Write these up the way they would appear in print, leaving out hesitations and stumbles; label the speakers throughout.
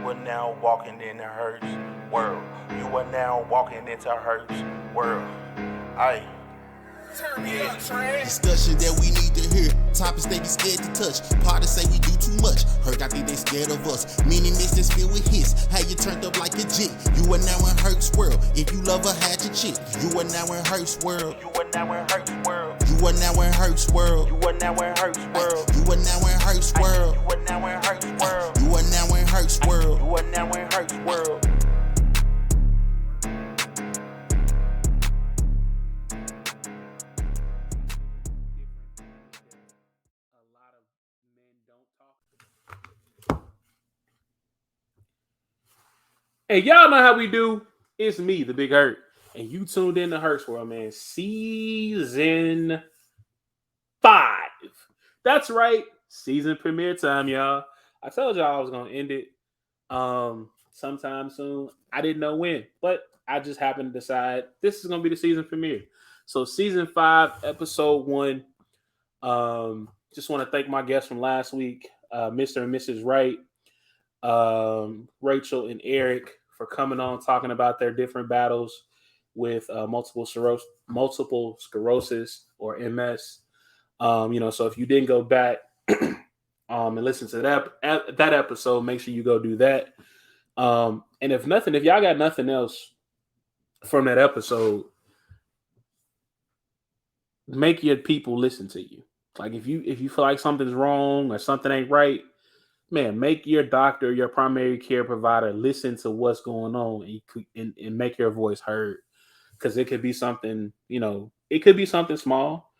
Speaker 1: are now walking in the Herc's world. You are now walking into Herc's world. Aye.
Speaker 2: Discussion that we need to hear. Topics they be scared to touch. Parties say we do too much. Herc, I think they scared of us. Meaning this is filled with hits. How you turned up like a jit. You are now in Herc's world. If you love her, had your chick. You are now in Herc's world.
Speaker 1: You are now in Herc's world.
Speaker 2: You are now in Herc's world.
Speaker 1: You are now in Herc's world.
Speaker 2: You are now in Herc's world.
Speaker 1: You are now in Herc's world.
Speaker 2: You are now in Herc's world.
Speaker 1: You are now in Herc's world.
Speaker 3: Hey, y'all know how we do. It's me, the Big Herc, and you tuned in to Herc's World, man. Season 5. That's right, season premiere time, y'all. I told y'all I was gonna end it sometime soon. I didn't know when, but I just happened to decide this is gonna be the season premiere. So, season 5, episode 1. Just want to thank my guests from last week, Mr. and Mrs. Wright. Rachel and Eric for coming on talking about their different battles with multiple sclerosis or MS. So if you didn't go back and listen to that episode, make sure you go do that. And if y'all got nothing else from that episode, make your people listen to you. Like if you feel like something's wrong or something ain't right, man, make your doctor, your primary care provider listen to what's going on and make your voice heard. Because it could be something, it could be something small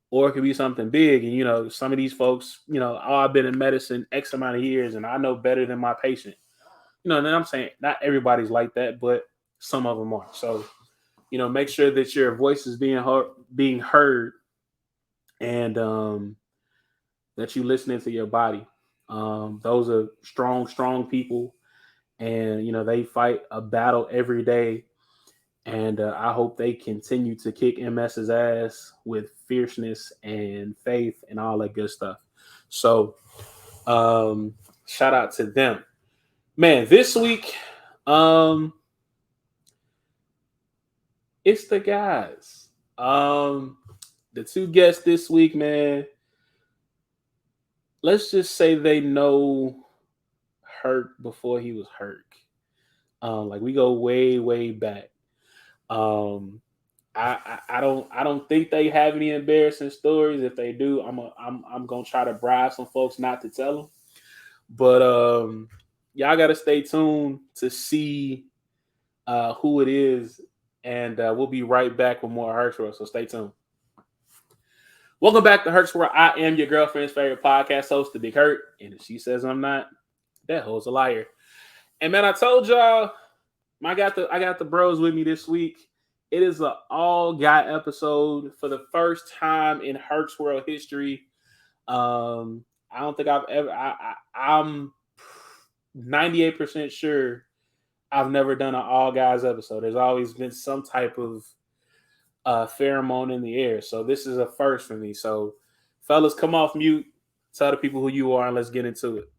Speaker 3: or it could be something big. And, some of these folks, I've been in medicine X amount of years and I know better than my patient. And then I'm saying not everybody's like that, but some of them are. So, make sure that your voice is being heard and that you listening to your body. Those are strong people, and they fight a battle every day. And I hope they continue to kick MS's ass with fierceness and faith and all that good stuff. So, shout out to them, man. This week, it's the guys. The two guests this week, man. Let's just say they know Herc before he was Herc. Like we go way back. I don't think they have any embarrassing stories. If they do, I'm gonna try to bribe some folks not to tell them. But y'all gotta stay tuned to see who it is, and we'll be right back with more Herc's World. So stay tuned. Welcome back to Herc's World. I am your girlfriend's favorite podcast host, the Big Herc. And if she says I'm not, that hoe's a liar. And man, I told y'all, I got the bros with me this week. It is an all guy episode for the first time in Herc's World history. I don't think I've ever. I'm 98% sure I've never done an all guys episode. There's always been some type of pheromone in the air. So this is a first for me. So fellas, come off mute, tell the people who you are, and let's get into it.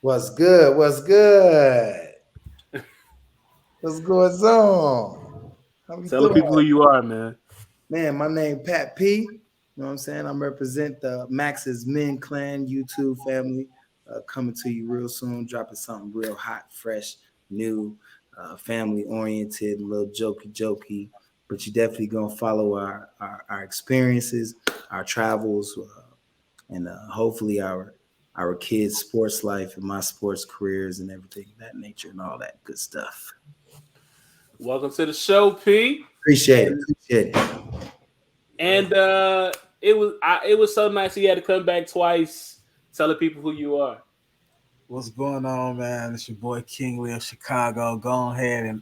Speaker 4: What's good? What's going on?
Speaker 3: Tell the people who you are, man.
Speaker 4: Man, my name Pat P. You know what I'm saying? I'm represent the Max's Men Clan YouTube family. Coming to you real soon, dropping something real hot, fresh, new, family oriented, a little jokey, but you definitely gonna follow our experiences, our travels, and hopefully our kids' sports life and my sports careers and everything of that nature and all that good stuff.
Speaker 3: Welcome to the show, P.
Speaker 4: Appreciate it.
Speaker 3: And it was so nice you had to come back twice. Tell the people who you are.
Speaker 5: What's going on, man? It's your boy Kingly of Chicago. Go ahead and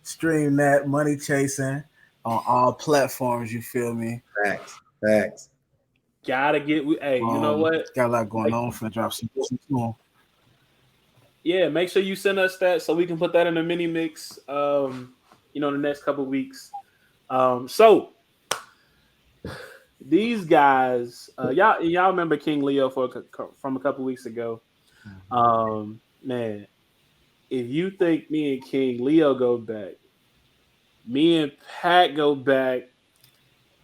Speaker 5: stream that Money Chasing on all platforms. You feel me?
Speaker 4: Facts.
Speaker 3: Gotta get. Hey, you know what?
Speaker 5: Got a lot going on. For drop some soon.
Speaker 3: Yeah, make sure you send us that so we can put that in a mini mix. In the next couple of weeks. So these guys, y'all remember King Leo from a couple weeks ago? Man, if you think me and King Leo go back, me and Pat go back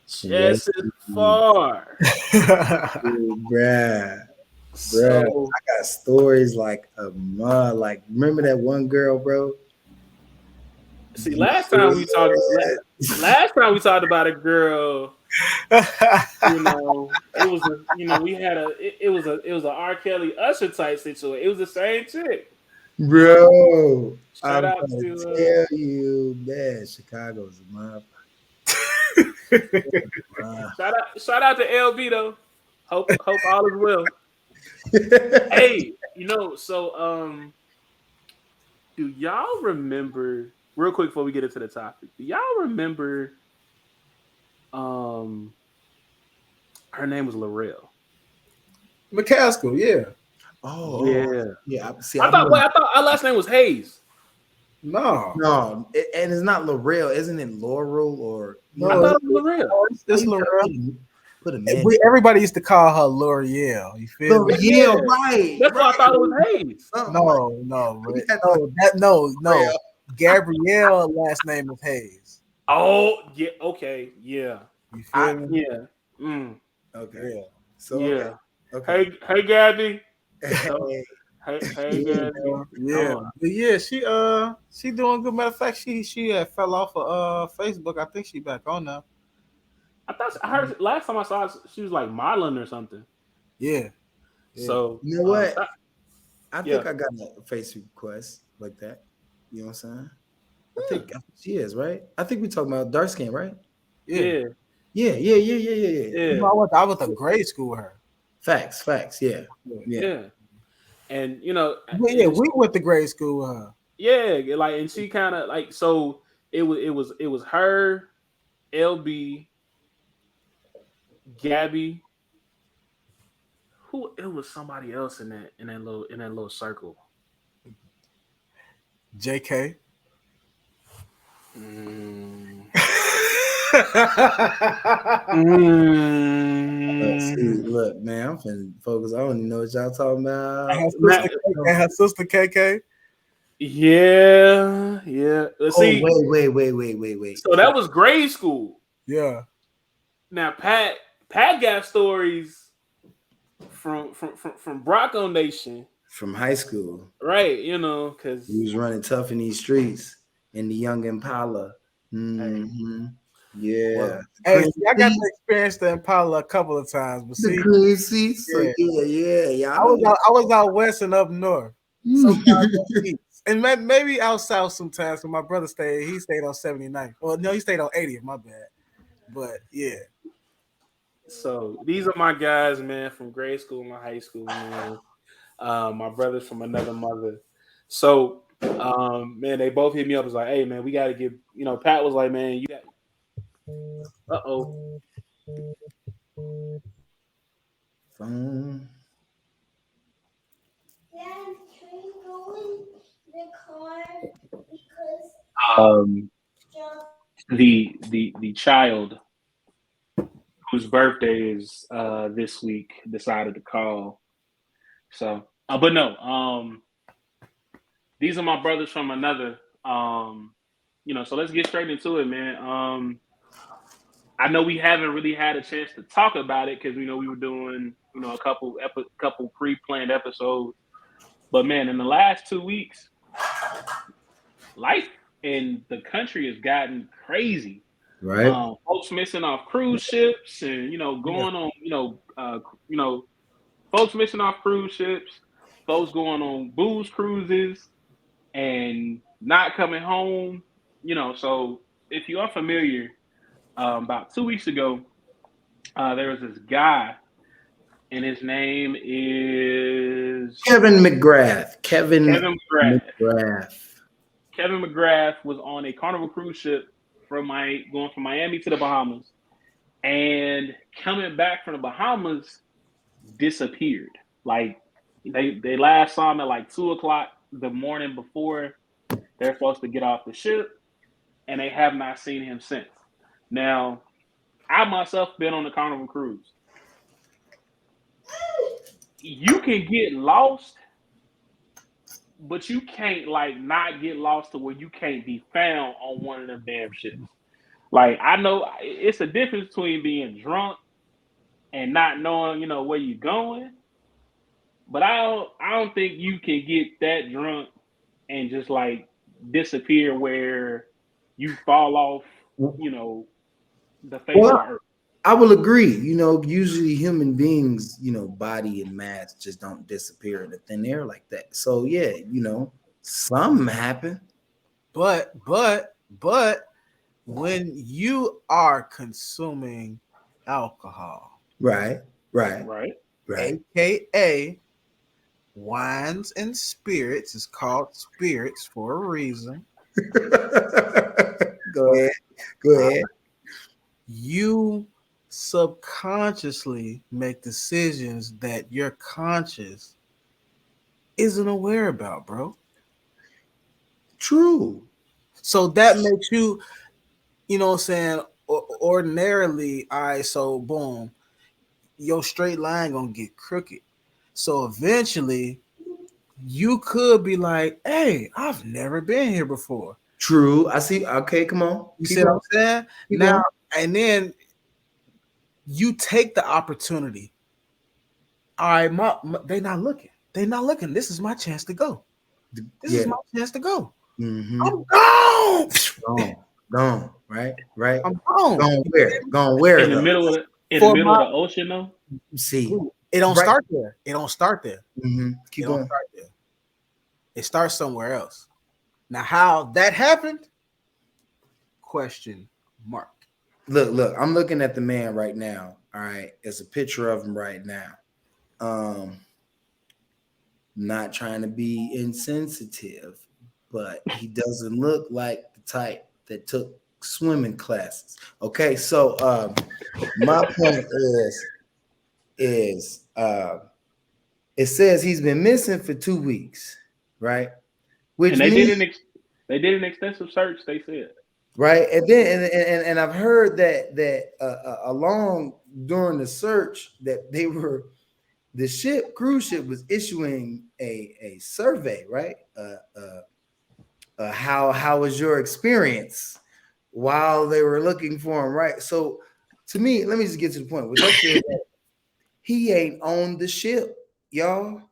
Speaker 3: just as far.
Speaker 4: Bruh. Bruh,
Speaker 3: So
Speaker 4: I got stories like a mud. Like, remember that one girl, bro?
Speaker 3: see, last time we talked about a girl, it was we had it was a R. Kelly Usher type situation. It was the same chick.
Speaker 4: Bro,
Speaker 3: Shout
Speaker 4: I'm
Speaker 3: out
Speaker 4: trying to
Speaker 3: to
Speaker 4: tell you, man, Chicago's a motherfucker.
Speaker 3: shout out to LB though. Hope all is well. Hey, so do y'all remember real quick before we get into the topic? Do y'all remember her name was Laurel?
Speaker 5: McCaskill, yeah.
Speaker 4: Yeah. See,
Speaker 3: I thought our last name was Hayes.
Speaker 5: No,
Speaker 4: and it's not Laurel, isn't it? Laurel or
Speaker 5: No,
Speaker 3: I thought it was Laurel.
Speaker 5: it's Laurel.
Speaker 4: Put a man.
Speaker 5: Everybody used to call her L'Oreal. You feel me?
Speaker 4: Yeah, right.
Speaker 3: That's why I thought it was Hayes.
Speaker 5: No. Gabrielle last name is Hayes.
Speaker 3: Oh, yeah, okay, yeah.
Speaker 5: You feel me?
Speaker 3: Yeah.
Speaker 4: Okay.
Speaker 5: Yeah.
Speaker 4: So
Speaker 3: yeah.
Speaker 4: Okay.
Speaker 3: Hey, Gabby.
Speaker 4: Hey.
Speaker 3: Hey, Gabby.
Speaker 5: Yeah. But yeah, she doing good. Matter of fact, she fell off of Facebook. I think she back on now.
Speaker 3: I heard last time I saw her, she was like modeling or something.
Speaker 5: Yeah.
Speaker 3: So
Speaker 4: you know what? I think I got a face request like that. You know what I'm saying? I think she is, right? I think we talking about dark skin, right?
Speaker 3: Yeah.
Speaker 4: Yeah.
Speaker 5: You know, I went to grade school with her.
Speaker 4: Facts. Yeah.
Speaker 3: And
Speaker 5: we went to grade school with her.
Speaker 3: Yeah, like, and she kind of like, so it was her, LB, Gabby. It was somebody else in that little circle.
Speaker 5: JK.
Speaker 4: See, look, man, I'm finna focus. I don't even know what y'all talking about.
Speaker 5: And her sister KK.
Speaker 3: Yeah. See,
Speaker 4: wait.
Speaker 3: So that was grade school.
Speaker 5: Yeah.
Speaker 3: Now Pat got stories from Bronco Nation.
Speaker 4: From high school.
Speaker 3: Right, because
Speaker 4: he was running tough in these streets in the Young Impala. Mm-hmm. Yeah.
Speaker 5: Well, hey, I got to experience the Impala a couple of times, but see,
Speaker 4: yeah.
Speaker 5: I was out west and up north. Sometimes and maybe out south sometimes. When my brother he stayed on 79th. Well, no, he stayed on 80th. My bad. But yeah.
Speaker 3: So these are my guys, man, from grade school and high school, man. My brothers from another mother. So, man, they both hit me up. It's like, hey, man, we got to get. Pat was like, man, you got.
Speaker 4: Phone.
Speaker 6: Dad, can you go in the car because
Speaker 3: the child whose birthday is this week decided to call. So, but no, these are my brothers from another. So let's get straight into it, man. I know we haven't really had a chance to talk about it because we were doing a couple pre-planned episodes, but man, in the last 2 weeks, life in the country has gotten crazy.
Speaker 4: Right.
Speaker 3: Folks missing off cruise ships and going on folks missing off cruise ships, folks going on booze cruises and not coming home. So if you are familiar, about 2 weeks ago, there was this guy, and his name is
Speaker 4: Kevin McGrath.
Speaker 3: Kevin
Speaker 4: McGrath
Speaker 3: was on a Carnival cruise ship going from Miami to the Bahamas, and coming back from the Bahamas, disappeared. Like they last saw him at like 2:00 the morning before they're supposed to get off the ship, and they have not seen him since. Now, I myself been on the Carnival cruise. You can get lost, but you can't like not get lost to where you can't be found on one of them damn ships. Like I know it's a difference between being drunk and not knowing, where you're going. But I don't think you can get that drunk and just like disappear where you fall off, the face of
Speaker 4: Well,
Speaker 3: the earth.
Speaker 4: I will agree. Usually human beings, body and mass just don't disappear in the thin air like that. So yeah, something happened.
Speaker 5: But when you are consuming alcohol,
Speaker 4: Right, right,
Speaker 3: Right.
Speaker 4: right.
Speaker 5: aka wines and spirits, is called spirits for a reason.
Speaker 4: Go ahead. Go ahead.
Speaker 5: You subconsciously make decisions that your conscious isn't aware about, bro.
Speaker 4: True.
Speaker 5: So that makes you, what I'm saying, ordinarily, all right, so boom, your straight line gonna get crooked. So eventually you could be like, hey, I've never been here before.
Speaker 4: True. I see. Okay, come on.
Speaker 5: You
Speaker 4: Keep
Speaker 5: see what
Speaker 4: on.
Speaker 5: I'm saying?
Speaker 4: Keep
Speaker 5: Now,
Speaker 4: on.
Speaker 5: and then you take the opportunity. All right, they not looking. They not looking. This is my chance to go. This is
Speaker 4: Yeah.
Speaker 5: my chance to go.
Speaker 4: Mm-hmm.
Speaker 5: I'm gone.
Speaker 4: Gone. Right. Right.
Speaker 5: I'm gone.
Speaker 4: Gone where? Gone where
Speaker 3: In the
Speaker 4: though?
Speaker 3: middle of the
Speaker 5: For
Speaker 3: middle
Speaker 5: my,
Speaker 3: of the ocean though.
Speaker 4: See.
Speaker 5: it don't
Speaker 4: Right.
Speaker 5: start there. It don't start there.
Speaker 4: Mm-hmm.
Speaker 5: It
Speaker 4: Keep
Speaker 5: don't
Speaker 4: going.
Speaker 5: start there. It starts somewhere else. Now, how that happened? Question mark.
Speaker 4: Look. I'm looking at the man right now. All right. It's a picture of him right now. Not trying to be insensitive, but he doesn't look like the type that took swimming classes. Okay, so my point is it says he's been missing for 2 weeks, right? Which
Speaker 3: And they
Speaker 4: means
Speaker 3: did an extensive search, they said.
Speaker 4: right, and then and I've heard that along during the search that the cruise ship was issuing a survey, right? How was your experience while they were looking for him, right? So to me, let me just get to the point. With that said, he ain't on the ship, y'all.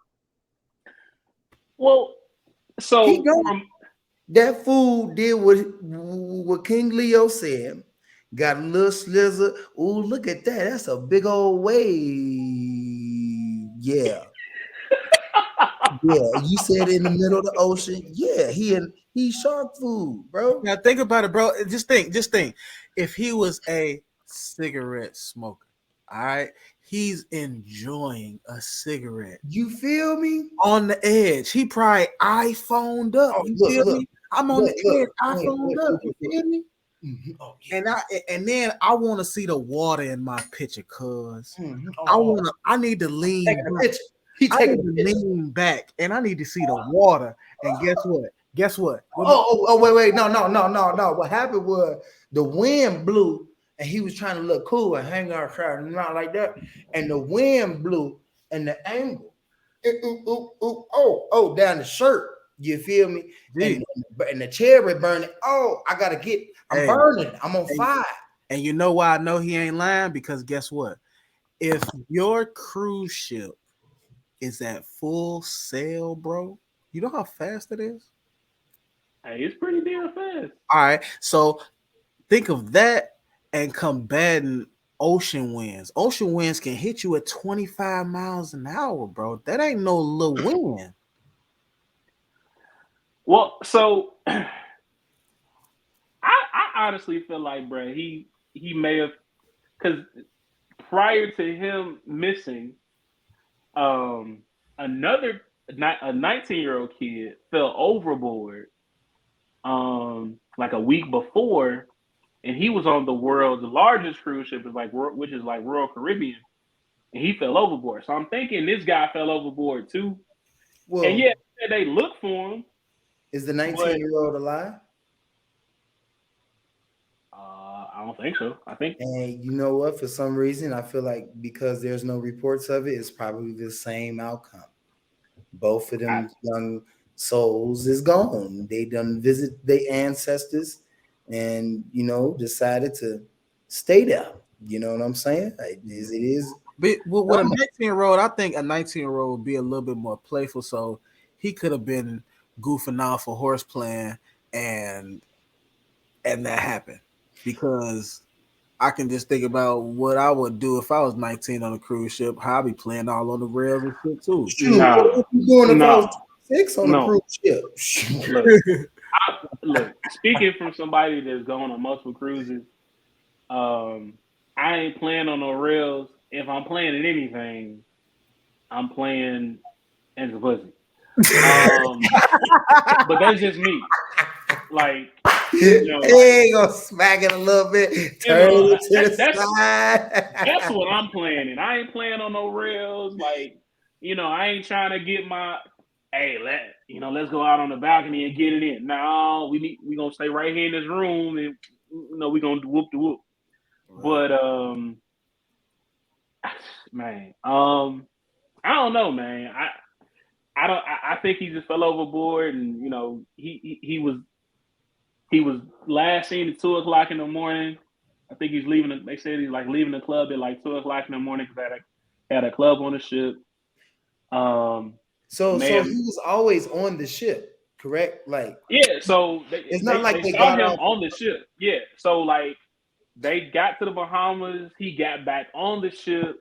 Speaker 3: Well,
Speaker 4: He
Speaker 3: so
Speaker 4: don't. That fool did what King Leo said. Got a little slither. Oh, look at that. That's a big old wave. Yeah. Yeah. You said in the middle of the ocean. Yeah, he's shark food, bro.
Speaker 5: Now think about it, bro. Just think. If he was a cigarette smoker, all right, he's enjoying a cigarette
Speaker 4: You feel me?
Speaker 5: on the edge. He probably iPhoned up.
Speaker 4: Oh,
Speaker 5: You
Speaker 4: look,
Speaker 5: feel
Speaker 4: look.
Speaker 5: me? I'm on the edge, iPhoned up. You
Speaker 4: Wait.
Speaker 5: feel me?
Speaker 4: Mm-hmm. Oh, yeah.
Speaker 5: And then I want to see the water in my picture, cuz
Speaker 4: Mm-hmm.
Speaker 5: I need to lean
Speaker 4: Taking a
Speaker 5: back.
Speaker 4: picture. He
Speaker 5: I
Speaker 4: taking
Speaker 5: need
Speaker 4: a
Speaker 5: to
Speaker 4: picture.
Speaker 5: lean back and I need to see the water. And guess what?
Speaker 4: Wait. No. What happened was the wind blew and he was trying to look cool and hang out and not like that. And the wind blew and the angle, down the shirt. You feel me?
Speaker 5: Dude.
Speaker 4: And the cherry burning. Oh, I'm
Speaker 5: Hey.
Speaker 4: burning. I'm on fire.
Speaker 5: And you know why I know he ain't lying? Because guess what? If your cruise ship is at full sail, bro, you know how fast it is?
Speaker 3: hey, it's pretty damn fast.
Speaker 5: All right. So think of that and combating ocean winds. Ocean winds can hit you at 25 miles an hour, bro. That ain't no little wind.
Speaker 3: Well, so I honestly feel like, bro, he may have, because prior to him missing, another a 19-year-old kid fell overboard, like a week before, and he was on the world's largest cruise ship, which is like Royal Caribbean, and he fell overboard. So I'm thinking this guy fell overboard too.
Speaker 4: Well,
Speaker 3: And yeah, they look for him.
Speaker 4: is the 19-year-old alive?
Speaker 3: I don't think so. I think
Speaker 4: And you know what? For some reason, I feel like because there's no reports of it, it's probably the same outcome. Both of them young souls is gone. They done visit their ancestors and, decided to stay there. You know what I'm saying? It is.
Speaker 5: But with a 19-year-old, I think a 19-year-old would be a little bit more playful. So he could have been goofing off a horse playing and that happened. Because I can just think about what I would do if I was 19 on a cruise ship. How I'd be playing all on the rails and shit too.
Speaker 4: Shoot, what was you doing if I was 6 on a
Speaker 3: No.
Speaker 4: cruise ship?
Speaker 3: Look, speaking from somebody that's gone on multiple cruises, I ain't playing on no rails. If I'm playing in anything, I'm playing as a pussy. But that's just me. Like,
Speaker 4: Hey, gonna smack it a little bit, turn it to the side.
Speaker 3: That's what I'm playing in. I ain't playing on no rails. Like, I ain't trying to get my let's go out on the balcony and get it in. No, we gonna stay right here in this room and we gonna do whoop the whoop. But man, I don't know, man. I think he just fell overboard, and he was last seen at 2:00 in the morning. I think he's leaving. They said he's like leaving the club at like 2:00 in the morning because had a club on the ship.
Speaker 4: So he was always on the ship, correct? Like,
Speaker 3: yeah. So
Speaker 4: it's not like they
Speaker 3: saw
Speaker 4: got
Speaker 3: him
Speaker 4: off
Speaker 3: on the ship. Yeah. So like they got to the Bahamas. He got back on the ship,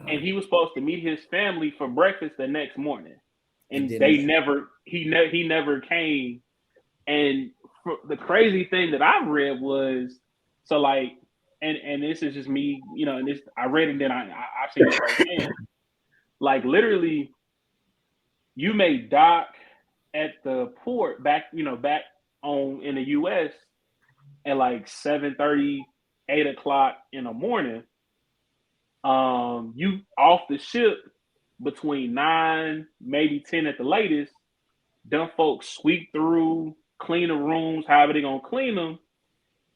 Speaker 3: and he was supposed to meet his family for breakfast the next morning, and he never came. And the crazy thing that I read was, so like, and this is just me, and this I read it, and then I've seen it firsthand. Like literally, you may dock at the port back on in the U.S. at like 7:30, 8:00 in the morning. You off the ship between 9, maybe 10 at the latest. Them folks sweep through, clean the rooms, however they gonna clean them,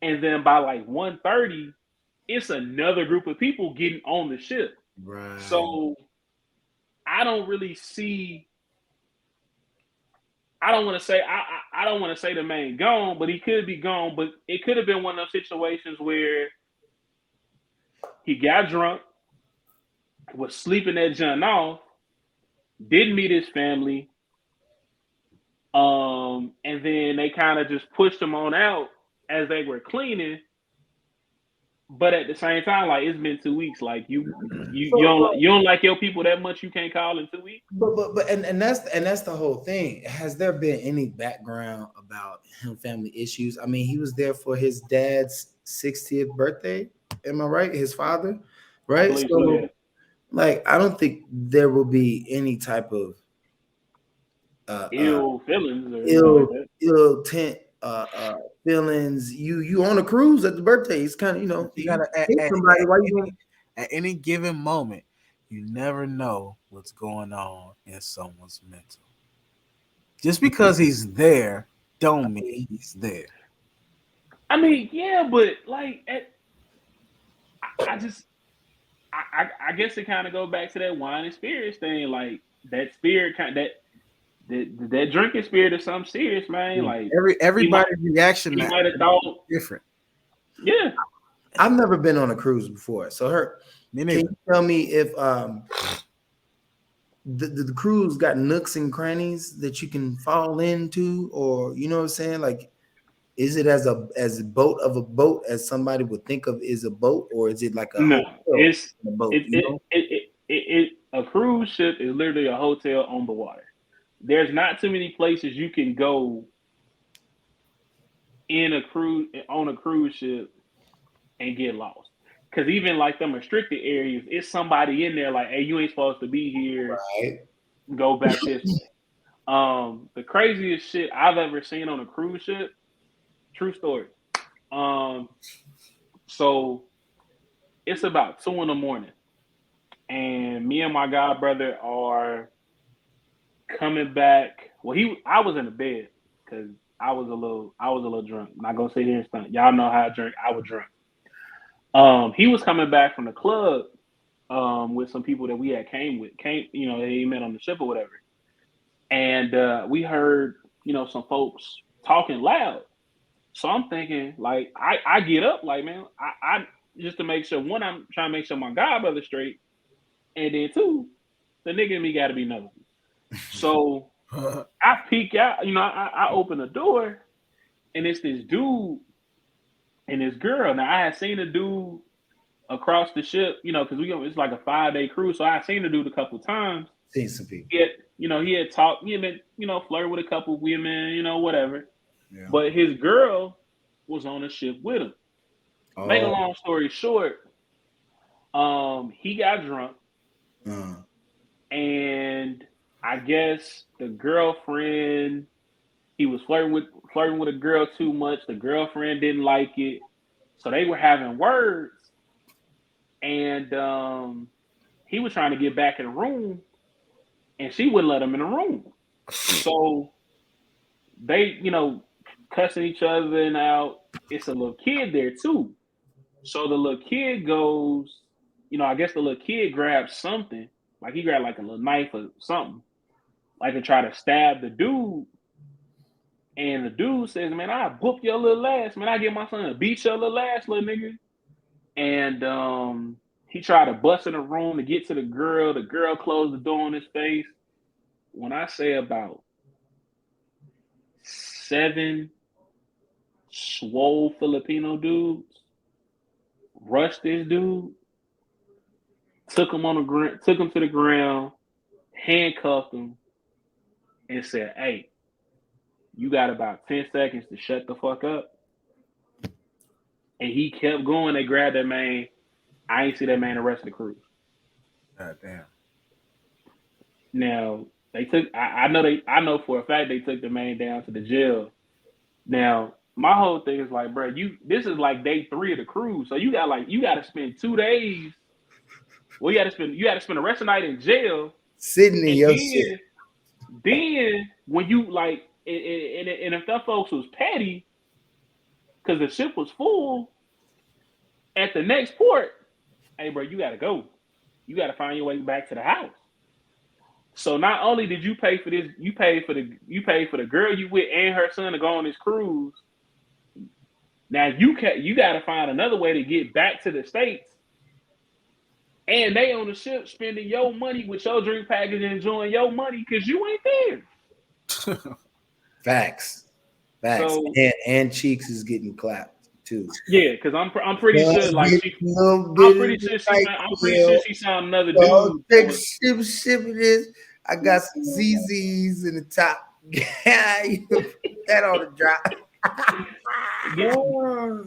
Speaker 3: and then by like 1:30, it's another group of people getting on the ship.
Speaker 4: Right.
Speaker 3: So I don't really see. I don't want to say I don't want to say the man gone, but he could be gone. But it could have been one of those situations where he got drunk, was sleeping that John off, didn't meet his family, and then they kind of just pushed him on out as they were cleaning. But at the same time, like it's been 2 weeks. Like you don't like your people that much, you can't call in 2 weeks.
Speaker 4: But that's the whole thing. Has there been any background about him family issues? I mean, he was there for his dad's 60th birthday. Am I right? His father, right? So, yeah. Like, I don't think there will be any type of
Speaker 3: ill feelings or
Speaker 4: ill tent feelings. You on a cruise at the birthday. It's kind of
Speaker 5: you gotta at any given moment, you never know what's going on in someone's mental. Just because he's there, don't mean he's there.
Speaker 3: I mean, yeah, but like, I guess it kind of go back to that wine and spirits thing. Like that spirit that drinking spirit is something serious, man. Like
Speaker 5: everybody's reaction
Speaker 3: might have thought
Speaker 5: different.
Speaker 3: Yeah,
Speaker 4: I've never been on a cruise before, so Herc, can you tell me if the cruise got nooks and crannies that you can fall into, or you know what I'm saying? Like, is it as a boat of a boat as somebody would think of is a boat, or is it like a
Speaker 3: it's a boat? A cruise ship is literally a hotel on the water. There's not too many places you can go on a cruise ship and get lost. Because even like them restricted areas, it's somebody in there like, hey, you ain't supposed to be here.
Speaker 4: Right.
Speaker 3: Go back this way. The craziest shit I've ever seen on a cruise ship, true story. So it's about 2 a.m, and me and my god brother are coming back. Well, I was in the bed because I was a little drunk. I'm not gonna sit here and stunt. Y'all know how I drink. I was drunk. He was coming back from the club with some people that we had came, you know, he met on the ship or whatever. And we heard, you know, some folks talking loud. So I'm thinking, like, I get up, like, man, I just to make sure, one, I'm trying to make sure my god brother's straight, and then two, the nigga in me got to be nosy. So I peek out, you know, I open the door, and it's this dude and this girl. Now I had seen the dude across the ship, you know, because it's like a 5-day cruise, so I had seen the dude a couple times.
Speaker 4: Seen some people.
Speaker 3: He had talked, he had been, you know, flirting with a couple women, you know, whatever.
Speaker 4: Yeah.
Speaker 3: But his girl was on the ship with him.
Speaker 4: Oh.
Speaker 3: Make a long story short, he got drunk, and I guess the girlfriend, he was flirting with a girl too much. The girlfriend didn't like it, so they were having words, and he was trying to get back in the room, and she wouldn't let him in the room. So they, you know, cussing each other out. It's a little kid there too. So the little kid goes, you know, I guess the little kid grabs something, like he grabbed like a little knife or something, like to try to stab the dude. And the dude says, "Man, I book your little ass, man. I get my son to beat your little ass, little nigga." And he tried to bust in the room to get to the girl. The girl closed the door on his face. When I say about 7 swole Filipino dudes rushed this dude, took him to the ground, handcuffed him, and said, "Hey, you got about 10 seconds to shut the fuck up." And he kept going. They grabbed that man. I ain't see that man the rest of the cruise.
Speaker 5: God damn.
Speaker 3: Now they took. I know for a fact they took the man down to the jail. Now my whole thing is like, bro, this is like day 3 of the cruise, so you got to spend 2 days. Well, you got to spend the rest of the night in jail,
Speaker 4: sitting in your shit.
Speaker 3: Then when you like, and if that folks was petty, because the ship was full, at the next port, hey, bro, you got to go. You got to find your way back to the house. So not only did you pay for this, you paid for the girl you with and her son to go on this cruise. Now you got to find another way to get back to the States, and they on the ship spending your money with your drink package and enjoying your money because you ain't there.
Speaker 4: Facts. So, and Cheeks is getting clapped too.
Speaker 3: Yeah, because I'm pretty sure like I'm pretty sure she found another dude.
Speaker 4: Ship this. I got some ZZs in the top. That on the drop.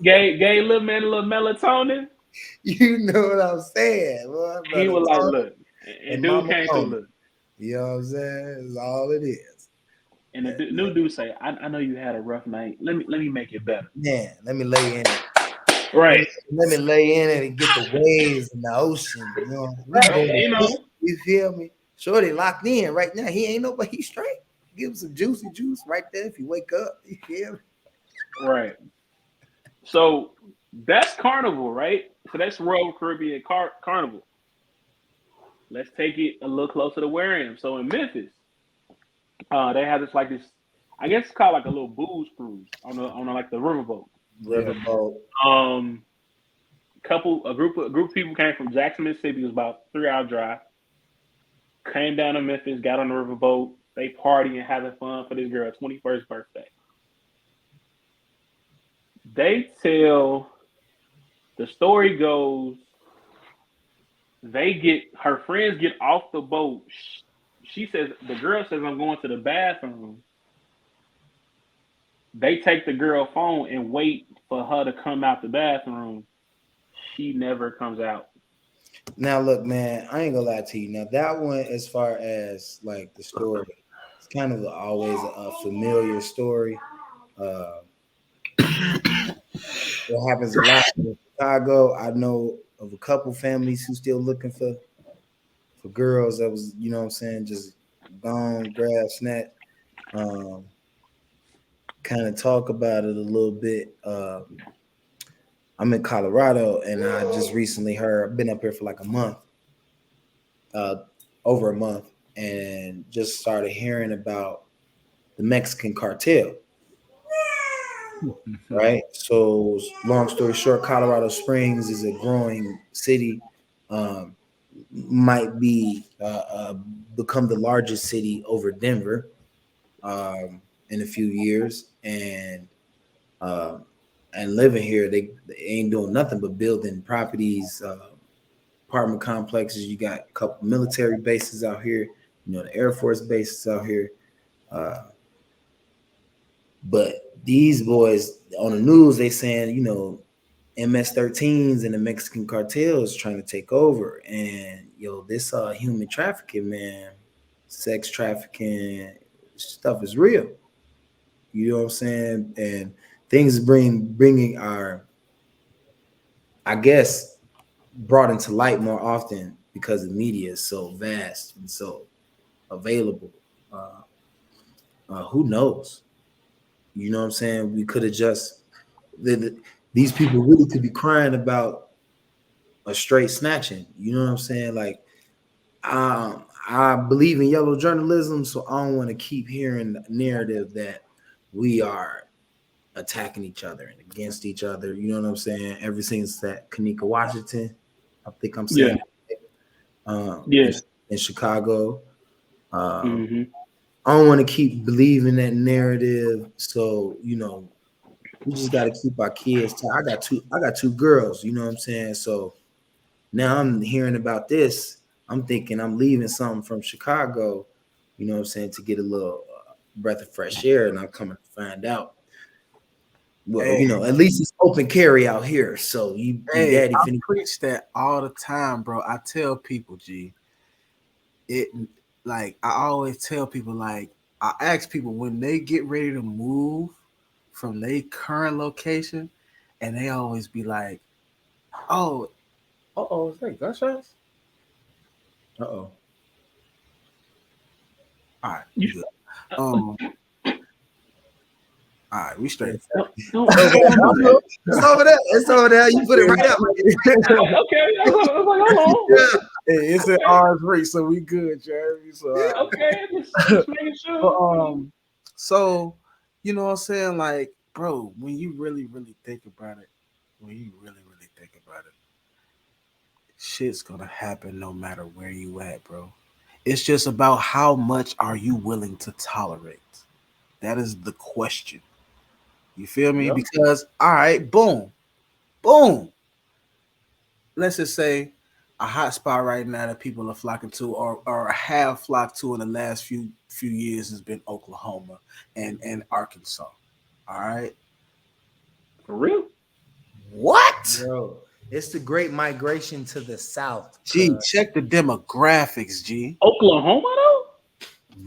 Speaker 3: Gay little man a little melatonin.
Speaker 4: You know what I'm saying, boy.
Speaker 3: He was like, look, and dude came through, look.
Speaker 4: You know what I'm saying? That's all it is.
Speaker 3: And the new dude say, I know you had a rough night. Let me make it better.
Speaker 4: Yeah, let me lay in it.
Speaker 3: Right.
Speaker 4: Let me lay in it and get the waves in the ocean. You know, you feel me? Shorty locked in right now. He ain't nobody. He's straight. Give him some juicy juice right there if you wake up. You feel me?
Speaker 3: Right. So that's Carnival, right? So that's Royal Caribbean Carnival. Let's take it a little closer to where I am. So in Memphis, they have this, I guess it's called like a little booze cruise on like the riverboat.
Speaker 4: Riverboat.
Speaker 3: A group of people came from Jackson, Mississippi. It was about a 3-hour drive. Came down to Memphis, got on the riverboat. They partying, having fun for this girl's 21st birthday. They tell, the story goes, her friends get off the boat. She says, the girl says, "I'm going to the bathroom." They take the girl phone and wait for her to come out the bathroom. She never comes out.
Speaker 4: Now, look, man, I ain't gonna lie to you. Now, that one, as far as like the story, it's kind of always a familiar story. What happens a lot in Chicago. I know of a couple families who still looking for girls that was, you know what I'm saying, just gone, grab, snatch. Kind of talk about it a little bit. I'm in Colorado, and I just recently heard. I've been up here for like a month, over a month, and just started hearing about the Mexican cartel. Right. So, long story short, Colorado Springs is a growing city. Um, might be become the largest city over Denver in a few years, uh, and living here, they ain't doing nothing but building properties, apartment complexes. You got a couple military bases out here, the Air Force bases out here. Uh, but these boys on the news, they saying, MS-13s and the Mexican cartel is trying to take over. And this human trafficking, man, sex trafficking stuff is real. You know what I'm saying? And things bringing our, I guess, brought into light more often because the media is so vast and so available. Who knows? You know what I'm saying? We could have just these people really could be crying about a straight snatching. You know what I'm saying? Like, I believe in yellow journalism, so I don't want to keep hearing the narrative that we are attacking each other and against each other. You know what I'm saying? Ever since that Kanika Washington, I think I'm saying, in Chicago. I don't want to keep believing that narrative. So, we just got to keep our kids. I got two girls. You know what I'm saying? So now I'm hearing about this. I'm thinking I'm leaving something from Chicago. You know what I'm saying, to get a little breath of fresh air, and I'm coming to find out. Well,
Speaker 5: Hey.
Speaker 4: at least it's open carry out here. So you daddy
Speaker 5: I preach that all the time, bro. I tell people, G, I always tell people, like, I ask people when they get ready to move from their current location, and they always be like, "Oh, is that gunshots?"
Speaker 4: Uh-oh.
Speaker 5: All right, we good. All right, we straight.
Speaker 4: It's over there. It's over there. You put it right up.
Speaker 3: Okay. I was like, hold on.
Speaker 5: Hey, it's an orange race, so we good, Jeremy. So
Speaker 3: Okay, just making sure.
Speaker 5: So, you know what I'm saying? Like, bro, when you really, really think about it, shit's gonna happen no matter where you at, bro. It's just about how much are you willing to tolerate. That is the question. You feel me?
Speaker 4: Yep.
Speaker 5: Because, all right, boom. Let's just say a hot spot right now that people are flocking to, or have flocked to in the last few years, has been Oklahoma and Arkansas. All right.
Speaker 3: For real?
Speaker 5: What?
Speaker 4: Bro, it's the great migration to the south.
Speaker 5: G, check the demographics, G.
Speaker 3: Oklahoma though?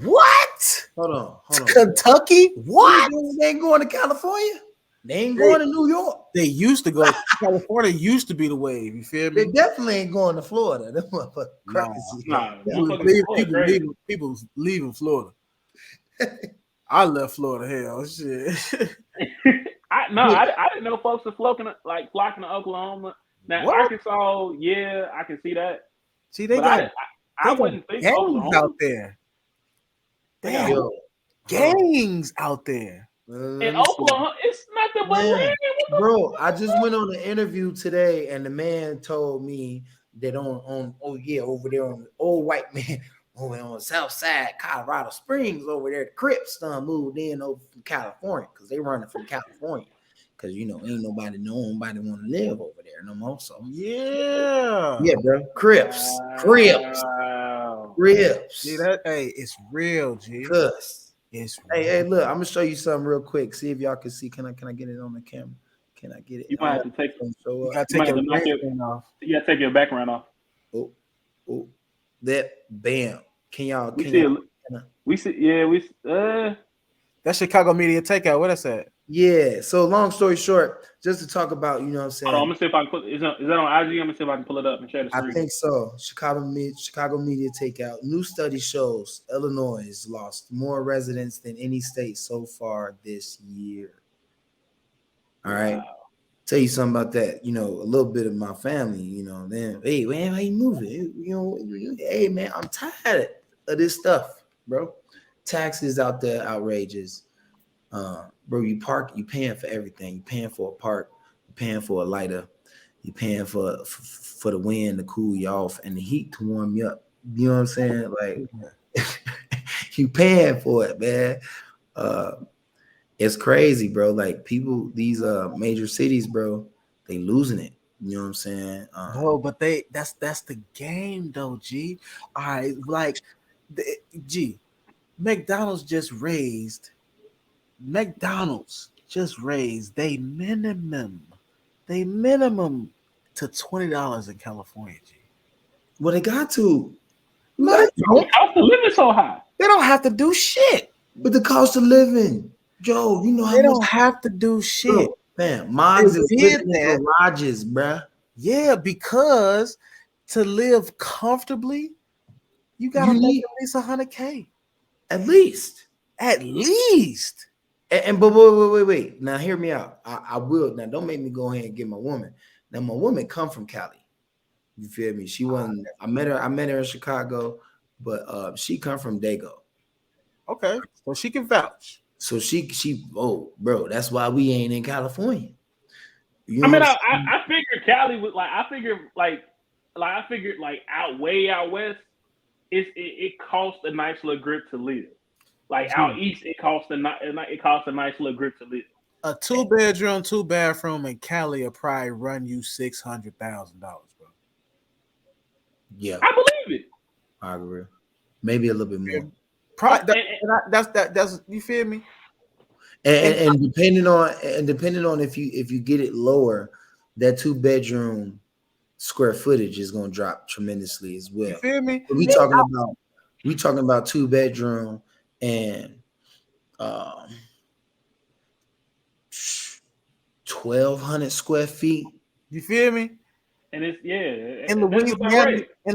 Speaker 5: What?
Speaker 4: Hold on.
Speaker 5: Kentucky? What?
Speaker 4: They ain't going to California. They ain't going to New York.
Speaker 5: They used to go. California used to be the wave. You feel me?
Speaker 4: They definitely ain't going to Florida. Them motherfuckers crazy.
Speaker 3: Nah.
Speaker 5: People leaving Florida. I left Florida. Hell, shit.
Speaker 3: I didn't know folks were flocking to Oklahoma. Now
Speaker 5: What?
Speaker 3: Arkansas, yeah, I can see that.
Speaker 5: See, they got
Speaker 3: I wouldn't think
Speaker 5: gangs
Speaker 3: Oklahoma
Speaker 5: out there. They got gangs out there.
Speaker 3: in Oklahoma. It's nothing but land.
Speaker 4: Bro, I just went on an interview today, and the man told me that over there on the old white man over on the south side, Colorado Springs, over there, the Crips done moved in over from California because they running from California. Because ain't nobody want to live over there no more. So
Speaker 5: yeah,
Speaker 4: bro, Crips.
Speaker 5: See that? Hey, it's real, G.
Speaker 4: Cuz.
Speaker 5: It's
Speaker 4: hey, look, I'm gonna show you something real quick. See if y'all can see. Can I get it on the camera? Can I get it?
Speaker 3: You might have to take.
Speaker 5: You gotta take your background off.
Speaker 3: You gotta take your background off.
Speaker 4: Oh, that bam. Can y'all?
Speaker 3: We see. Yeah, we.
Speaker 5: That's Chicago Media Takeout. What that's at?
Speaker 4: Yeah. So long story short, just to talk about, you know what I'm saying.
Speaker 3: Hold on, I'm gonna see if I can put. Is that on IG? I'm gonna see if I can pull it up and share the screen.
Speaker 4: I think so. Chicago Media Takeout. New study shows Illinois has lost more residents than any state so far this year. All right. Wow. tell you something about that. You know, a little bit of my family. You know, then hey man, how you moving? You know, hey man, I'm tired of this stuff, bro. Taxes out there outrageous. Bro, you park, you paying for everything. You paying for a park, you paying for a lighter, you paying for the wind to cool you off and the heat to warm you up. You know what I'm saying? Like you paying for it, man. Uh, it's crazy, bro. Like people, these major cities, bro, they losing it. You know what I'm saying?
Speaker 5: No, but that's the game though, G. All right, like the, G, McDonald's just raised they minimum to $20 in California, G.
Speaker 4: Well, they got to.
Speaker 5: No, they don't.
Speaker 3: Cost of living so high.
Speaker 5: They don't have to do shit.
Speaker 4: But the cost of living, Joe, you know how
Speaker 5: They
Speaker 4: much.
Speaker 5: don't have to do shit.
Speaker 4: Bro, man, Mogs
Speaker 5: They
Speaker 4: is
Speaker 5: did
Speaker 4: living in
Speaker 5: that.
Speaker 4: garages, bruh.
Speaker 5: Yeah, because to live comfortably, you gotta
Speaker 4: You
Speaker 5: make
Speaker 4: need
Speaker 5: at least $100K.
Speaker 4: at least.
Speaker 5: At least.
Speaker 4: And but wait. Now hear me out. I will. Now don't make me go ahead and get my woman. Now my woman come from Cali. You feel me? She wasn't. I met her in Chicago, but she come from Dago.
Speaker 5: Okay, so she can vouch.
Speaker 4: So she oh bro, that's why we ain't in California. You
Speaker 3: I
Speaker 4: know
Speaker 3: mean,
Speaker 4: what
Speaker 3: I figured Cali was like I figured out way out west. It costs a nice little grip to live. Like out east, it costs a nice little grip to live.
Speaker 5: A 2-bedroom, 2-bathroom in Cali will probably run you $600,000, bro.
Speaker 4: Yeah,
Speaker 3: I believe it.
Speaker 4: I agree. Maybe a little bit more.
Speaker 5: Probably that's you feel me?
Speaker 4: And depending on if you get it lower, that 2-bedroom square footage is going to drop tremendously as well.
Speaker 5: You feel me?
Speaker 4: We talking about 2-bedroom and 1,200 square feet.
Speaker 5: You feel me?
Speaker 3: And it's
Speaker 5: In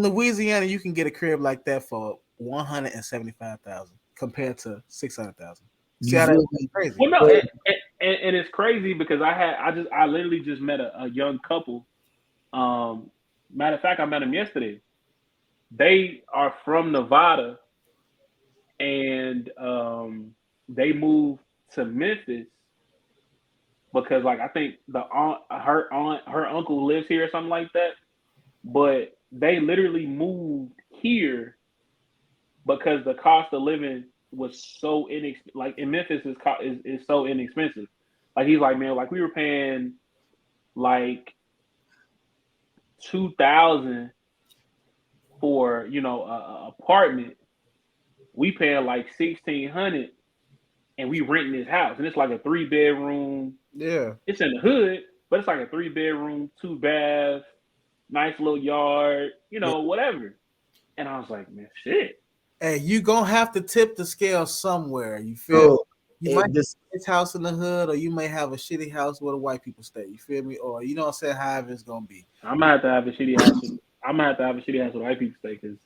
Speaker 5: Louisiana, you can get a crib like that for $175,000 compared to $600,000. See how that's crazy?
Speaker 3: Well, no, and it's crazy because I literally just met a young couple. Matter of fact, I met them yesterday. They are from Nevada, and they moved to Memphis because, like, I think her uncle lives here or something like that. But they literally moved here because the cost of living was so inexpensive. Like in Memphis is so inexpensive. Like he's like, man, like we were paying like $2,000 for a apartment. We paying like $1,600, and we renting this house, and it's like a 3-bedroom.
Speaker 5: Yeah,
Speaker 3: it's in the hood, but it's like a 3-bedroom, 2-bath, nice little yard, whatever. And I was like, man, shit.
Speaker 5: Hey, you gonna have to tip the scale somewhere. You feel? You might have this house in the hood, or you may have a shitty house where the white people stay. You feel me? Or you know what I'm saying? However it's gonna be.
Speaker 3: I'm gonna have to have a shitty house. I'm gonna have to have a shitty house where white people stay because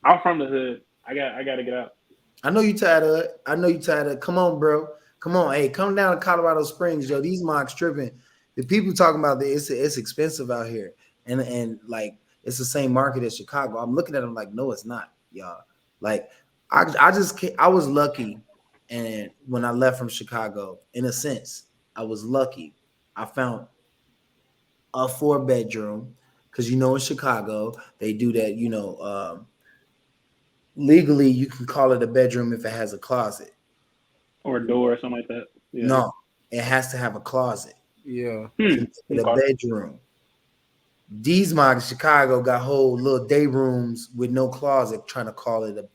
Speaker 3: I'm from the hood. I gotta get out.
Speaker 4: I know you tired of it. Come on, bro. Come on. Hey, come down to Colorado Springs, yo. These mocks tripping. The people talking about it's expensive out here. And like it's the same market as Chicago. I'm looking at them like, no, it's not, y'all. Like I was lucky, and when I left from Chicago, in a sense, I was lucky. I found a 4-bedroom because in Chicago they do that. Legally, you can call it a bedroom if it has a closet
Speaker 3: or a door or something like that. Yeah.
Speaker 4: No, it has to have a closet.
Speaker 5: Yeah,
Speaker 4: a bedroom. These mocks Chicago got whole little day rooms with no closet, trying to call it a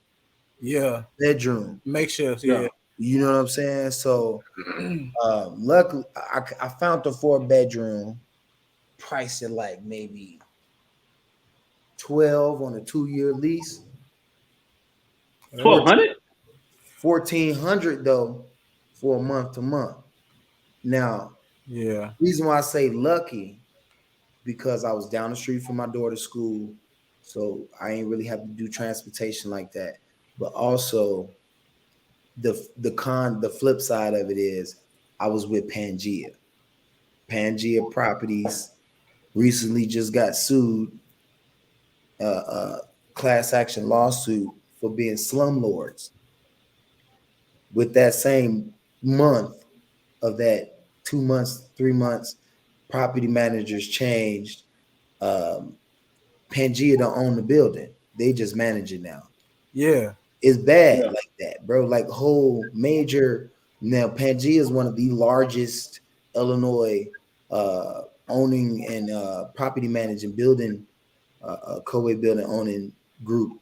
Speaker 4: bedroom.
Speaker 5: Make sure, yeah.
Speaker 4: You know what I'm saying? So, luckily, I found the 4-bedroom, priced at like maybe 12 on a 2-year lease.
Speaker 3: 1,200?
Speaker 4: 1,400 though for a month to month. Now, reason why I say lucky, because I was down the street from my daughter's school, so I ain't really have to do transportation like that. But also, the flip side of it is I was with Pangea. Pangea Properties recently just got sued, class action lawsuit for being slumlords. With that same month of that 2 months, 3 months, property managers changed. Um, Pangea don't own the building; they just manage it now.
Speaker 5: Yeah.
Speaker 4: It's bad
Speaker 3: Yeah.
Speaker 4: like that, bro. Like whole major. Now Pangea is one of the largest Illinois owning and property managing building, co-ed building owning group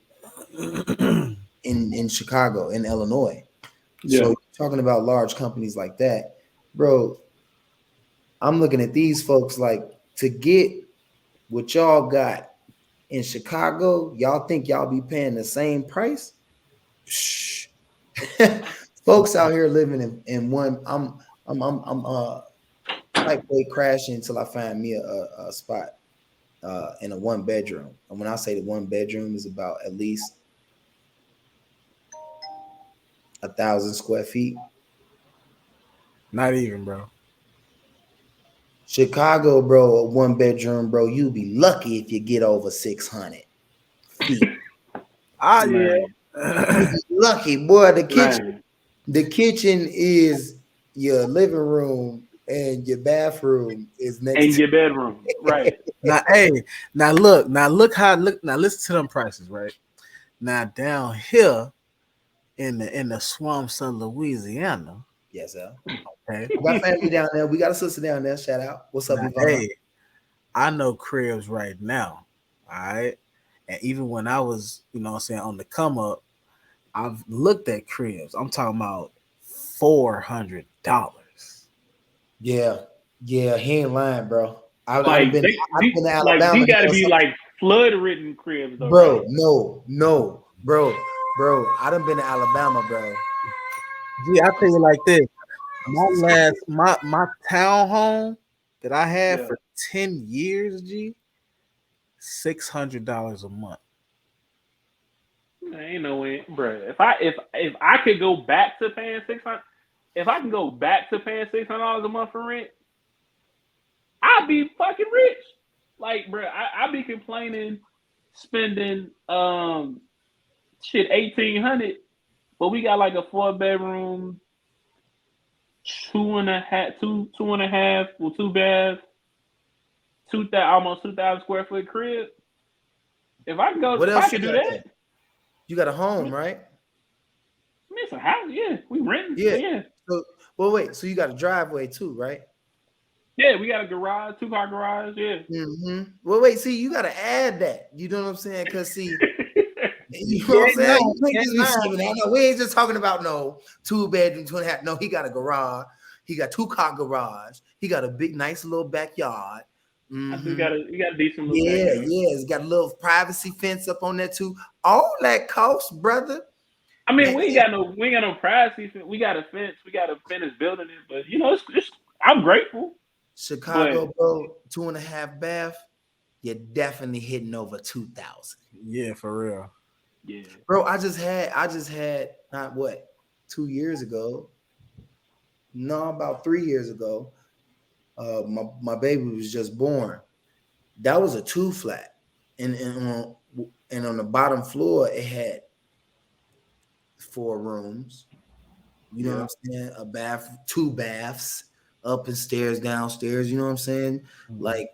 Speaker 4: in Chicago, in Illinois.
Speaker 3: Yeah.
Speaker 4: So talking about large companies like that, bro. I'm looking at these folks like, to get what y'all got in Chicago, y'all think y'all be paying the same price? Shh. Folks out here living in one. I'm lightweight crashing until I find me a spot in a 1 bedroom. And when I say the 1 bedroom is about at least 1,000 square feet.
Speaker 5: Not even, bro.
Speaker 4: Chicago, bro, a 1 bedroom, bro. You be lucky if you get over 600 feet.
Speaker 5: Ah,
Speaker 3: Man.
Speaker 5: yeah.
Speaker 4: Lucky, boy.
Speaker 3: Man.
Speaker 4: The kitchen is your living room and your bathroom is next
Speaker 3: In
Speaker 4: to.
Speaker 3: your bedroom. Right.
Speaker 5: Now, hey, now listen to them prices, right? Now down here in the swamps of Louisiana,
Speaker 4: Yes, sir.
Speaker 5: okay.
Speaker 4: We got family down there. We got a sister down there. Shout out. What's up,
Speaker 5: Now,
Speaker 4: Yvonne?
Speaker 5: hey, I know cribs right now. All right. And even when I was, what I'm saying, on the come up, I've looked at cribs. I'm talking about $400.
Speaker 4: Yeah, yeah. He ain't lying, bro. I've
Speaker 3: Like
Speaker 4: been. I've been to
Speaker 3: like
Speaker 4: Alabama.
Speaker 3: these
Speaker 4: You
Speaker 3: got to
Speaker 4: know,
Speaker 3: be like flood ridden cribs though,
Speaker 4: bro.
Speaker 3: right?
Speaker 4: No, bro. I done been to Alabama, bro.
Speaker 5: Gee, I tell you like this. My townhome that I had
Speaker 3: Yeah.
Speaker 5: for 10 years, G, $600 a month.
Speaker 3: Man, ain't no way, bro. If I could go back to paying 600, if I can go back to paying $600 a month for rent, I'd be fucking rich. Like, bro, I be complaining spending shit 1,800, but we got like a 4 bedroom, two and a half, well, 2 baths, almost 2,000 square foot crib. If I can go,
Speaker 4: What
Speaker 3: if I
Speaker 4: else you
Speaker 3: could do
Speaker 4: got
Speaker 3: that,
Speaker 4: there? You got a
Speaker 3: I
Speaker 4: home,
Speaker 3: mean,
Speaker 4: right?
Speaker 3: it's a house. Yeah, we renting.
Speaker 4: Yeah.
Speaker 3: So yeah,
Speaker 4: So, well, wait. So you got a driveway too, right?
Speaker 3: yeah, we got a garage, 2-car garage. Yeah.
Speaker 4: Mm-hmm. Well, wait. See, you got to add that. You know what I'm saying? Because see, you know
Speaker 5: Yeah,
Speaker 4: what I'm saying?
Speaker 5: no,
Speaker 4: You can't
Speaker 5: yeah,
Speaker 4: just be saying that. No, we ain't just talking about no 2 bedroom, 2.5. No, he got a garage. He got 2-car garage. He got a big, nice little backyard.
Speaker 3: I do
Speaker 4: Mm-hmm.
Speaker 3: got a decent little
Speaker 4: Yeah,
Speaker 3: backyard.
Speaker 4: yeah. It's got a little privacy fence up on there too. All that costs, brother.
Speaker 3: I mean,
Speaker 4: And
Speaker 3: we ain't got no privacy. We got a fence. We got a fence building it, but I'm grateful. But
Speaker 4: Chicago, bro, 2.5 bath. You're definitely hitting over 2,000.
Speaker 5: yeah, for real.
Speaker 3: yeah,
Speaker 4: Bro, I just had not what 2 years ago. No, about 3 years ago. My baby was just born. That was a 2 flat, and on the bottom floor it had 4 rooms. You know what
Speaker 3: yeah.
Speaker 4: I'm saying? A bath, 2 baths, up and stairs, downstairs. You know what I'm saying?
Speaker 5: Mhm.
Speaker 4: Like,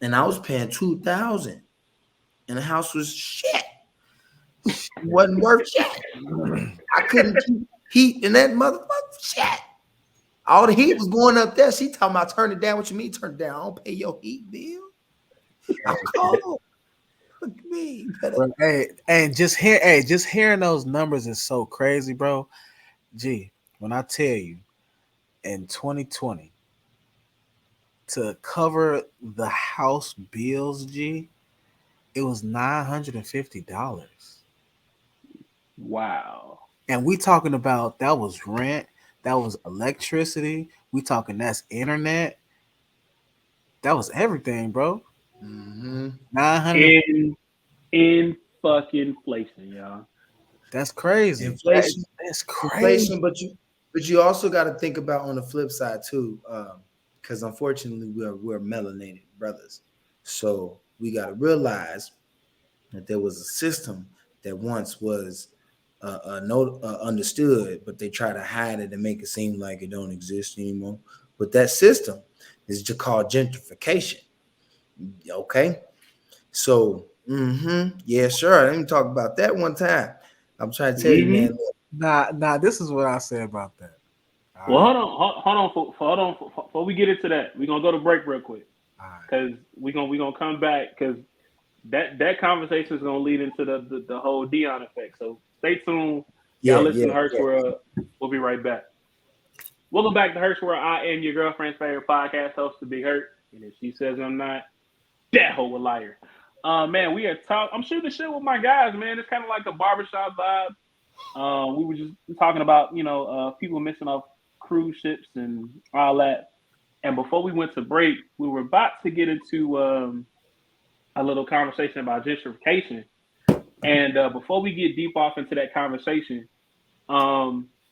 Speaker 4: and I was paying 2,000, and the house was shit. Wasn't worth shit. I couldn't keep heat in that motherfucker shit. All the heat was going up there. She talking about turn it down. What you mean turn it down? I don't pay your heat bill. I'm cold. Look at me.
Speaker 5: But hey, and just hearing those numbers is so crazy, bro. Gee, when I tell you in 2020 to cover the house bills, G, it was $950.
Speaker 3: Wow.
Speaker 5: And we talking about that was rent, that was electricity, we talking that's internet, that was everything, bro.
Speaker 4: Mm-hmm.
Speaker 5: 900,
Speaker 3: In fucking inflation, y'all.
Speaker 5: that's crazy.
Speaker 4: Inflation,
Speaker 5: That's
Speaker 4: inflation,
Speaker 5: crazy.
Speaker 4: but you also got to think about on the flip side too. because unfortunately we're melanated brothers. So we got to realize that there was a system that once was understood, but they try to hide it and make it seem like it don't exist anymore. But that system is just called gentrification. Okay, so yeah, sure. Let me talk about that one time. I'm trying to tell you, man.
Speaker 5: Nah. This is what I say about that.
Speaker 3: Well, hold on. Before we get into that, we're gonna go to break real quick because we're gonna come back because that conversation is gonna lead into the whole Dion effect. So stay tuned. Y'all listen to Herc's World. We'll be right back. Welcome back to Herc's World. I am your girlfriend's favorite podcast host, the Big Herc. And if she says I'm not, that hoe a liar. Man, we are I'm shooting the shit with my guys, man. It's kind of like a barbershop vibe. We were just talking about, people missing off cruise ships and all that. And before we went to break, we were about to get into a little conversation about gentrification. And before we get deep off into that conversation,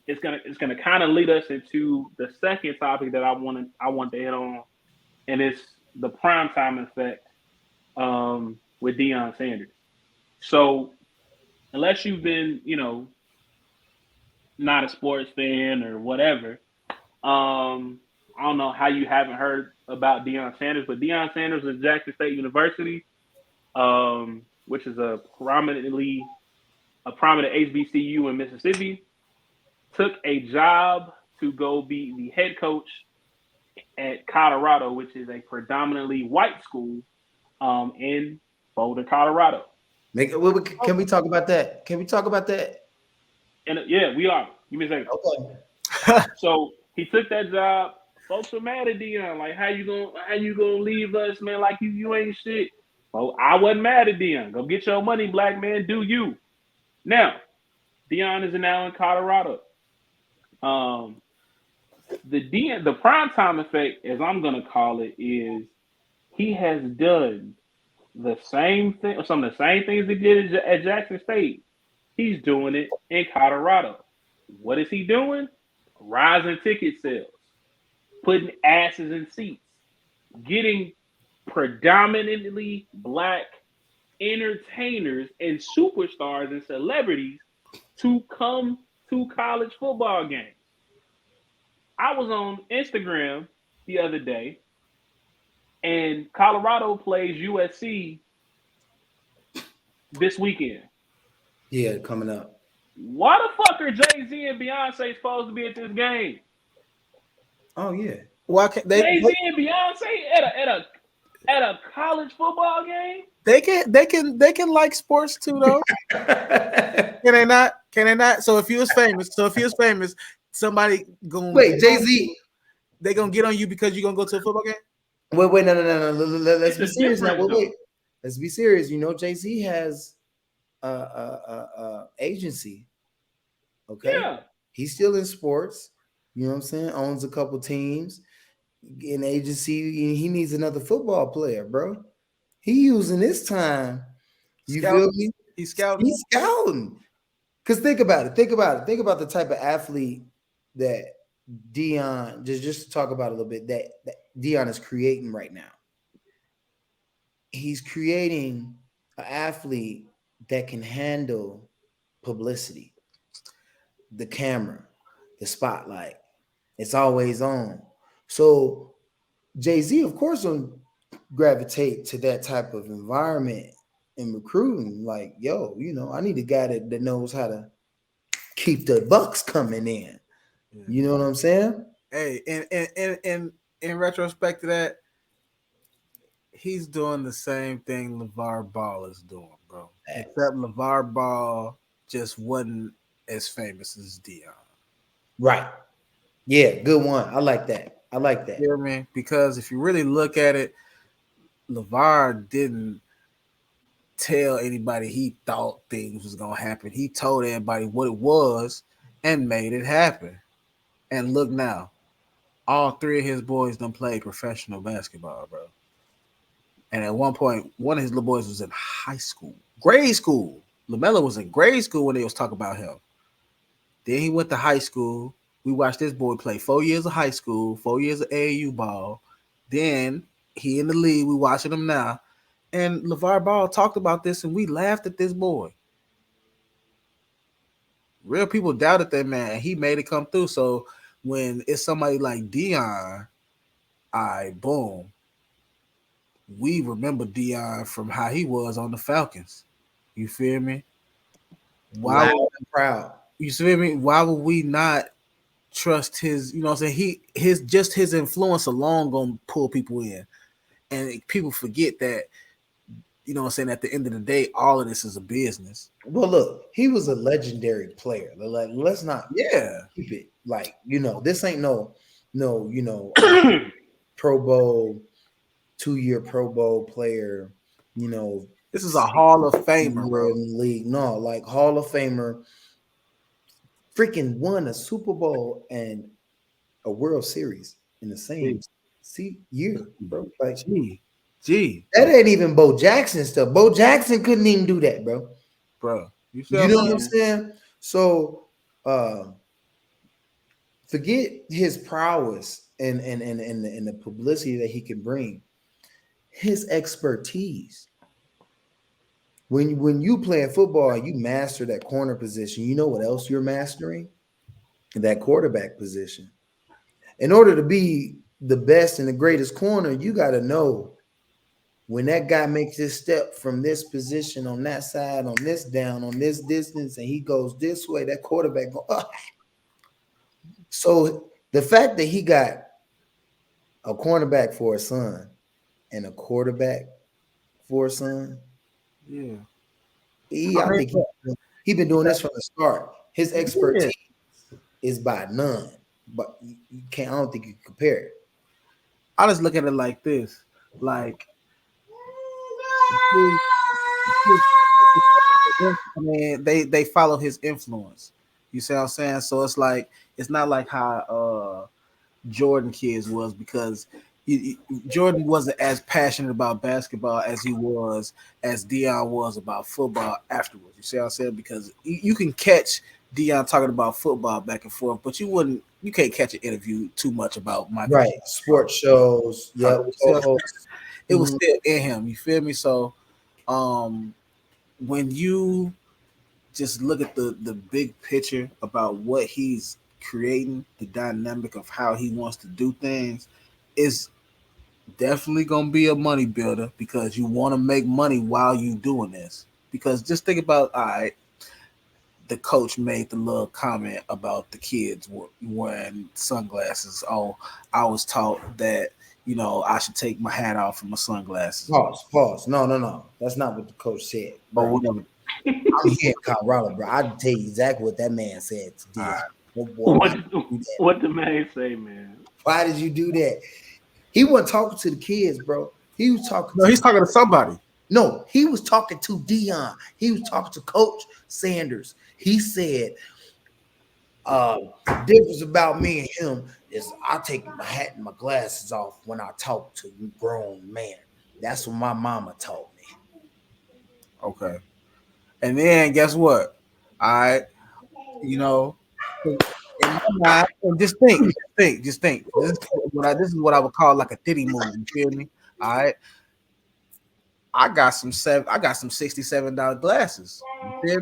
Speaker 3: it's gonna kind of lead us into the second topic that I want to hit on, and it's the primetime effect with Deion Sanders. So unless you've been, not a sports fan or whatever, I don't know how you haven't heard about Deion Sanders, but Deion Sanders is at Jackson State University, which is a prominent HBCU in Mississippi. Took a job to go be the head coach at Colorado, which is a predominantly white school in Boulder, Colorado.
Speaker 4: Can we talk about that?
Speaker 3: And yeah, we are. Give me a second.
Speaker 4: Okay.
Speaker 3: So he took that job. Folks were mad at Deion. Like, how you gonna leave us, man? Like you ain't shit. Well, I wasn't mad at Deion. Go get your money, black man. Do you? Now, Deion is now in Colorado. The primetime effect, as I'm gonna call it, is he has done the same thing, or some of the same things he did at Jackson State. He's doing it in Colorado. What is he doing? Rising ticket sales, putting asses in seats, getting predominantly black entertainers and superstars and celebrities to come to college football games. I was on Instagram the other day, and Colorado plays USC this weekend.
Speaker 4: Yeah, coming up.
Speaker 3: Why the fuck are Jay-Z and Beyonce supposed to be at this game?
Speaker 4: Oh yeah.
Speaker 5: Why can't they?
Speaker 3: Jay-Z and Beyonce at a college football game?
Speaker 5: They can like sports too though. Can they not? So if he was famous, somebody gonna
Speaker 4: wait, Jay-Z.
Speaker 5: They gonna get on you because you're gonna go to a football game?
Speaker 4: Wait, no. Let's be serious now. Wait. Let's be serious. Jay-Z has agency. Okay.
Speaker 3: Yeah.
Speaker 4: He's still in sports. You know what I'm saying? Owns a couple teams. In agency, he needs another football player, bro. He using this time. You feel me?
Speaker 5: He's scouting.
Speaker 4: Because think about it. Think about the type of athlete that Deion, just to talk about a little bit, that Deion is creating right now. He's creating an athlete that can handle publicity, the camera, the spotlight. It's always on. So Jay-Z, of course, will gravitate to that type of environment in recruiting. Like, yo, I need a guy that knows how to keep the bucks coming in. Yeah. You know what I'm saying?
Speaker 5: Hey, and in retrospect to that, he's doing the same thing LeVar Ball is doing, bro. Except LeVar Ball just wasn't as famous as Deion.
Speaker 4: Right. Yeah, good one. I like that.
Speaker 5: You know what I mean? Because if you really look at it, LeVar didn't tell anybody he thought things was gonna happen. He told everybody what it was and made it happen. And look now, all three of his boys done played professional basketball, bro. And at one point, one of his little boys was in grade school. LaMelo was in grade school when they was talking about him. Then he went to high school. We watched this boy play 4 years of high school, 4 years of AAU ball. Then he in the league. We watching him now. And LeVar Ball talked about this, and we laughed at this boy. Real people doubted that man. He made it come through. So when it's somebody like Dion, boom. We remember Dion from how he was on the Falcons. You feel me? Why
Speaker 4: Loud and proud.
Speaker 5: you feel me? Why would we not trust his, you know what I'm saying? His influence alone gonna pull people in. And people forget that, you know what I'm saying, at the end of the day, all of this is a business.
Speaker 4: Well, look, he was a legendary player. Like, let's not
Speaker 5: Yeah.
Speaker 4: keep it like, this ain't no, Pro Bowl, 2-year Pro Bowl player,
Speaker 5: This is a Hall of Famer,
Speaker 4: year
Speaker 5: bro.
Speaker 4: in the league. No, like Hall of Famer, freaking won a Super Bowl and a World Series in the same year, bro. Like,
Speaker 5: Gee,
Speaker 4: that ain't even Bo Jackson stuff. Bo Jackson couldn't even do that, bro.
Speaker 5: bro. You
Speaker 4: You
Speaker 5: feel
Speaker 4: know
Speaker 5: me?
Speaker 4: what I'm saying? So forget his prowess and the publicity that he can bring. His expertise. When you play football and you master that corner position, you know what else you're mastering? That quarterback position. In order to be the best and the greatest corner, you got to know when that guy makes his step from this position on that side, on this down, on this distance, and he goes this way, that quarterback go up. So the fact that he got a cornerback for a son and a quarterback for a son,
Speaker 5: Yeah.
Speaker 4: I think he been doing this from the start. His expertise is by none, but you can't. I don't think you can compare it.
Speaker 5: I just look at it like this. Like, I mean, they follow his influence. You see what I'm saying? So it's like, it's not like how Jordan kids was, because Jordan wasn't as passionate about basketball as he was, as Dion was about football afterwards. You see what I'm saying? Because you can catch Dion talking about football back and forth, but you can't catch an interview too much about Michael.
Speaker 4: Right, sports shows. Yep.
Speaker 5: It was still in him. You feel me? So, when you just look at the big picture about what he's creating, the dynamic of how he wants to do things, is definitely gonna be a money builder, because you want to make money while you doing this. Because just think about, all right, the coach made the little comment about the kids wearing sunglasses. Oh, I was taught that, I should take my hat off for my sunglasses.
Speaker 4: Pause. No. That's not what the coach said.
Speaker 5: Or
Speaker 4: Bro.
Speaker 5: whatever.
Speaker 4: I'm here in Colorado, bro. I can tell you exactly what that man said to this.
Speaker 3: What the man say, man?
Speaker 4: Why did you do that? He wasn't talking to the kids, bro. He was talking.
Speaker 5: No, he's talking to somebody.
Speaker 4: No, he was talking to Dion. He was talking to Coach Sanders. He said, the difference about me and him is I take my hat and my glasses off when I talk to a grown man. That's what my mama taught me.
Speaker 5: Okay. And then guess what? In my mind, and just think. This is what I would call like a Diddy move. You feel me? All right. I got some $67 glasses. You feel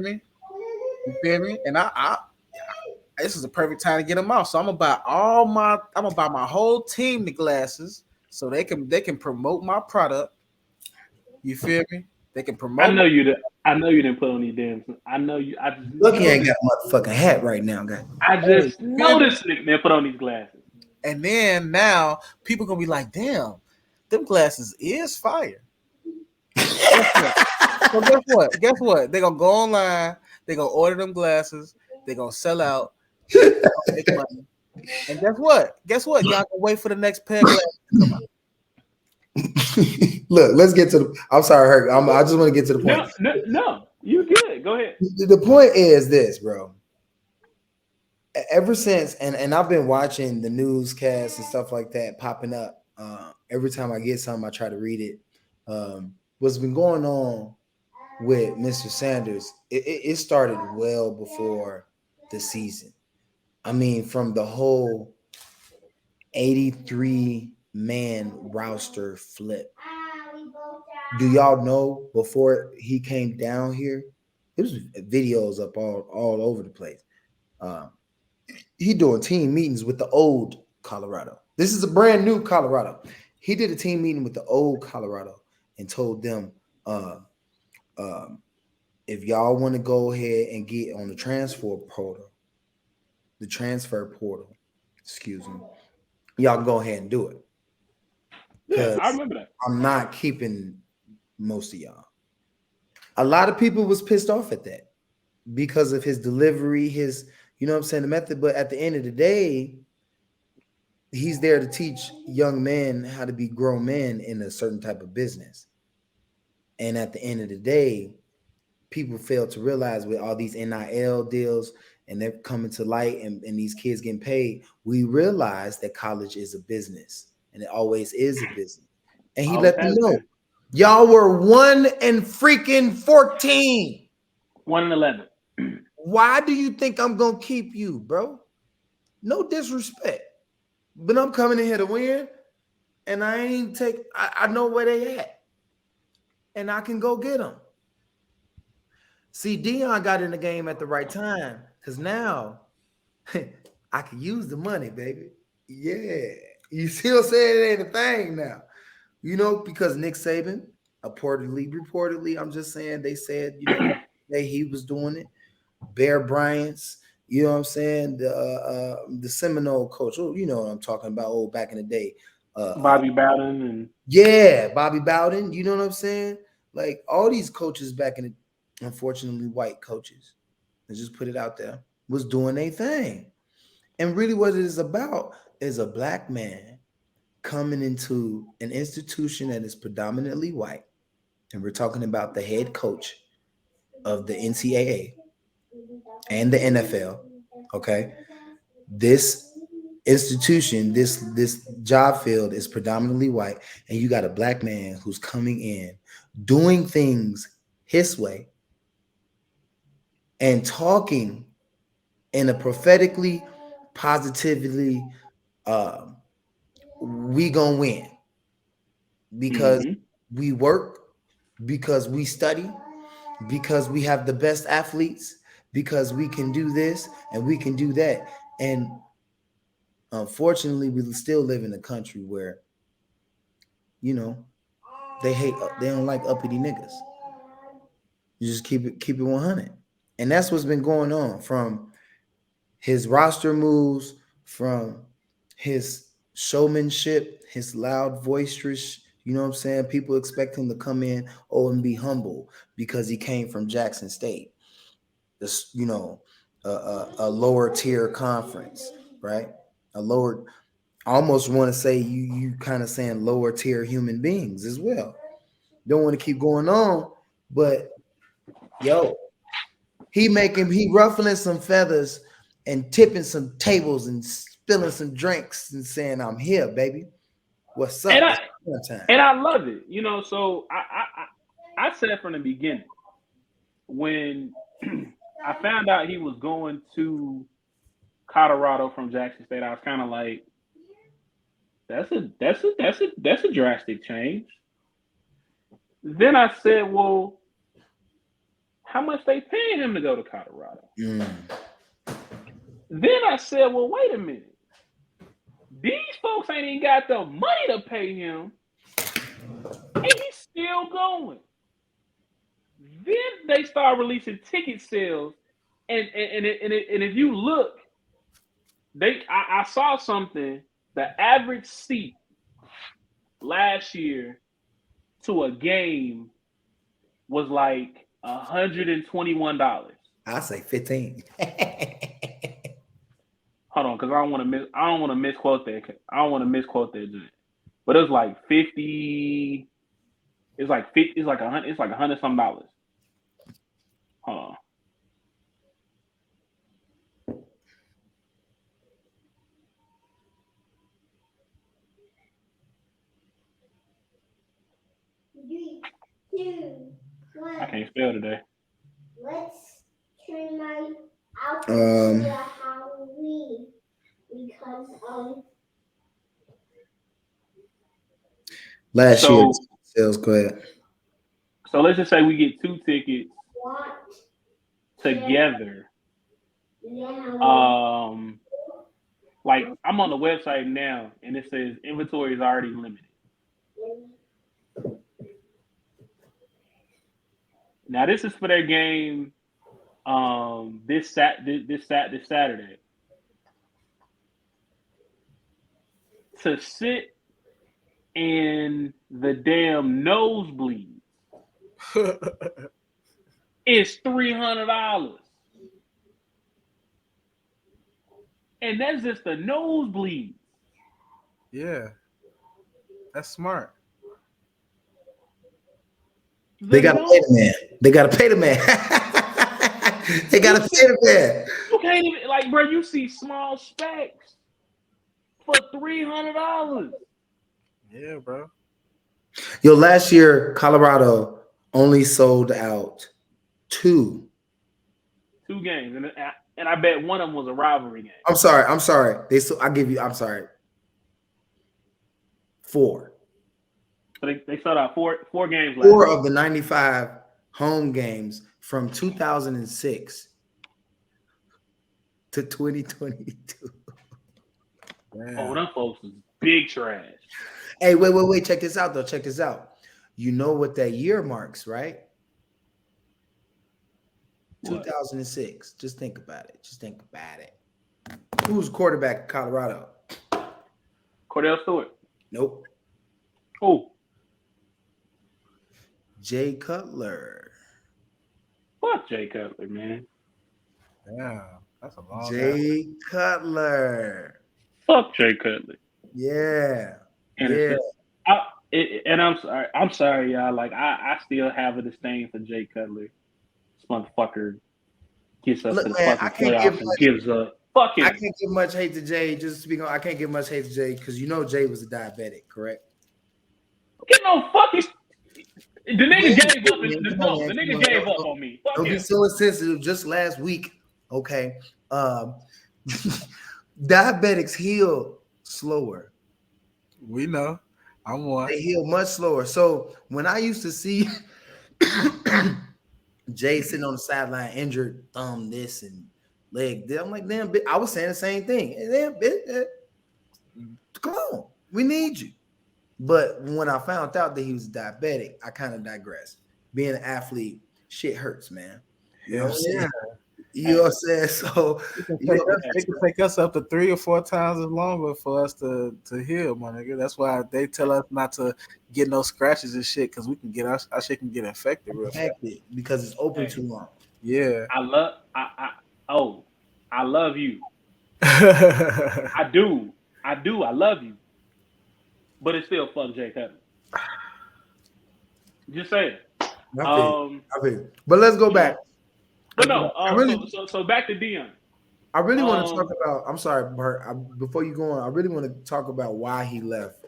Speaker 5: me? And I this is a perfect time to get them off. So I'm gonna buy my whole team the glasses, so they can promote my product. You feel me? They can promote.
Speaker 3: I know you didn't put on these damn. I know you. I just
Speaker 4: Look, he ain't got a motherfucking hat right now, guy.
Speaker 3: I just noticed it, man. Put on these glasses.
Speaker 5: And then now people gonna be like, damn, them glasses is fire. So guess what? They're gonna go online, they're gonna order them glasses, they're gonna sell out, make money. And guess what? Y'all can wait for the next pair of glasses to come out.
Speaker 4: Look, let's get to the. I'm sorry, Herc. I just want to get to the point.
Speaker 3: No, you good. Go ahead.
Speaker 4: The point is this, bro. Ever since, and I've been watching the newscasts and stuff like that popping up. Every time I get something, I try to read it. What's been going on with Mr. Sanders? It started well before the season. I mean, from the whole 83 man roster flip. Do y'all know before he came down here, there was videos up all over the place. Um, he doing team meetings with the old Colorado. This is a brand new Colorado. He did a team meeting with the old Colorado and told them, um, if y'all want to go ahead and get on the transfer portal, excuse me, y'all can go ahead and do it.
Speaker 3: Yeah, I
Speaker 4: Because
Speaker 3: remember that.
Speaker 4: I'm not keeping most of y'all. A lot of people was pissed off at that because of his delivery, his, you know what I'm saying, the method. But at the end of the day, he's there to teach young men how to be grown men in a certain type of business. And at the end of the day, people fail to realize with all these NIL deals and they're coming to light and these kids getting paid, we realize that college is a business and it always is a business. And he
Speaker 3: Always
Speaker 4: let them
Speaker 3: has
Speaker 4: know,
Speaker 3: been.
Speaker 4: y'all were 1-14.
Speaker 3: 1-11.
Speaker 4: Why do you think I'm gonna keep you, bro? No disrespect, but I'm coming in here to win, and I know where they at, and I can go get them. See, Dion got in the game at the right time because now I can use the money, baby. Yeah, you see what I'm saying? It ain't a thing now, you know, because Nick Saban, reportedly, I'm just saying they said, you know, that he was doing it. Bear Bryant's, you know what I'm saying? The Seminole coach, oh, you know what I'm talking about, old back in the day.
Speaker 3: Bobby Bowden and
Speaker 4: Yeah, Bobby Bowden, you know what I'm saying? Like all these coaches back in the, unfortunately, white coaches, let's just put it out there, was doing their thing. And really what it is about is a black man coming into an institution that is predominantly white. And we're talking about the head coach of the NCAA and the NFL. Okay. This institution, this job field is predominantly white, and you got a black man who's coming in, doing things his way, and talking in a prophetically, positively, um, we gonna win because
Speaker 3: mm-hmm.
Speaker 4: we work, because we study, because we have the best athletes, because we can do this and we can do that. And unfortunately, we still live in a country where, you know, they don't like uppity niggas. You just keep it 100. And that's what's been going on from his roster moves, from his showmanship, his loud boisterous, you know what I'm saying? People expect him to come in, and be humble because he came from Jackson State. This, you know, a lower tier conference, right? A lower, I almost want to say you kind of saying lower tier human beings as well. Don't want to keep going on, but yo, he ruffling some feathers and tipping some tables and spilling some drinks and saying, "I'm here, baby. What's
Speaker 3: and
Speaker 4: up?
Speaker 3: I
Speaker 4: It's fun time."
Speaker 3: and I love it. You know, so I said from the beginning when I found out he was going to Colorado from Jackson State, I was kind of like, that's a drastic change. Then I said, well, how much they paying him to go to Colorado?
Speaker 4: Mm.
Speaker 3: Then I said, well, wait a minute. These folks ain't even got the money to pay him, and he's still going. Then they start releasing ticket sales, and if you look, I saw something. The average seat last year to a game was like $121.
Speaker 4: I say 15.
Speaker 3: Hold on, because I don't want to misquote that. I don't want to misquote that. But it was like 50. It's like 50. It's like 100. It's like $100 some dollars. Hold on.
Speaker 6: Three, two,
Speaker 3: I
Speaker 6: one.
Speaker 3: can't spell today.
Speaker 6: Let's turn my outfit
Speaker 4: Um,
Speaker 6: to a Halloween.
Speaker 4: Last
Speaker 3: So-
Speaker 4: year's sales. Go ahead.
Speaker 3: So let's just say we get 2 tickets
Speaker 6: What?
Speaker 3: together.
Speaker 6: Yeah.
Speaker 3: Like I'm on the website now, and it says inventory is already limited. Now this is for their game. This Saturday. To sit in the damn nosebleed is $300, and that's just the nosebleed.
Speaker 5: Yeah, that's smart.
Speaker 4: They gotta pay the man. They gotta pay the man. They gotta pay the man.
Speaker 3: You can't even like, bro. You see small specs for $300.
Speaker 5: Yeah, bro.
Speaker 4: Yo, last year Colorado only sold out 2.
Speaker 3: 2 games, and I bet one of them was a rivalry game.
Speaker 4: I'm sorry. I'm sorry. 4.
Speaker 3: So they sold out four games last
Speaker 4: 4
Speaker 3: year.
Speaker 4: of the 95 home games from 2006 to 2022.
Speaker 5: Damn.
Speaker 3: Oh, them folks is big trash.
Speaker 4: Hey, wait. Check this out, though. Check this out. You know what that year marks, right?
Speaker 3: What?
Speaker 4: 2006. Just think about it. Who was quarterback in Colorado?
Speaker 3: Cordell Stewart.
Speaker 4: Nope.
Speaker 3: Oh,
Speaker 4: Jay Cutler.
Speaker 3: fuck Jay Cutler, man.
Speaker 5: Damn, that's a long time.
Speaker 4: Jay Cutler.
Speaker 3: Fuck Jay Cutler.
Speaker 4: Yeah.
Speaker 3: And
Speaker 4: Yeah.
Speaker 3: and I'm sorry, y'all. Like I still have a disdain for Jay Cutler. This motherfucker gets up
Speaker 4: Look,
Speaker 3: to the
Speaker 4: man, I
Speaker 3: fucking
Speaker 4: can't give
Speaker 3: playoffs and
Speaker 4: much-
Speaker 3: gives up. Fuck
Speaker 4: I
Speaker 3: it.
Speaker 4: can't give much hate to Jay. Just to be honest, I can't give much hate to Jay because you know Jay was a diabetic, correct?
Speaker 3: Get no fucking. The nigga
Speaker 4: Man,
Speaker 3: gave up.
Speaker 4: man, come on,
Speaker 3: The
Speaker 4: man,
Speaker 3: nigga
Speaker 4: come on.
Speaker 3: gave up on me. Fuck
Speaker 4: Don't be
Speaker 3: him.
Speaker 4: so insensitive. Just last week, okay. Diabetics heal slower.
Speaker 5: We know. I'm one.
Speaker 4: They heal much slower. So when I used to see Jay sitting on the sideline, injured thumb, this and leg, there, I'm like, damn, I was saying the same thing. Damn, come on, we need you. But when I found out that he was diabetic, I kind of digressed. Being an athlete, shit hurts, man. You know what I'm saying? You know what I'm saying? So
Speaker 5: It can take us up to 3 or 4 times as longer for us to heal, my nigga. That's why they tell us not to get no scratches and shit, because we can get our shit can get infected real fast.
Speaker 4: because it's open too long.
Speaker 5: Yeah.
Speaker 3: I love you. I do. I love you. But it's still fuck Jay Cutler. Just saying.
Speaker 4: I feel. But let's go back.
Speaker 3: But no,
Speaker 4: I really-
Speaker 3: so back to Dion.
Speaker 4: I really want to talk about. I'm sorry, Bert. Before you go on, I really want to talk about why he left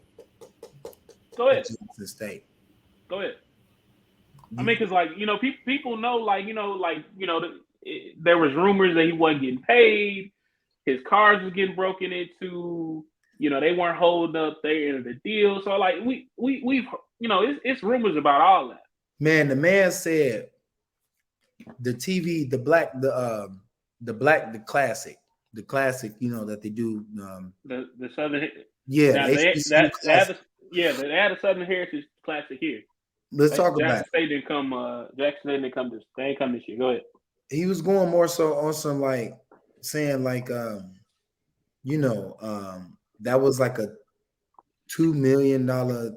Speaker 3: Go ahead.
Speaker 4: Jackson State.
Speaker 3: Go ahead. I mean, because like people know, there was rumors that he wasn't getting paid. His cars was getting broken into. They weren't holding up their end of the deal. So like we've it's rumors about all that.
Speaker 4: Man, the man said the TV, the classic, that they do.
Speaker 3: The Southern,
Speaker 4: Yeah,
Speaker 3: now,
Speaker 4: the
Speaker 3: they
Speaker 4: HBCU classic.
Speaker 3: had a Southern Heritage Classic here.
Speaker 4: Let's talk about
Speaker 3: Jackson State didn't come. Jackson State didn't come this. They ain't come this year. Go ahead.
Speaker 4: He was going more so on some like saying like that was like a $2 million or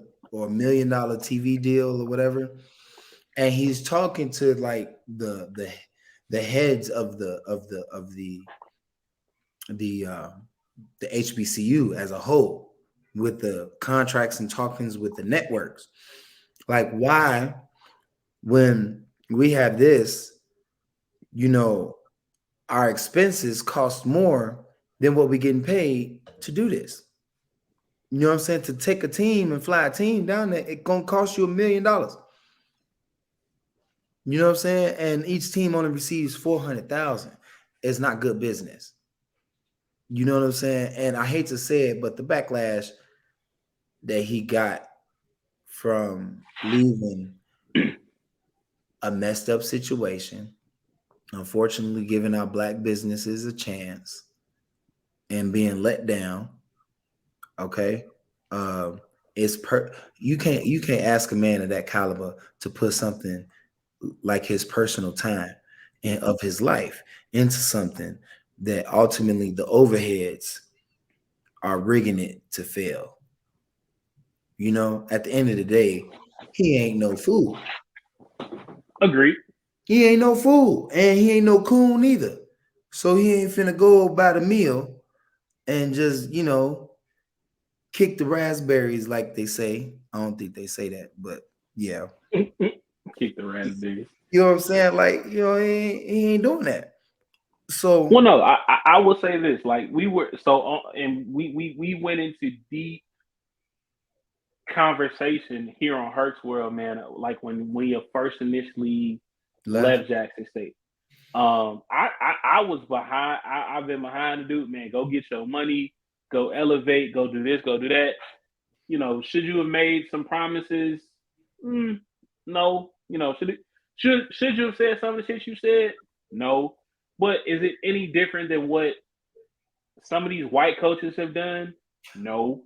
Speaker 4: $1 million TV deal or whatever, and he's talking to like the heads of the HBCU as a whole with the contracts and talkings with the networks. Like, why, when we have this, our expenses cost more than what we're getting paid to do this. You know what I'm saying? To take a team and fly a team down there, it's gonna cost you $1 million. You know what I'm saying? And each team only receives 400,000. It's not good business. You know what I'm saying? And I hate to say it, but the backlash that he got from leaving a messed up situation, unfortunately giving our black businesses a chance and being let down. Okay. Um, it's you can't ask a man of that caliber to put something like his personal time and of his life into something that ultimately the overheads are rigging it to fail. You know, at the end of the day, he ain't no fool.
Speaker 3: Agreed.
Speaker 4: He ain't no fool, and he ain't no coon either. So he ain't finna go about a meal and just, kick the raspberries like they say. I don't think they say that, but yeah.
Speaker 3: Kick the raspberries.
Speaker 4: You know what I'm saying? Like, he ain't doing that. So
Speaker 3: Well, no, I will say this. Like we were so, and we went into deep conversation here on Herc's World, man. Like when you first initially
Speaker 4: left.
Speaker 3: left Jackson State. I was behind. I've been behind the dude, man. Go get your money. Go elevate. Go do this. Go do that. Should you have made some promises? No. Should you have said some of the shit you said? No. But is it any different than what some of these white coaches have done? No.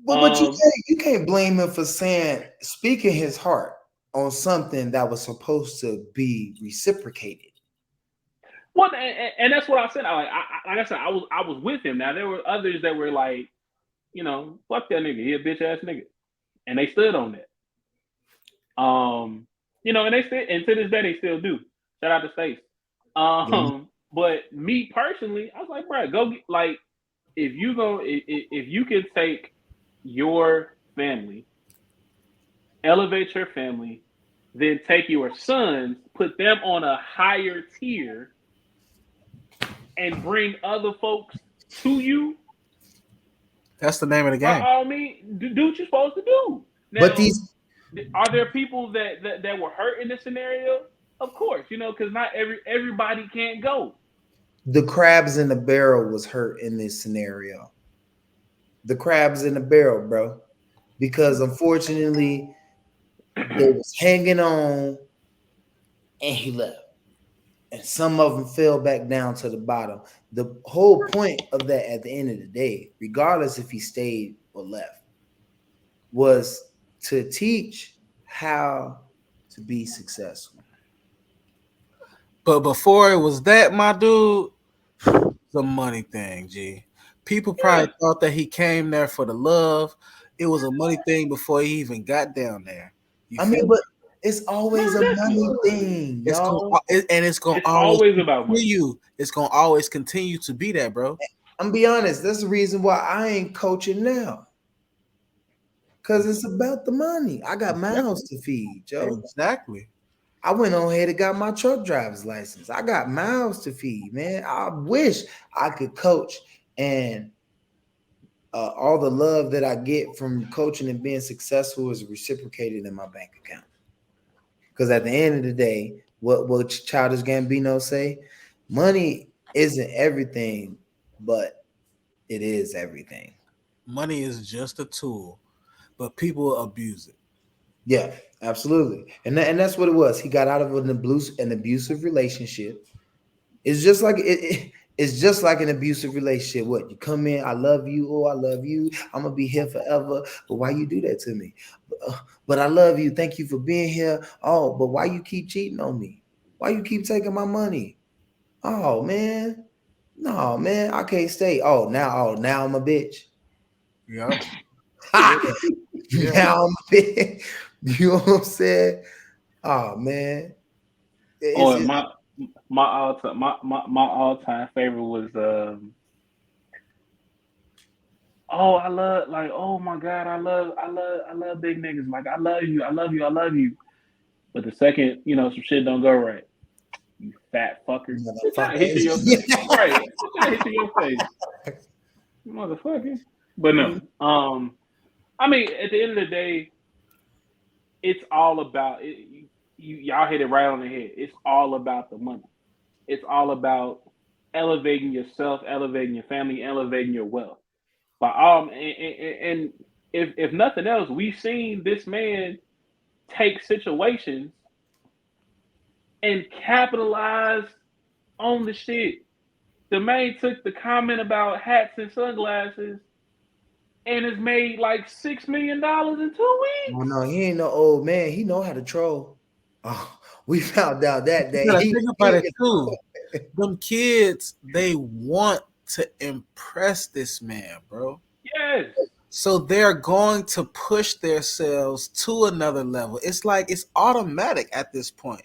Speaker 4: But you can't blame him for speaking his heart on something that was supposed to be reciprocated.
Speaker 3: Well, and that's what I said. Like I said, I was with him. Now there were others that were like, fuck that nigga. He a bitch ass nigga, and they stood on that. And they still, and to this day they still do. Shout out to Stace. But me personally, I was like, bro, go get, like, if you can take your family, elevate your family, then take your sons, put them on a higher tier, and bring other folks to you.
Speaker 5: That's the name of the game.
Speaker 3: By all means, do what you're supposed to do. Now,
Speaker 4: But
Speaker 3: are there people that were hurt in this scenario? Of course, because not everybody can't go.
Speaker 4: the crabs in the barrel was hurt in this scenario. The crabs in the barrel, bro. Because unfortunately, they was hanging on and he left. And some of them fell back down to the bottom. The whole point of that at the end of the day, regardless if he stayed or left, was to teach how to be successful.
Speaker 5: But before it was that, my dude, the money thing, G. People probably thought that he came there for the love. It was a money thing before he even got down there.
Speaker 4: But it's always a money thing, y'all.
Speaker 5: It's gonna
Speaker 3: always about money.
Speaker 5: It's gonna always continue to be that, bro.
Speaker 4: I'm gonna be honest. That's the reason why I ain't coaching now. Cause it's about the money. I got mouths to feed, Joe.
Speaker 5: Exactly.
Speaker 4: I went on ahead and got my truck driver's license. I got mouths to feed, man. I wish I could coach and all the love that I get from coaching and being successful is reciprocated in my bank account. Because at the end of the day, what Childish Gambino say? Money isn't everything, but it is everything.
Speaker 5: Money is just a tool, but people abuse it.
Speaker 4: Yeah, absolutely. And that's what it was. He got out of an abusive relationship. It's just like it's just like an abusive relationship. What, you come in, I love you, oh, I love you, I'm gonna be here forever. But why you do that to me? But I love you. Thank you for being here. Oh, but why you keep cheating on me? Why you keep taking my money? Oh man, no man, I can't stay. Now I'm a bitch.
Speaker 5: Yeah.
Speaker 4: Now I'm a bitch. You know what I'm saying? Oh man.
Speaker 3: My all time favorite was I love, like, oh my god, I love big niggas, like, I love you. But the second, some shit don't go right, you fat fucker. Bitch, hit you in your face. Right. Bitch, hit you in your face. Motherfucker. But no. I mean, at the end of the day, it's all about it. Y'all hit it right on the head. It's all about the money. It's all about elevating yourself, elevating your family, elevating your wealth. By and if nothing else, we've seen this man take situations and capitalize on the shit. The man took the comment about hats and sunglasses and has made like $6 million in 2
Speaker 4: Oh
Speaker 3: weeks.
Speaker 4: no, he ain't no old man. He know how to troll. Oh, we found out that
Speaker 5: You
Speaker 4: day.
Speaker 5: gotta
Speaker 4: He,
Speaker 5: think about it too. Them kids, they want to impress this man, bro.
Speaker 3: Yes.
Speaker 5: So they're going to push themselves to another level. It's like it's automatic at this point.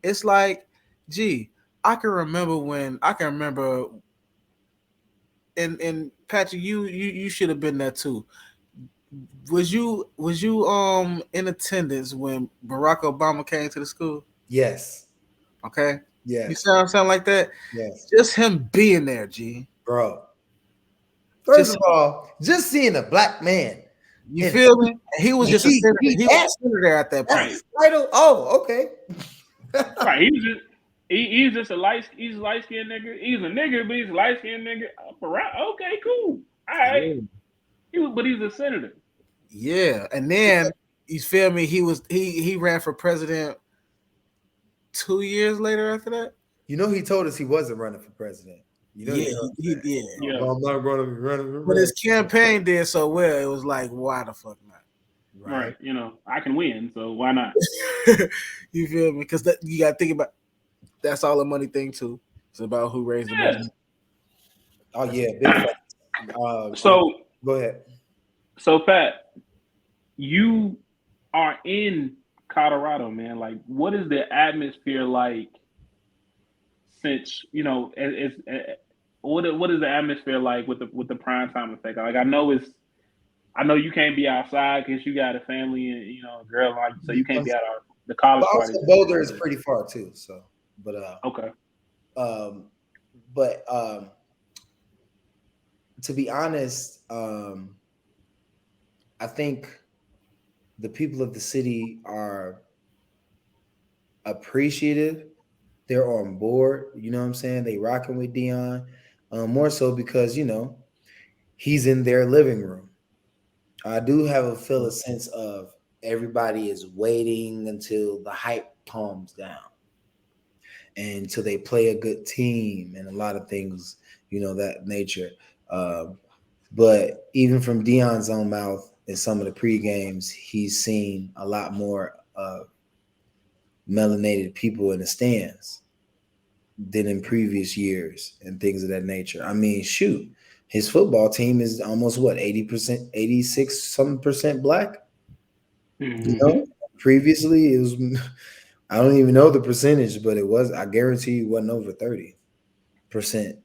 Speaker 5: It's like, gee, I can remember and Patrick, you should have been there too. Was you in attendance when Barack Obama came to the school?
Speaker 4: yes,
Speaker 5: Okay. You
Speaker 4: yes,
Speaker 5: sound like that?
Speaker 4: yes,
Speaker 5: Just him being there, G.
Speaker 4: bro. First
Speaker 5: Just
Speaker 4: of all, just seeing a black man
Speaker 5: you
Speaker 4: and
Speaker 5: feel me? He was just a
Speaker 4: he,
Speaker 5: senator.
Speaker 4: he
Speaker 5: He was
Speaker 4: asked,
Speaker 5: a senator at that
Speaker 4: that's
Speaker 5: point.
Speaker 3: Right.
Speaker 4: his title. Oh, okay.
Speaker 3: Right. He's just a he's a light skinned nigga. He's a nigga, but he's a light skinned nigga. Okay, cool. All right.
Speaker 5: Yeah.
Speaker 3: But he's a senator.
Speaker 5: Yeah. And then you feel me? He ran for president 2 years later after that.
Speaker 4: You know, he told us he wasn't running for president. You know,
Speaker 5: Yeah,
Speaker 4: told us
Speaker 5: he
Speaker 4: that.
Speaker 5: did.
Speaker 3: Yeah.
Speaker 4: Oh, I'm not running.
Speaker 5: But his campaign did so well, it was like, why the fuck not?
Speaker 3: Right. You know, I can win, so why not?
Speaker 5: You feel me? Because you got to think about that's all a money thing too. It's about who raised the most
Speaker 3: Yes.
Speaker 5: money.
Speaker 4: Oh yeah, big facts.
Speaker 3: So
Speaker 4: Go ahead.
Speaker 3: so Pat, you are in Colorado, man. Like, what is the atmosphere like? Since what is the atmosphere like with the Primetime Effect? Like, I know you can't be outside because you got a family and a girl, like, so you can't be out of the college
Speaker 4: But
Speaker 3: parties.
Speaker 4: also Boulder is pretty far too. So, but
Speaker 3: Okay.
Speaker 4: but to be honest, I think the people of the city are appreciative. They're on board. You know what I'm saying? They rocking with Dion, more so because he's in their living room. I do have a sense of everybody is waiting until the hype calms down and until they play a good team and a lot of things, that nature. But even from Dion's own mouth in some of the pre games, he's seen a lot more melanated people in the stands than in previous years and things of that nature. I mean, shoot, his football team is almost 80%, 86 some percent black.
Speaker 3: Mm-hmm.
Speaker 4: Previously it was I don't even know the percentage, but I guarantee you wasn't over 30%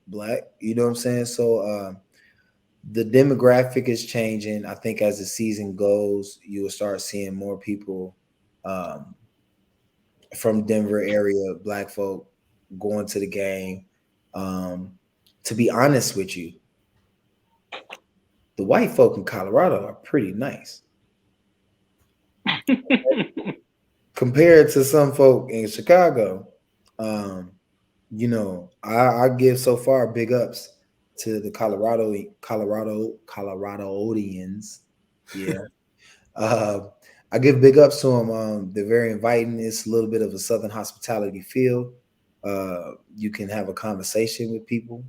Speaker 4: black. You know what I'm saying? So the demographic is changing. I think as the season goes, you will start seeing more people from Denver area, black folk going to the game. To be honest with you, the white folk in Colorado are pretty nice compared to some folk in Chicago. I give so far big ups to the Coloradoians. Yeah. I give big ups to them. They're very inviting. It's a little bit of a Southern hospitality feel. You can have a conversation with people,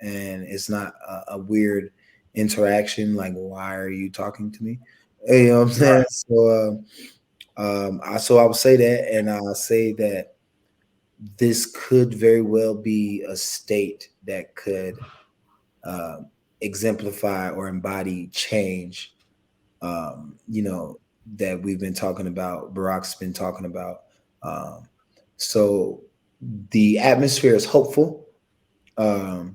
Speaker 4: and it's not a weird interaction. Like, why are you talking to me? You know what I'm saying?
Speaker 3: Right.
Speaker 4: So I would say that, and I say that this could very well be a state that could exemplify or embody change. That we've been talking about, Barack's been talking about. So the atmosphere is hopeful. I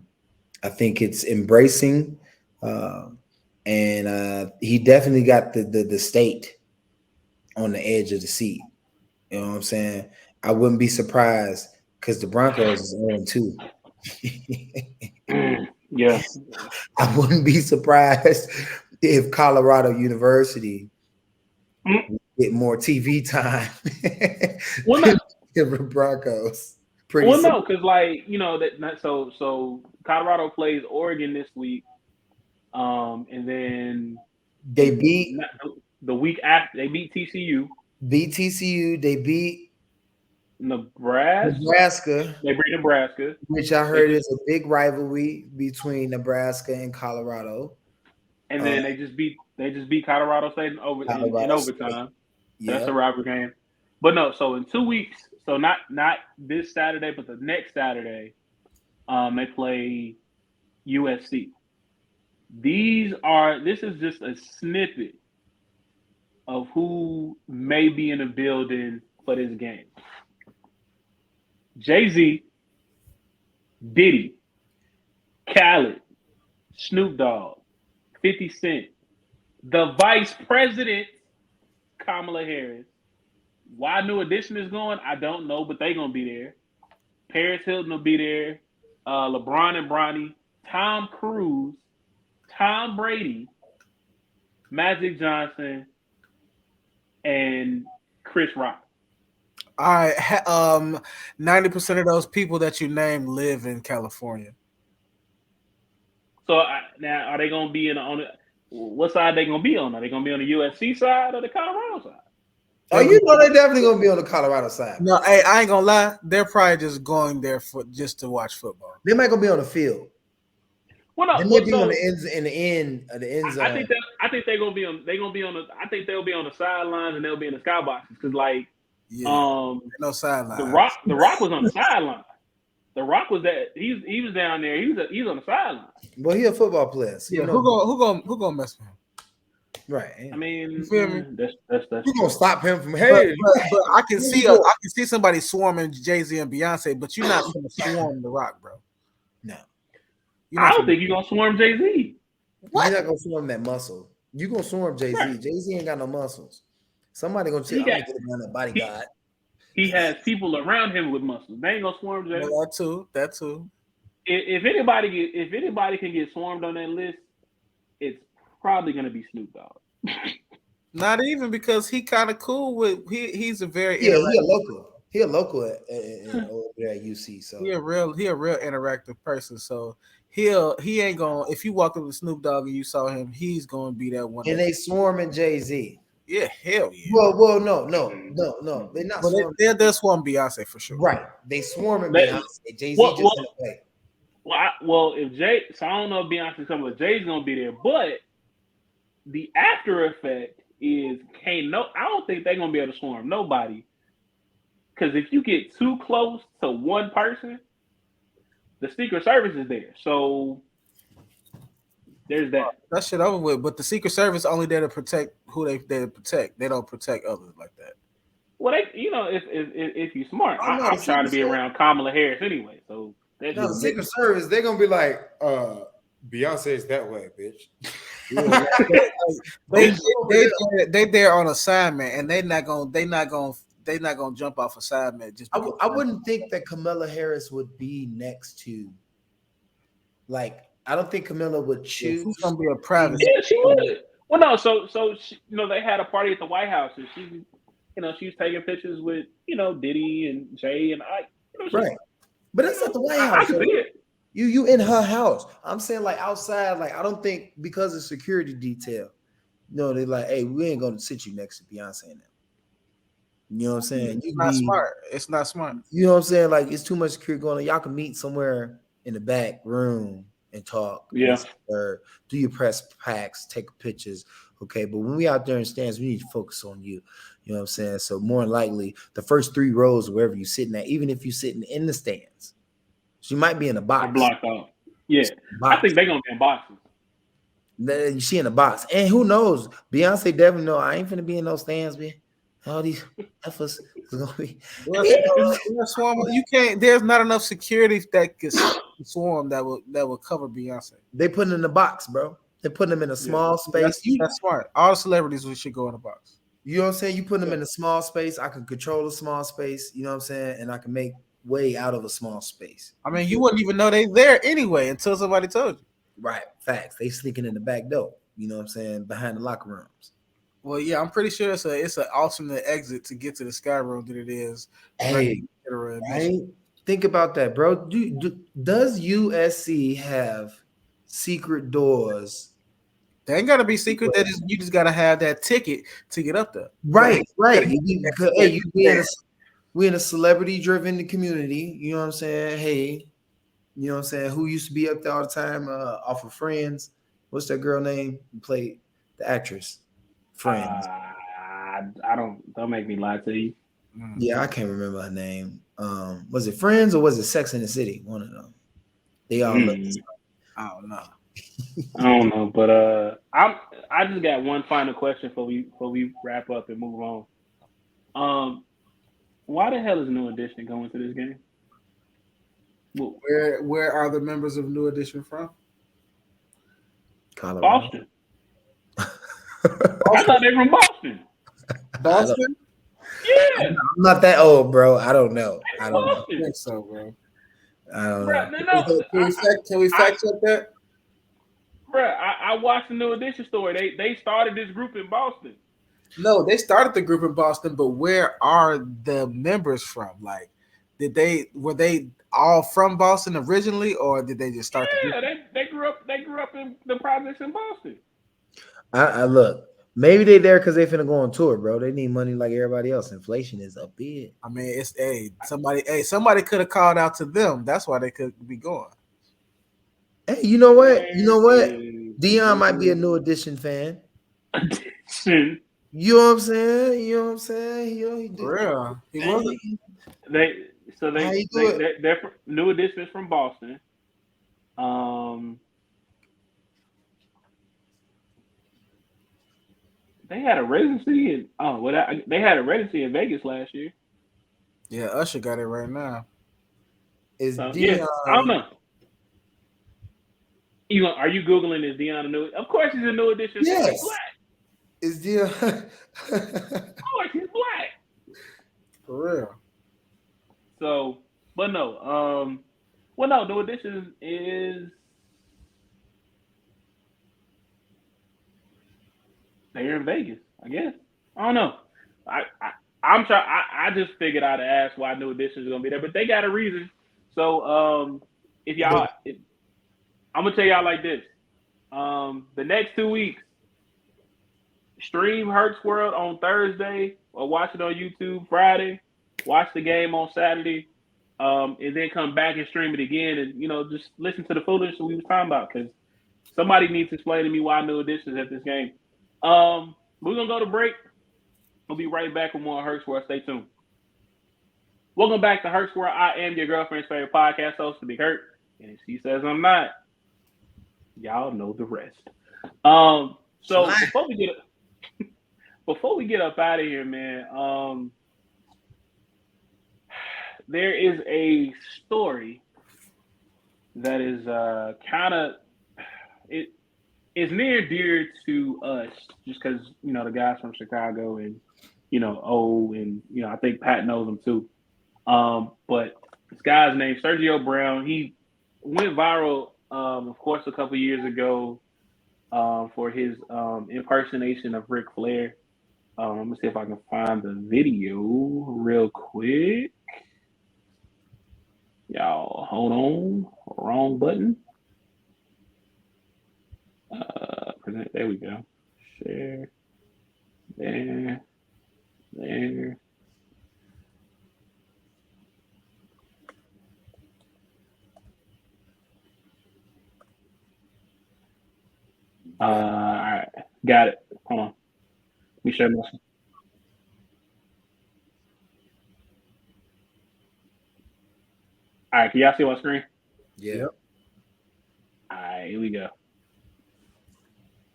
Speaker 4: think it's embracing, and he definitely got the state on the edge of the seat. You know what I'm saying? I wouldn't be surprised because the Broncos is 0-2.
Speaker 3: Yeah.
Speaker 4: I wouldn't be surprised if Colorado University get more TV time
Speaker 3: Well,
Speaker 4: than
Speaker 3: no,
Speaker 4: Denver Broncos. Pretty
Speaker 3: well,
Speaker 4: soon.
Speaker 3: no, because so Colorado plays Oregon this week, and then
Speaker 4: They beat
Speaker 3: the week after they beat TCU,
Speaker 4: TCU. They beat
Speaker 3: Nebraska.
Speaker 4: Nebraska,
Speaker 3: They beat Nebraska,
Speaker 4: which I heard is a big rivalry between Nebraska and Colorado.
Speaker 3: and then they just beat Colorado State in
Speaker 4: Colorado State.
Speaker 3: overtime.
Speaker 4: Yeah.
Speaker 3: That's a rivalry game. But no, so in 2 weeks, so not this Saturday, but the next Saturday, they play USC. This is just a snippet of who may be in the building for this game. Jay-Z, Diddy, Khaled, Snoop Dogg, 50 Cent, the Vice President, Kamala Harris. Why New Edition is going, I don't know, but they're going to be there. Paris Hilton will be there. LeBron and Bronny, Tom Cruise, Tom Brady, Magic Johnson, and Chris Rock.
Speaker 5: All right, 90% of those people that you named live in California.
Speaker 3: So now, are they going to be what side are they going to be on? Are they going to be on the USC side or the Colorado side?
Speaker 4: Oh, you know they're definitely going to be on the Colorado side.
Speaker 5: No, hey, I ain't gonna lie. They're probably just going there just to watch football.
Speaker 4: They might go be on the field.
Speaker 3: Well, no,
Speaker 4: they might be on the end of the end zone.
Speaker 3: I think they're gonna be on. They're gonna be on the. I think they'll be on the sidelines and they'll be in the skyboxes because, like,
Speaker 5: no sidelines.
Speaker 3: The Rock was on the sideline. The Rock was that he was down there. He's on the sideline.
Speaker 4: Well, he a football player. So
Speaker 5: yeah, who gonna mess with him?
Speaker 4: Right.
Speaker 3: I mean,
Speaker 5: you feel me?
Speaker 3: That's
Speaker 4: you gonna stop him from hey.
Speaker 5: But I can see somebody swarming Jay-Z and Beyonce, but you're not gonna swarm The Rock, bro.
Speaker 4: No.
Speaker 3: I don't think you're gonna swarm Jay-Z.
Speaker 4: What? You're not gonna swarm that muscle. You gonna swarm Jay-Z. Right. Jay-Z ain't got no muscles. Somebody gonna check. I'm gonna get around that bodyguard.
Speaker 3: He has people around him with muscles. They ain't gonna swarm Jay-Z.
Speaker 5: Well, that too.
Speaker 3: If anybody can get swarmed on that list, it's probably gonna be Snoop Dogg.
Speaker 5: Not even because he kind of cool with he's a very
Speaker 4: he a local. He a local at UC. So
Speaker 5: he a real interactive person. So he ain't gonna, if you walk up with Snoop Dogg and you saw him, he's gonna be that one.
Speaker 4: And they swarming Jay-Z.
Speaker 5: Yeah, hell yeah.
Speaker 4: Well, no. They're not.
Speaker 5: They're swarming Beyonce for sure.
Speaker 4: Right. They swarming Beyonce. Jay-Z just in the way.
Speaker 3: Well, if Jay, so I don't know if Beyonce's coming, but Jay's gonna be there. But the after effect is I don't think they're gonna be able to swarm nobody. Because if you get too close to one person, the Secret Service is there. So there's that.
Speaker 5: That shit over with. But the Secret Service only there to protect who they protect. They don't protect others like that.
Speaker 3: Well, if you're smart, I'm trying to be around Kamala Harris anyway. So
Speaker 4: the Secret Service, they're gonna be like, Beyonce's that way, bitch.
Speaker 5: they there on assignment, and they not gonna jump off assignment. Just
Speaker 4: I wouldn't think that Kamala Harris would be next to, like, I don't think Kamala would choose.
Speaker 5: She's gonna be a private.
Speaker 3: Yeah, she would. Well, no, so she, they had a party at the White House, and she was taking pictures with Diddy and Jay and I.
Speaker 4: Right, but that's not the White House.
Speaker 3: I can see it.
Speaker 4: You in her house. I'm saying, like, outside, like, I don't think because of security detail, they're like, hey, we ain't gonna sit you next to Beyonce now. You know what I'm saying?
Speaker 5: It's not smart. It's not smart.
Speaker 4: You know what I'm saying? Like, it's too much security going on. Y'all can meet somewhere in the back room and talk.
Speaker 3: Yeah.
Speaker 4: Or do your press packs, take pictures. Okay. But when we out there in stands, we need to focus on you. You know what I'm saying? So more than likely, the first 3 rows, wherever you're sitting at, even if you're sitting in the stands, she might be in a box.
Speaker 3: Blocked off. Yeah. I think they're going to be in boxes.
Speaker 4: She in a box. And who knows? Beyonce definitely know I ain't finna be in those stands, man. All these efforts is gonna be.
Speaker 5: You can't. There's not enough security that can swarm that will cover Beyonce.
Speaker 4: They put it in the box, bro. They put them in a small space.
Speaker 5: That's smart. All the celebrities should go in a box.
Speaker 4: You know what I'm saying? You put them in a small space. I can control a small space. You know what I'm saying? And I can make way out of a small space.
Speaker 5: I mean, you wouldn't even know they there anyway until somebody told you.
Speaker 4: Right. Facts. They sneaking in the back door. You know what I'm saying? Behind the locker rooms.
Speaker 5: Well, yeah, I'm pretty sure it's an alternate exit to get to the sky room than it is.
Speaker 4: Hey, right? Think about that, bro. Does USC have secret doors
Speaker 5: They ain't gotta be secret. That is, you just gotta have that ticket to get up there.
Speaker 4: Right.
Speaker 5: Gotta-
Speaker 4: Hey, we in a celebrity driven community. You know what I'm saying? Hey, you know what I'm saying? Who used to be up there all the time off of Friends? What's that girl name? Who played the actress? Friends.
Speaker 3: I don't make me lie to you.
Speaker 4: Yeah, I can't remember her name. Was it Friends or was it Sex in the City? One of them. They all look.
Speaker 5: I don't know.
Speaker 3: I don't know, but I just got one final question before we wrap up and move on. Why the hell is New Edition going to this game? Well,
Speaker 5: Where are the members of New Edition from?
Speaker 4: Colorado.
Speaker 3: Boston. I thought they were from Boston.
Speaker 5: Boston?
Speaker 3: Yeah.
Speaker 4: I'm not that old, bro. I don't know. I don't know.
Speaker 5: I think so, bro.
Speaker 4: I don't
Speaker 3: Bruh,
Speaker 4: know.
Speaker 5: Can we fact check that?
Speaker 3: Bruh, I watched the New Edition story. They started this group in Boston.
Speaker 5: No, they started the group in Boston, but where are the members from? Like, were they all from Boston originally, or did they just start?
Speaker 3: Yeah, they grew up in the projects in Boston.
Speaker 4: I look. Maybe they there because they finna go on tour, bro. They need money like everybody else. Inflation is a bit.
Speaker 5: I mean, it's somebody could have called out to them. That's why they could be going.
Speaker 4: Hey, you know what? Dion might be a New Edition fan.
Speaker 3: Edition.
Speaker 4: You know what I'm saying? You know what I'm saying? He did.
Speaker 5: For real, he wasn't.
Speaker 3: They're from, New Edition is from Boston. They had a residency they had a residency in Vegas last year.
Speaker 5: Yeah, Usher got it right now.
Speaker 4: Is
Speaker 3: So,
Speaker 4: Dion?
Speaker 3: yeah, I don't know. Are you googling is Dion a new? Of course, he's a New Edition.
Speaker 4: Yes.
Speaker 3: He's black.
Speaker 4: Is Dion?
Speaker 3: Of course, he's black.
Speaker 5: For real.
Speaker 3: So, but no. Well, no, New Edition is. They're in Vegas, I guess. I don't know. I'm trying. I just figured out to ask why New Edition is gonna be there, but they got a reason. So if y'all, I'm gonna tell y'all like this. The next 2 weeks, stream Herc's World on Thursday or watch it on YouTube Friday. Watch the game on Saturday, and then come back and stream it again, and just listen to the footage that we was talking about because somebody needs to explain to me why New Edition is at this game. We're gonna go to break. We'll be right back with more Herc's World. Stay tuned. Welcome back to Herc's World. I am your girlfriend's favorite podcast host, the Big Herc. And if she says I'm not, y'all know the rest. So before we get up out of here, man, there is a story that is kind of it's near and dear to us just because the guys from Chicago and and I think Pat knows him too. But this guy's name Sergio Brown. He went viral, of course, a couple years ago for his impersonation of Ric Flair. Let me see if I can find the video real quick. Y'all, hold on. Wrong button. Present. There we go. Share. There. All right. Got it. Hold on. Let me share my screen. All right. Can y'all see my screen?
Speaker 4: Yeah.
Speaker 3: All right. Here we go.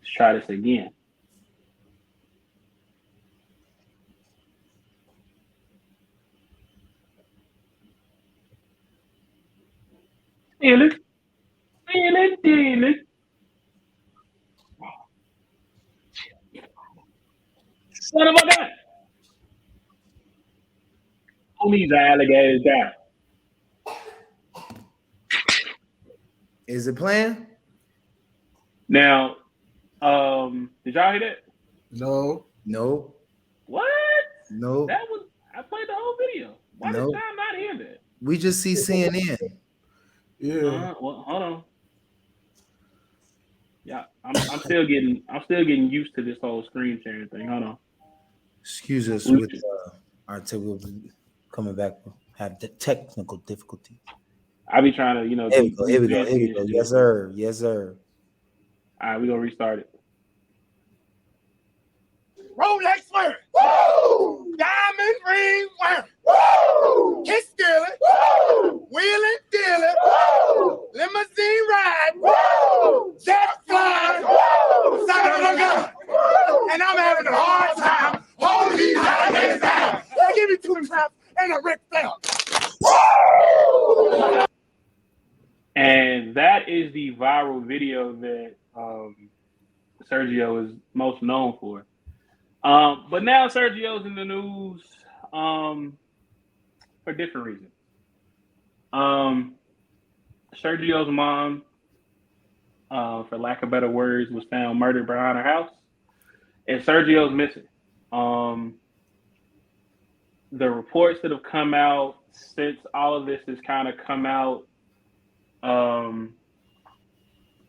Speaker 3: Let's try this again. Steal it. Son of a gun. Who needs the alligators down?
Speaker 4: Is it playing?
Speaker 3: Now, did y'all hear that?
Speaker 5: No.
Speaker 4: No.
Speaker 3: What?
Speaker 4: No.
Speaker 3: I played the whole video. Why did Tom not hear that?
Speaker 4: We just see CNN.
Speaker 5: Yeah.
Speaker 3: Well, hold on. Yeah, I'm still getting used to this whole screen sharing thing. Hold on.
Speaker 4: Excuse us
Speaker 3: We-
Speaker 4: with our we'll be coming back. We'll have the technical difficulties.
Speaker 3: I be trying to,
Speaker 4: Here we
Speaker 3: be
Speaker 4: go. Here we go. Here
Speaker 3: fancy
Speaker 4: we
Speaker 3: and
Speaker 4: go.
Speaker 3: shit.
Speaker 4: Yes, sir. Yes, sir.
Speaker 3: All right, we gonna restart it.
Speaker 1: Rolex wearing. Woo! Diamond ring wearing. Woo! Kiss stealing. Woo! Wheeling dealing. Woo! Limousine ride. Woo! Jet flying. Woo! Son of a gun. Woo! And I'm having a hard time holding these hands down. They give me 2 traps and a Ric Flair. Woo!
Speaker 3: And that is the viral video that Sergio is most known for. But now Sergio's in the news for different reasons. Sergio's mom, for lack of better words, was found murdered behind her house, and Sergio's missing. The reports that have come out since all of this has kind of come out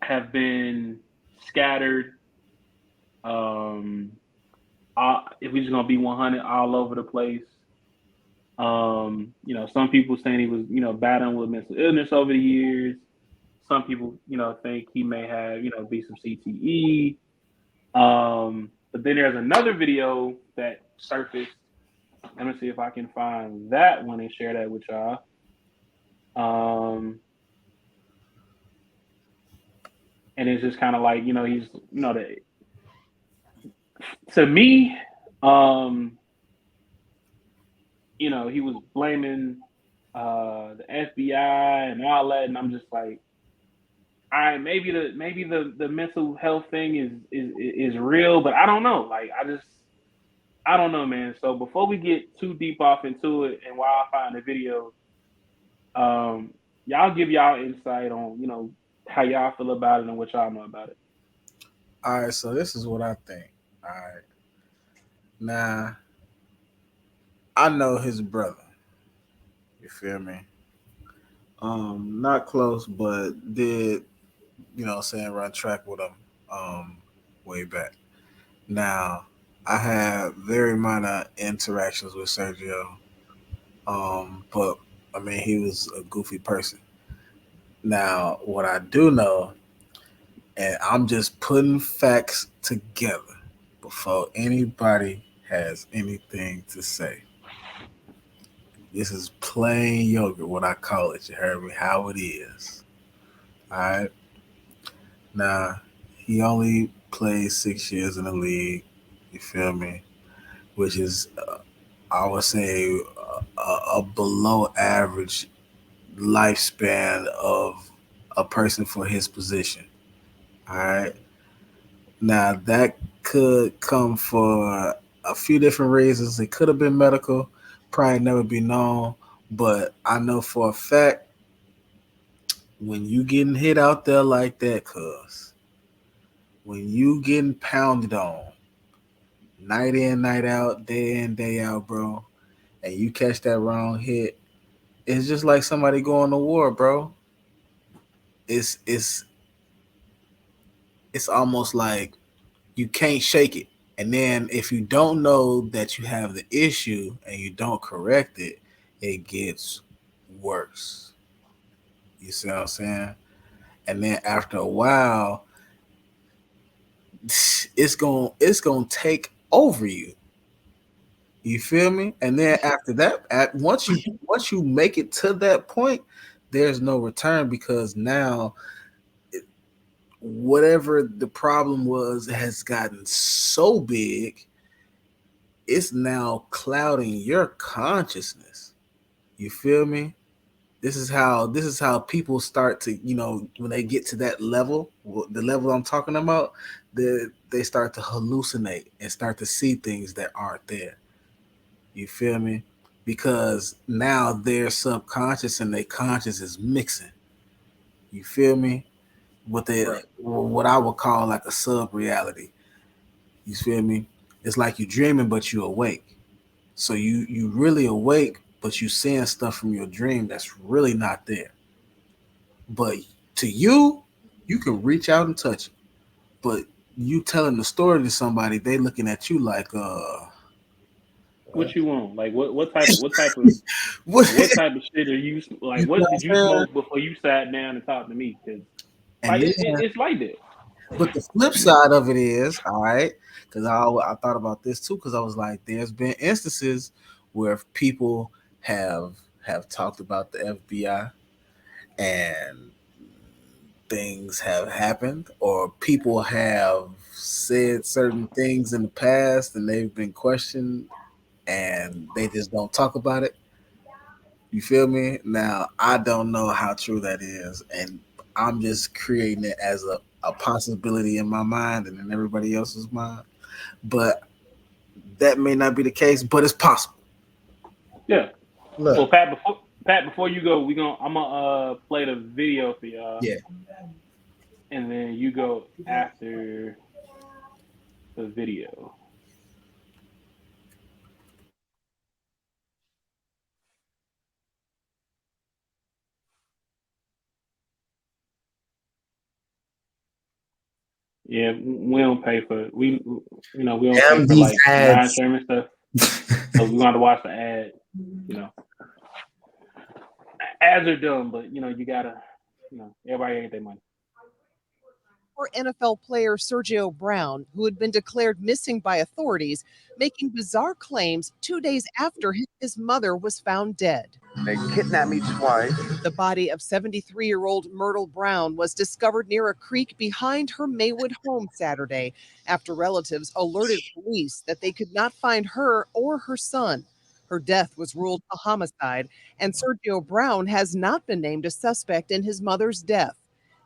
Speaker 3: have been scattered. If we're just gonna be 100, all over the place. Some people saying he was, battling with mental illness over the years. Some people, think he may have, be some CTE. But then there's another video that surfaced. Let me see if I can find that one and share that with y'all. And it's just kind of like, he's, to me, he was blaming the FBI and all that, and I'm just like, all right, maybe the mental health thing is real, but I don't know. Like, I don't know, man. So before we get too deep off into it, and while I find the video, y'all give y'all insight on how y'all feel about it and what y'all know about it.
Speaker 5: All right, so this is what I think. All right, now I know his brother. You feel me? Not close, but did run track with him way back. Now I have very minor interactions with Sergio, but I mean he was a goofy person. Now what I do know, and I'm just putting facts together before anybody has anything to say. This is plain yogurt, what I call it. You heard me? How it is. All right. Now, he only played 6 years in the league. You feel me? Which is, I would say, a below average lifespan of a person for his position. All right. Now, that could come for a few different reasons. It could have been medical, probably never be known. But I know for a fact, when you getting hit out there like that, cuz, when you getting pounded on, night in, night out, day in, day out, bro, and you catch that wrong hit, it's just like somebody going to war, bro. It's almost like you can't shake it. And then if you don't know that you have the issue and you don't correct it, it gets worse. You see what I'm saying? And then after a while, it's gonna take over you. You feel me? And then after that, once you make it to that point, there's no return, because now whatever the problem was has gotten so big, it's now clouding your consciousness. You feel me? This is how people start to, when they get to that level, the level I'm talking about, they start to hallucinate and start to see things that aren't there. You feel me? Because now their subconscious and their conscious is mixing. You feel me? What I would call like a sub reality. You feel me? It's like you dreaming but you awake. So you really awake, but you seeing stuff from your dream that's really not there. But to you, you can reach out and touch it. but you telling the story to somebody, they looking at you like,
Speaker 3: What you want? Like what type of
Speaker 5: what?
Speaker 3: what type of shit are you
Speaker 5: You
Speaker 3: like?
Speaker 5: know
Speaker 3: What
Speaker 5: what
Speaker 3: did you
Speaker 5: I'm saying?
Speaker 3: smoke before you sat down and talked to me? Because
Speaker 5: And
Speaker 3: like
Speaker 5: then,
Speaker 3: it's like that.
Speaker 5: but the flip side of it is, all right, because I thought about this too, because I was like, there's been instances where people have talked about the FBI and things have happened, or people have said certain things in the past and they've been questioned and they just don't talk about it. You feel me? Now, I don't know how true that is, and I'm just creating it as a possibility in my mind and in everybody else's mind. But that may not be the case, but it's possible.
Speaker 3: Yeah. Well,
Speaker 4: Look,
Speaker 3: Pat, before you go, I'm gonna play the video for y'all,
Speaker 4: yeah.
Speaker 3: and then you go after the video. Yeah, we don't pay for we don't pay
Speaker 4: Damn
Speaker 3: for
Speaker 4: these
Speaker 3: like
Speaker 4: ads.
Speaker 3: non-streaming stuff, so we want to watch the ad. You know, ads are dumb, but you gotta everybody ain't their money.
Speaker 7: For NFL player Sergio Brown, who had been declared missing by authorities, making bizarre claims 2 days after his mother was found dead.
Speaker 8: They kidnapped me twice.
Speaker 7: The body of 73-year-old Myrtle Brown was discovered near a creek behind her Maywood home Saturday after relatives alerted police that they could not find her or her son. Her death was ruled a homicide, and Sergio Brown has not been named a suspect in his mother's death.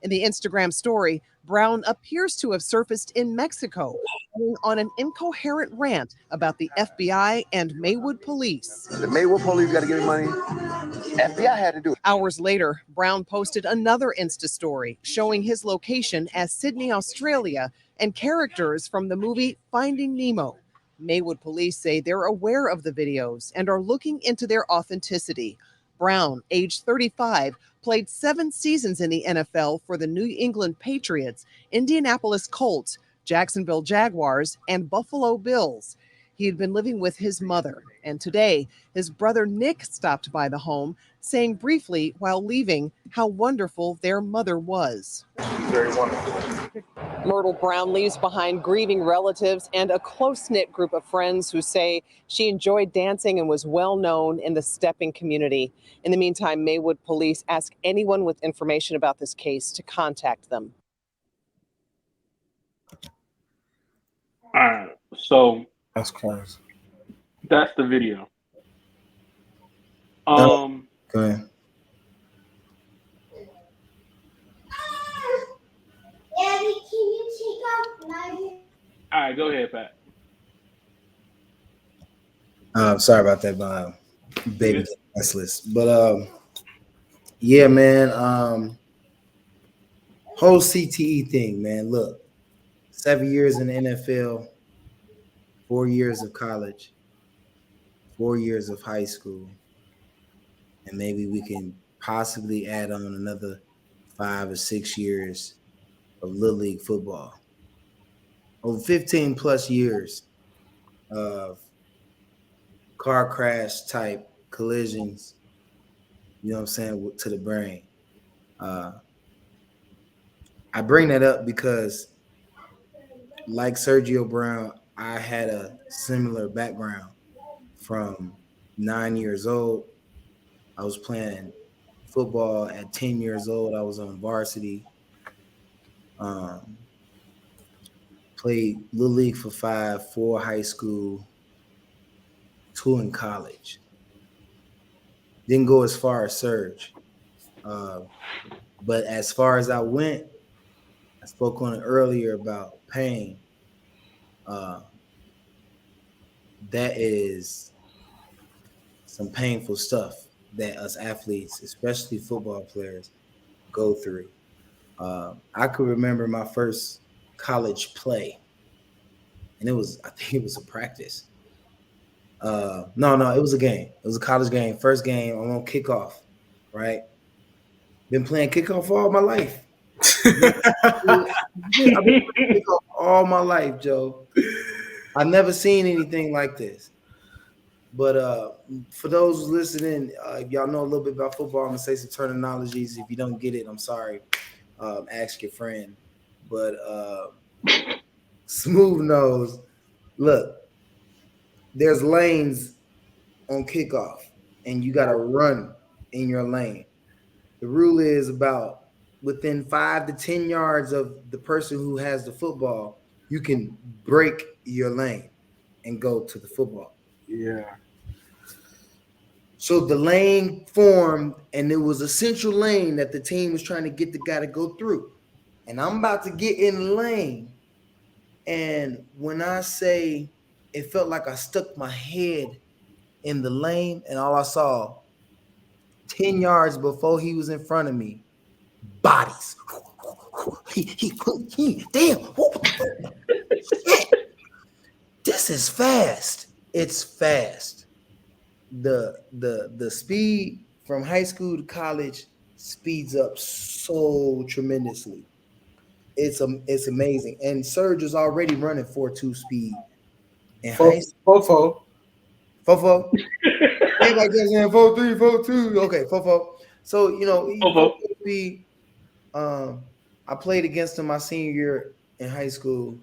Speaker 7: In the Instagram story, Brown appears to have surfaced in Mexico, going on an incoherent rant about the FBI and Maywood police.
Speaker 8: The Maywood police got to give me money. FBI had to do it.
Speaker 7: Hours later, Brown posted another Insta story showing his location as Sydney, Australia, and characters from the movie Finding Nemo. Maywood police say they're aware of the videos and are looking into their authenticity. Brown, age 35, played 7 seasons in the NFL for the New England Patriots, Indianapolis Colts, Jacksonville Jaguars, and Buffalo Bills. He had been living with his mother, and today his brother Nick stopped by the home, saying briefly while leaving how wonderful their mother was.
Speaker 8: Very wonderful.
Speaker 7: Myrtle Brown leaves behind grieving relatives and a close-knit group of friends who say she enjoyed dancing and was well known in the stepping community. In the meantime, Maywood police ask anyone with information about this case to contact them.
Speaker 3: All right, so
Speaker 5: That's crazy.
Speaker 3: that's the video.
Speaker 4: Go ahead.
Speaker 6: Daddy, can you take out my...
Speaker 3: All right, go ahead, Pat.
Speaker 4: Sorry about that, baby
Speaker 3: Good.
Speaker 4: restless. But yeah, man. Whole CTE thing, man. Look, 7 years in the NFL, 4 years of college, 4 years of high school, and maybe we can possibly add on another 5 or 6 years of Little League football. Over 15 plus years of car crash type collisions, you know what I'm saying, to the brain. I bring that up because, like Sergio Brown, I had a similar background. From 9 years old, I was playing football. At 10 years old, I was on varsity. Played Little League for 5, 4 high school, 2 in college. Didn't go as far as Serge. But as far as I went, I spoke on it earlier about pain. That is some painful stuff that us athletes, especially football players, go through. I could remember my first college play, and I think it was a practice. No, it was a game. It was a college game. First game, I'm on kickoff, right? Been playing kickoff all my life. I've been playing kickoff all my life, Joe. I've never seen anything like this. But for those listening, if y'all know a little bit about football, I'm gonna say some terminologies. If you don't get it, I'm sorry. Ask your friend. But smooth nose. Look, there's lanes on kickoff, and you gotta run in your lane. The rule is about within 5 to 10 yards of the person who has the football, you can break your lane and go to the football.
Speaker 5: Yeah.
Speaker 4: So the lane formed, and it was a central lane that the team was trying to get the guy to go through. And I'm about to get in the lane. And when I say it felt like I stuck my head in the lane, and all I saw 10 yards before he was in front of me, bodies. Damn. Shit. This is fast. It's fast. The speed from high school to college speeds up so tremendously. It's amazing. And Serge is already running 4.2 speed in high school. Fofo. Everybody gets in 4.3, 4.2. Okay, Fofo. So Fofo speed. I played against him my senior year in high school.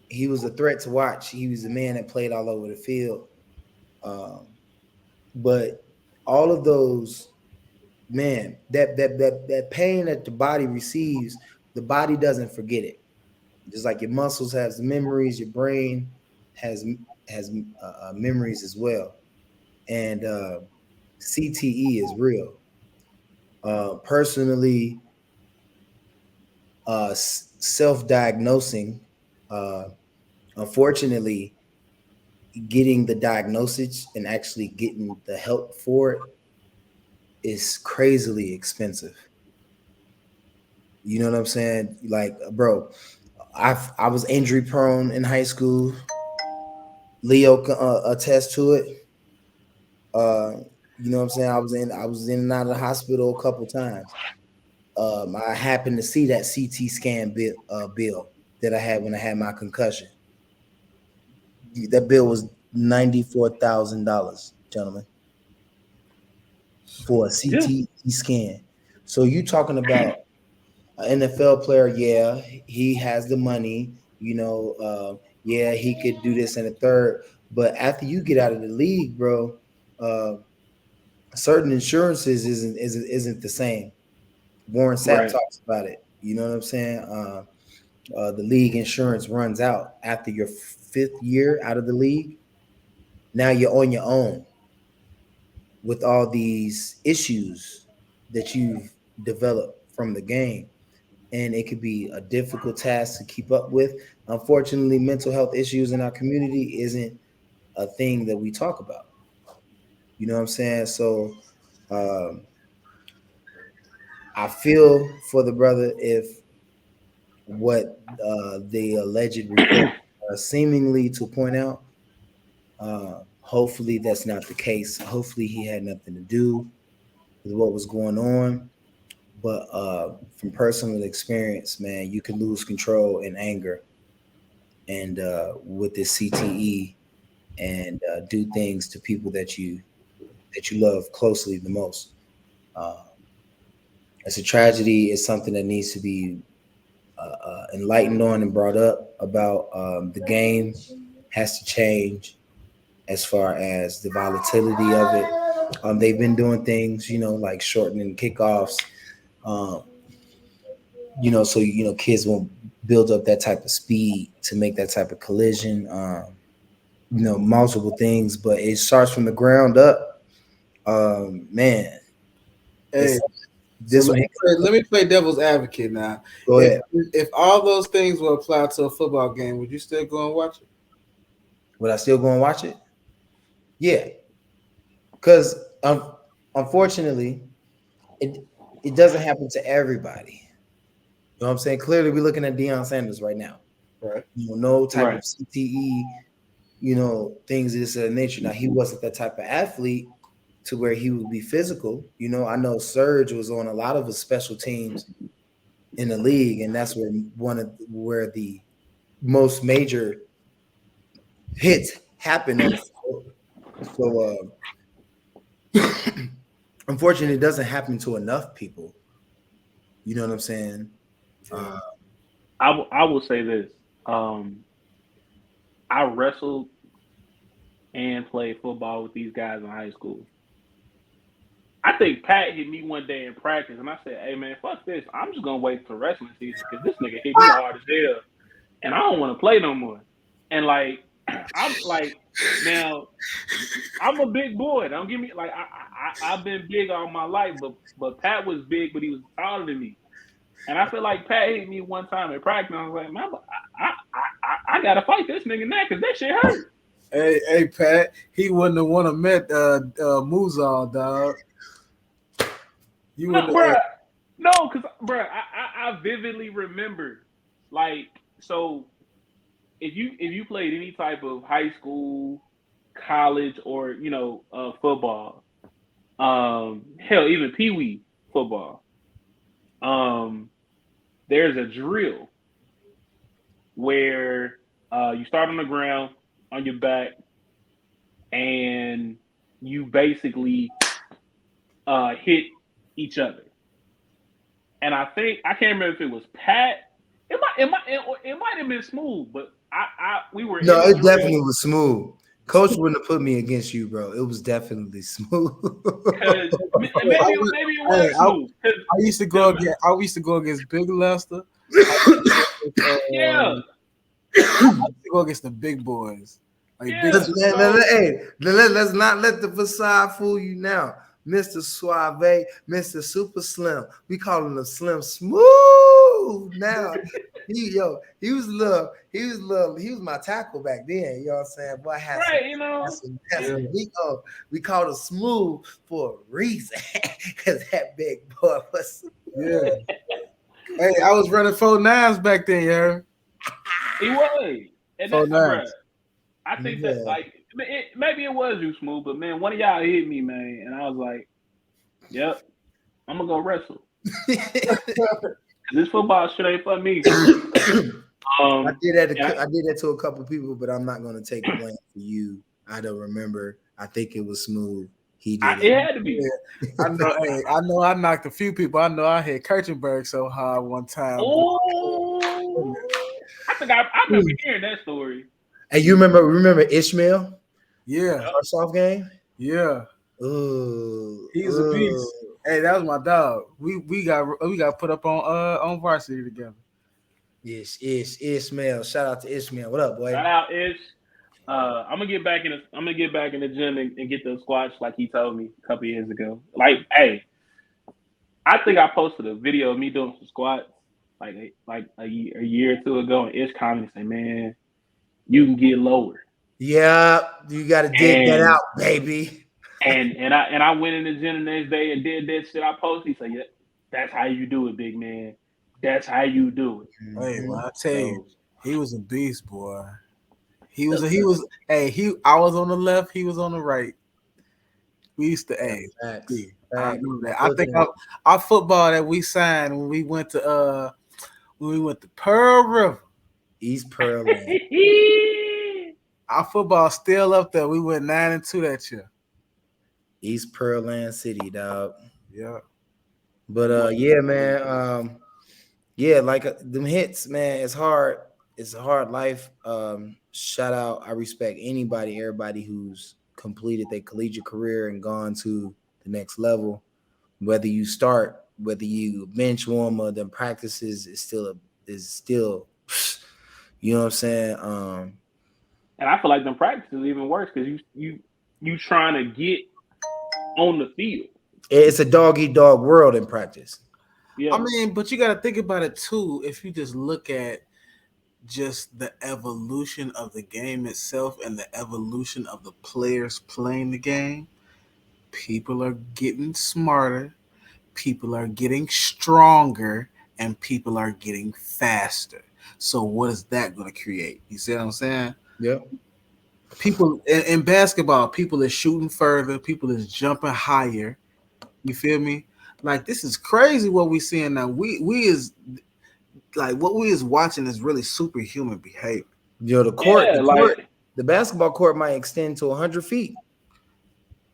Speaker 4: He was a threat to watch. He was a man that played all over the field. But all of those, man, that pain that the body receives, the body doesn't forget it. Just like your muscles has memories, your brain has memories as well. And CTE is real. Personally, self-diagnosing, unfortunately, getting the diagnosis and actually getting the help for it is crazily expensive. You know what I'm saying? Like, bro, I was injury prone in high school. Leo attest to it. You know what I'm saying? I was in and out of the hospital a couple times. I happened to see that CT scan bill that I had when I had my concussion. That bill was $94,000, gentlemen, for a CT scan. So you talking about an NFL player? Yeah, he has the money. Yeah, he could do this and a third. But after you get out of the league, bro, certain insurances isn't the same. Warren Sapp talks about it. You know what I'm saying? The league insurance runs out after your 5th year out of the league. Now you're on your own with all these issues that you've developed from the game. And it could be a difficult task to keep up with. Unfortunately, mental health issues in our community isn't a thing that we talk about. You know what I'm saying? So I feel for the brother if what the alleged report seemingly to point out, hopefully that's not the case. Hopefully he had nothing to do with what was going on. But from personal experience, man, you can lose control in anger and with this CTE and do things to people that you love closely the most. It's a tragedy. It's something that needs to be enlightened on and brought up about. The game has to change as far as the volatility of it. They've been doing things, like shortening kickoffs, so kids won't build up that type of speed to make that type of collision. Multiple things, but it starts from the ground up. Man.
Speaker 5: Hey, let me play devil's advocate now.
Speaker 4: Go ahead.
Speaker 5: If all those things were applied to a football game, would you still go and watch it?
Speaker 4: Would I still go and watch it? Yeah. Because unfortunately, it doesn't happen to everybody. You know what I'm saying? Clearly, we're looking at Deion Sanders right now.
Speaker 5: Right.
Speaker 4: No type of CTE, things of this nature. Now, he wasn't that type of athlete, to where he would be physical. You know, I know Serge was on a lot of the special teams in the league, and that's where the most major hits happen on the field. So unfortunately, it doesn't happen to enough people. You know what I'm saying?
Speaker 3: I will say this. I wrestled and played football with these guys in high school. I think Pat hit me one day in practice, and I said, "Hey man, fuck this. I'm just gonna wait for wrestling season because this nigga hit me hard as hell, and I don't want to play no more." And like, I'm like, now I'm a big boy. Don't give me like I've been big all my life, but Pat was big, but he was taller than me. And I feel like Pat hit me one time in practice. I was like, man, I gotta fight this nigga now because that shit hurt.
Speaker 5: Hey, Pat, he wouldn't have want to met Muzal, dog. You
Speaker 3: No,
Speaker 5: wouldn't
Speaker 3: bruh.
Speaker 5: have.
Speaker 3: No, because bruh, I vividly remember, like, so if you played any type of high school, college, or football, hell, even pee wee football, there's a drill where you start on the ground on your back, and you basically hit each other. And I can't remember if it was Pat. It might have been Smooth, but we were
Speaker 4: No,
Speaker 3: in the
Speaker 4: it
Speaker 3: drill.
Speaker 4: definitely was smooth. Coach wouldn't have put me against you, bro. It was definitely smooth.
Speaker 3: Maybe it was Smooth.
Speaker 5: I used to go against Big Lester.
Speaker 3: Yeah.
Speaker 5: I used to go against the big boys. Like
Speaker 3: Yeah.
Speaker 4: Let's not let the facade fool you now. Mr. Suave, Mr. Super Slim. We call him the Slim Smooth now. He was my tackle back then. You know what I'm saying? Boy, I had we called him Smooth for a reason. Because that big boy was.
Speaker 5: Yeah. Hey, I was running 4.9s back then, yeah.
Speaker 3: He was. And that's
Speaker 5: nice.
Speaker 3: I think that maybe it was you, Smooth, but man, one of y'all hit me, man, and I was like, "Yep, I'm gonna go wrestle." This football shit ain't for me.
Speaker 4: I did that to a couple people, but I'm not gonna take blame for you. I don't remember. I think it was Smooth. He did
Speaker 3: it had to be.
Speaker 5: I know. I knocked a few people. I know I hit Kirchenberg so hard one time.
Speaker 3: Oh, I think I remember hearing that story.
Speaker 4: Hey, you remember Ishmael?
Speaker 5: Yeah.
Speaker 4: Our soft game?
Speaker 5: Yeah.
Speaker 4: Ooh.
Speaker 5: He was a beast. Hey, that was my dog. We got put up on varsity together.
Speaker 4: Yes, Ishmael. Shout out to Ishmael. What up, boy?
Speaker 3: Shout out Ish. I'm gonna get back in the gym and get the squats like he told me a couple years ago. Like, hey, I think I posted a video of me doing some squats like a year or two ago, and Ish commented and say, "Man, you can get lower."
Speaker 4: Yeah, you got to dig that out, baby.
Speaker 3: And I went in the gym the next day and did that shit I posted. He said, "Yeah, that's how you do it, big man. That's how you do it."
Speaker 5: Hey, well, I tell you, he was a beast, boy. I was on the left, he was on the right. We used to I know that. I think our football that we signed when we went to Pearl River.
Speaker 4: East Pearl.
Speaker 5: Our football still up there. We went 9-2 that year.
Speaker 4: East Pearl Land City, dog.
Speaker 5: Yeah.
Speaker 4: But yeah, man. Yeah, like them hits, man. It's hard. It's a hard life. Shout out. I respect everybody who's completed their collegiate career and gone to the next level. Whether you bench warmer, then practices is still, you know what I'm saying?
Speaker 3: And I feel like them practices even worse because you trying to get on the field.
Speaker 4: It's a dog-eat-dog world in practice.
Speaker 3: Yeah.
Speaker 5: I mean, but you got to think about it too. If you just look at just the evolution of the game itself and the evolution of the players playing the game, people are getting smarter, people are getting stronger, and people are getting faster. So what is that going to create? You see what I'm saying?
Speaker 4: Yeah.
Speaker 5: people in basketball, people is shooting further, people is jumping higher. You feel me? Like this is crazy what we seeing now. We is like what we is watching is really superhuman behavior.
Speaker 4: Yo, the
Speaker 3: Yeah, like
Speaker 4: the basketball court might extend to 100 feet.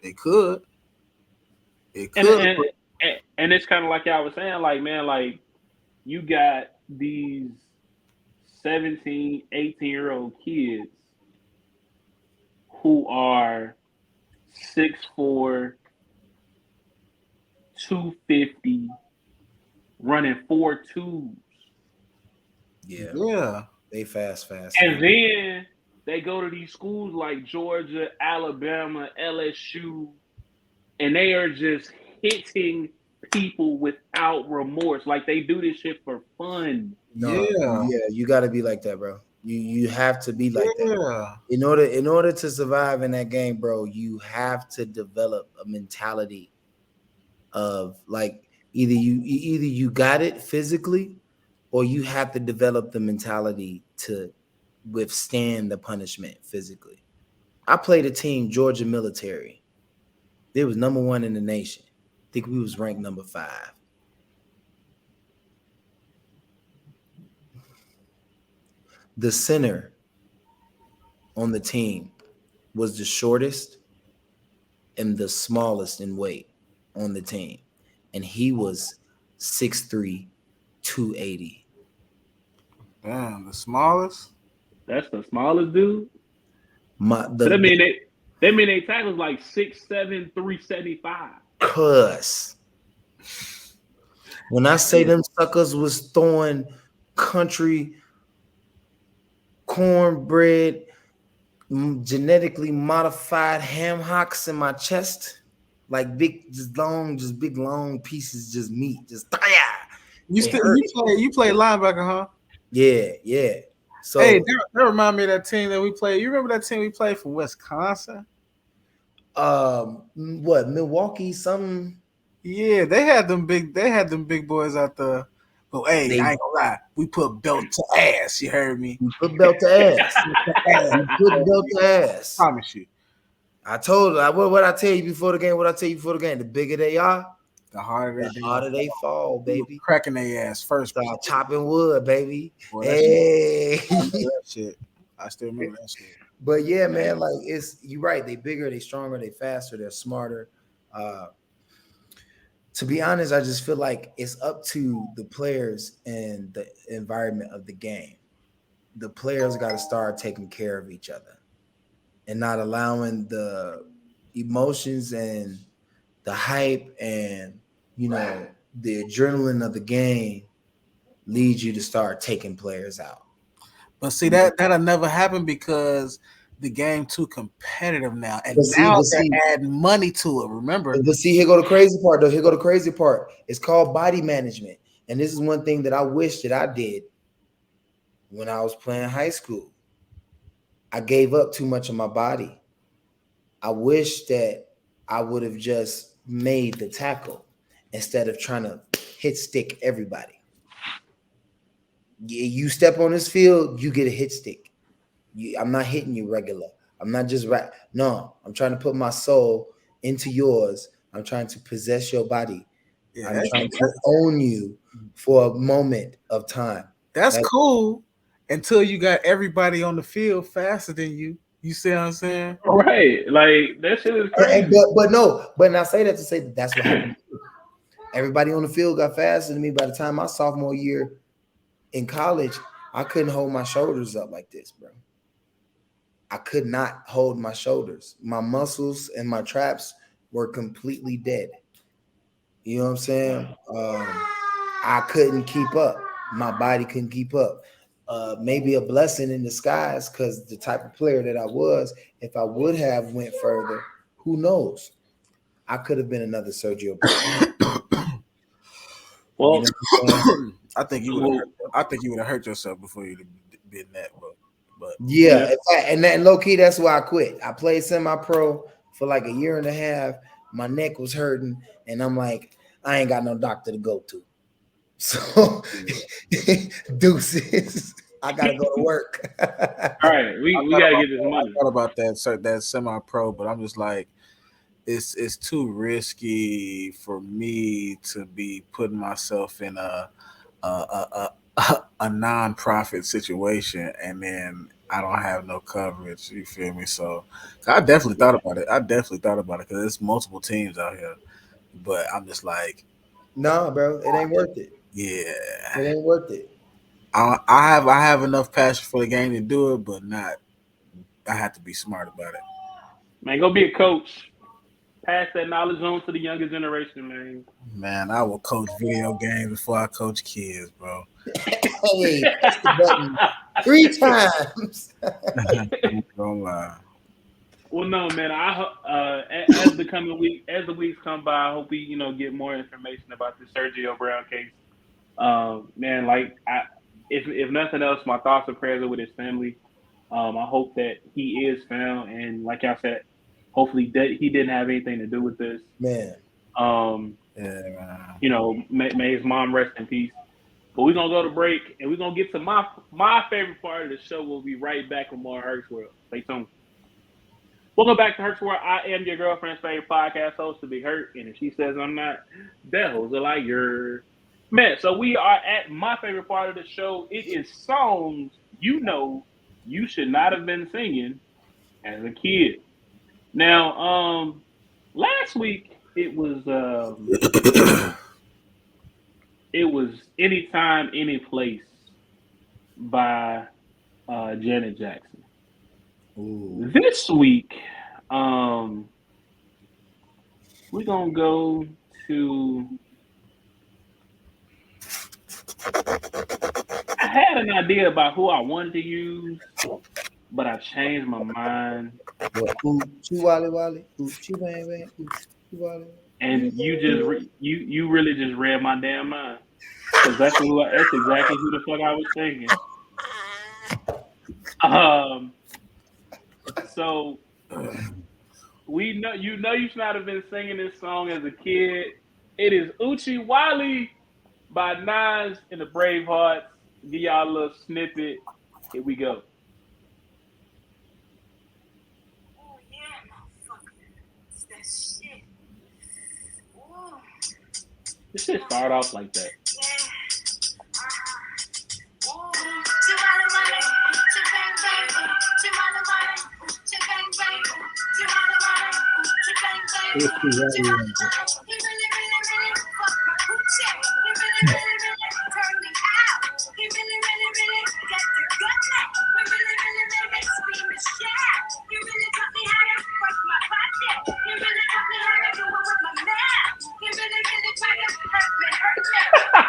Speaker 5: It could. It
Speaker 3: and
Speaker 5: could.
Speaker 3: and and it's kind of like y'all was saying, like man, like you got these 17, 18-year-old kids who are 6'4", 250, running 4.2s.
Speaker 4: Yeah. They fast.
Speaker 3: And then they go to these schools like Georgia, Alabama, LSU, and they are just hitting people without remorse. Like they do this shit for fun.
Speaker 4: Yeah, you got to be like that, bro. You have to be like that.
Speaker 5: Yeah.
Speaker 4: In order to survive in that game, bro, you have to develop a mentality of like either you got it physically, or you have to develop the mentality to withstand the punishment physically. I played a team, Georgia Military. They was number 1 in the nation. I think we was ranked number 5. The center on the team was the shortest and the smallest in weight on the team. And he was 6'3", 280.
Speaker 5: Damn, the smallest?
Speaker 3: That's the smallest dude.
Speaker 4: So
Speaker 3: that mean they tackles like 6'7", 375.
Speaker 4: Cuz when I say them suckers was throwing country cornbread, genetically modified ham hocks in my chest, like big long pieces, just meat, just
Speaker 5: you play linebacker, huh?
Speaker 4: Yeah. So
Speaker 5: hey, that remind me of that team that we played. You remember that team we played from Wisconsin?
Speaker 4: What, Milwaukee? Something?
Speaker 5: Yeah, they had them big boys out there. But hey, I ain't gonna lie, we put belt to ass. You heard me?
Speaker 4: We put belt to ass. We put belt to ass.
Speaker 5: I promise you.
Speaker 4: I told what I tell you before the game. What I tell you before the game. The bigger they are,
Speaker 5: the harder
Speaker 4: they fall, baby.
Speaker 5: Cracking their ass first.
Speaker 4: Start chopping wood, baby.
Speaker 5: Boy,
Speaker 4: hey,
Speaker 5: that shit. I still remember that shit.
Speaker 4: But yeah, man, like you're right. They bigger, they stronger, they faster, they're smarter. To be honest, I just feel like it's up to the players and the environment of the game. The players got to start taking care of each other and not allowing the emotions and the hype and the adrenaline of the game lead you to start taking players out.
Speaker 5: But see, that'll never happen because the game too competitive now, and now they're adding money to it. Remember?
Speaker 4: But see, here go the crazy part, though. Here go the crazy part. It's called body management, and this is one thing that I wish that I did when I was playing high school. I gave up too much of my body. I wish that I would have just made the tackle instead of trying to hit stick everybody. You step on this field, you get a hit stick. I'm not hitting you regular. I'm not just right. No, I'm trying to put my soul into yours. I'm trying to possess your body. Yeah, I'm trying to own you for a moment of time.
Speaker 5: That's cool until you got everybody on the field faster than you. You see what I'm saying?
Speaker 3: Right. Like, that shit is crazy.
Speaker 4: But I say that to say that that's what happened. Everybody on the field got faster than me. By the time my sophomore year in college, I couldn't hold my shoulders up like this, bro. I could not hold my shoulders. My muscles and my traps were completely dead. You know what I'm saying? I couldn't keep up. My body couldn't keep up. Maybe a blessing in disguise because the type of player that I was, if I would have went further, who knows? I could have been another Sergio.
Speaker 3: Well,
Speaker 5: I think you would have hurt yourself before you'd have been that, bro. But
Speaker 4: yeah. And low key, that's why I quit. I played semi-pro for like a year and a half. My neck was hurting, and I'm like, I ain't got no doctor to go to. So deuces. I gotta go to work.
Speaker 3: All right, we gotta get this money.
Speaker 5: I thought about that semi-pro, but I'm just like, it's too risky for me to be putting myself in a non-profit situation, and then I don't have no coverage. You feel me? So I definitely thought about it. Because there's multiple teams out here, but I'm just like,
Speaker 4: No, bro, it ain't worth it.
Speaker 5: yeah,
Speaker 4: It ain't worth it.
Speaker 5: I have enough passion for the game to do it, but not. I have to be smart about it.
Speaker 3: Man, go be a coach. Pass that knowledge on to the younger generation, man.
Speaker 5: Man, I will coach video games before I coach kids, bro.
Speaker 4: Hey, press the button 3 times.
Speaker 5: Don't lie.
Speaker 3: Well, no, man. As the weeks come by, I hope we get more information about the Sergio Brown case. Man, if nothing else, my thoughts and prayers are with his family. I hope that he is found, and like I said, hopefully that he didn't have anything to do with this.
Speaker 4: Man.
Speaker 5: Man.
Speaker 3: May his mom rest in peace. But we're gonna go to break, and we're gonna get to my favorite part of the show. We'll be right back with more Herc's World. Stay tuned. Welcome back to Herc's World. I am your girlfriend's favorite podcast host, the Big Herc, and if she says I'm not, that hoes a liar. Man, so we are at my favorite part of the show. It is songs you should not have been singing as a kid. Now, last week it was Anytime, Any Place by Janet Jackson.
Speaker 4: Ooh.
Speaker 3: This week, we're gonna go to. I had an idea about who I wanted to use, but I changed my mind.
Speaker 4: Wally, Wally.
Speaker 3: And you really just read my damn mind, because that's exactly who the fuck I was thinking. So we know you should not have been singing this song as a kid. It is Uchi Wally by Nas and the Bravehearts. Give y'all a little snippet. Here we go.
Speaker 6: Oh yeah, motherfucker. It's that shit. Ooh.
Speaker 3: This shit start off like that.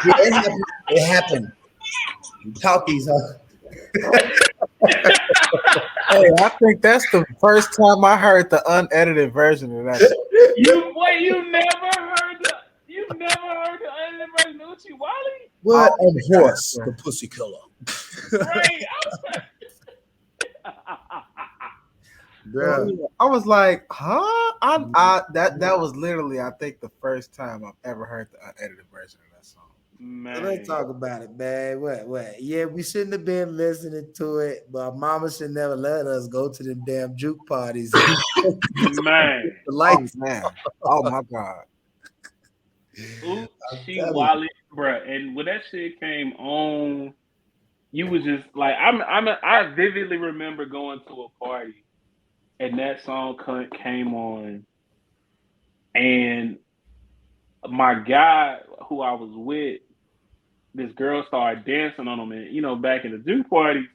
Speaker 4: Yeah, it happened. Talkies, huh?
Speaker 5: Hey, I think that's the first time I heard the unedited version of that.
Speaker 3: You never heard the unedited version of Uchi Wally?
Speaker 4: What? I'm Horse, the pussy killer.
Speaker 3: Right.
Speaker 4: Bro.
Speaker 5: I was like, huh? That was literally, I think, the first time I've ever heard the unedited version of that song.
Speaker 3: Man.
Speaker 4: Let's talk about it, man. What? Yeah, we shouldn't have been listening to it, but our mama should never let us go to the damn juke parties.
Speaker 3: Man.
Speaker 4: The lights.
Speaker 5: Oh my God.
Speaker 3: Uchi Wally, bruh. And when that shit came on, you was just like, I vividly remember going to a party and that song came on, and my guy who I was with, this girl started dancing on him. And back in the juke parties,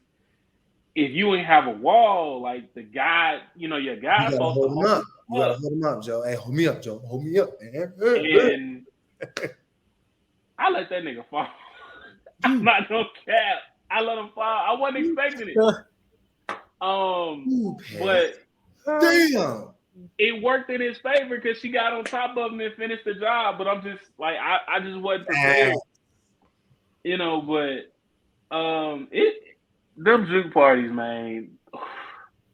Speaker 3: if you ain't have a wall, like the guy, your guy's supposed to hold him up.
Speaker 4: You gotta hold him up, Joe. Hey, hold me up, Joe. Hold me up, man.
Speaker 3: And I let that nigga fall. I'm not no cap. I let him fall. I wasn't expecting it. But
Speaker 4: damn,
Speaker 3: it worked in his favor because she got on top of him and finished the job. But I'm just like, I just wasn't prepared. But them juke parties, man.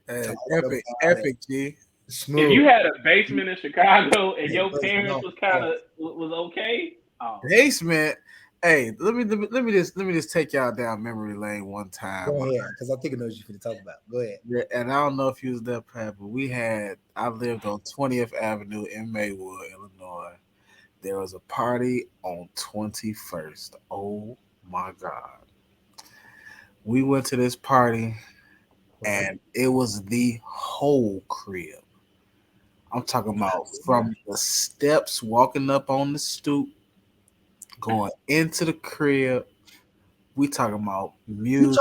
Speaker 5: Epic, G.
Speaker 4: Smooth.
Speaker 3: If you had a basement in Chicago and your parents was okay.
Speaker 5: Basement. Hey, let me just take y'all down memory lane one time.
Speaker 4: Go ahead, because I think I know what you're going to talk about. Go ahead.
Speaker 5: Yeah, and I don't know if you was there, Pat, but I lived on 20th Avenue in Maywood, Illinois. There was a party on 21st. Oh my God. We went to this party and it was the whole crib. I'm talking about from the steps, walking up on the stoop, going into the crib. We talking about music.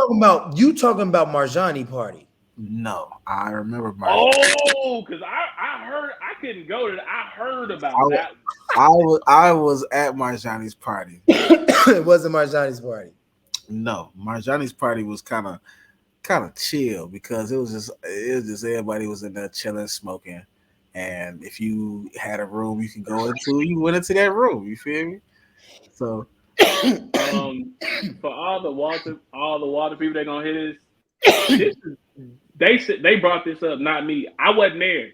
Speaker 4: You talking about Marjani party.
Speaker 5: No, I remember my.
Speaker 3: Oh, because I heard I couldn't go to. I heard about that.
Speaker 5: I was at Marjani's party.
Speaker 4: It wasn't Marjani's party.
Speaker 5: No, Marjani's party was kind of chill because it was just everybody was in there chilling, smoking, and if you had a room you could go into, you went into that room. You feel me? So,
Speaker 3: for all the water people that gonna hear this, they brought this up, not me. I wasn't there.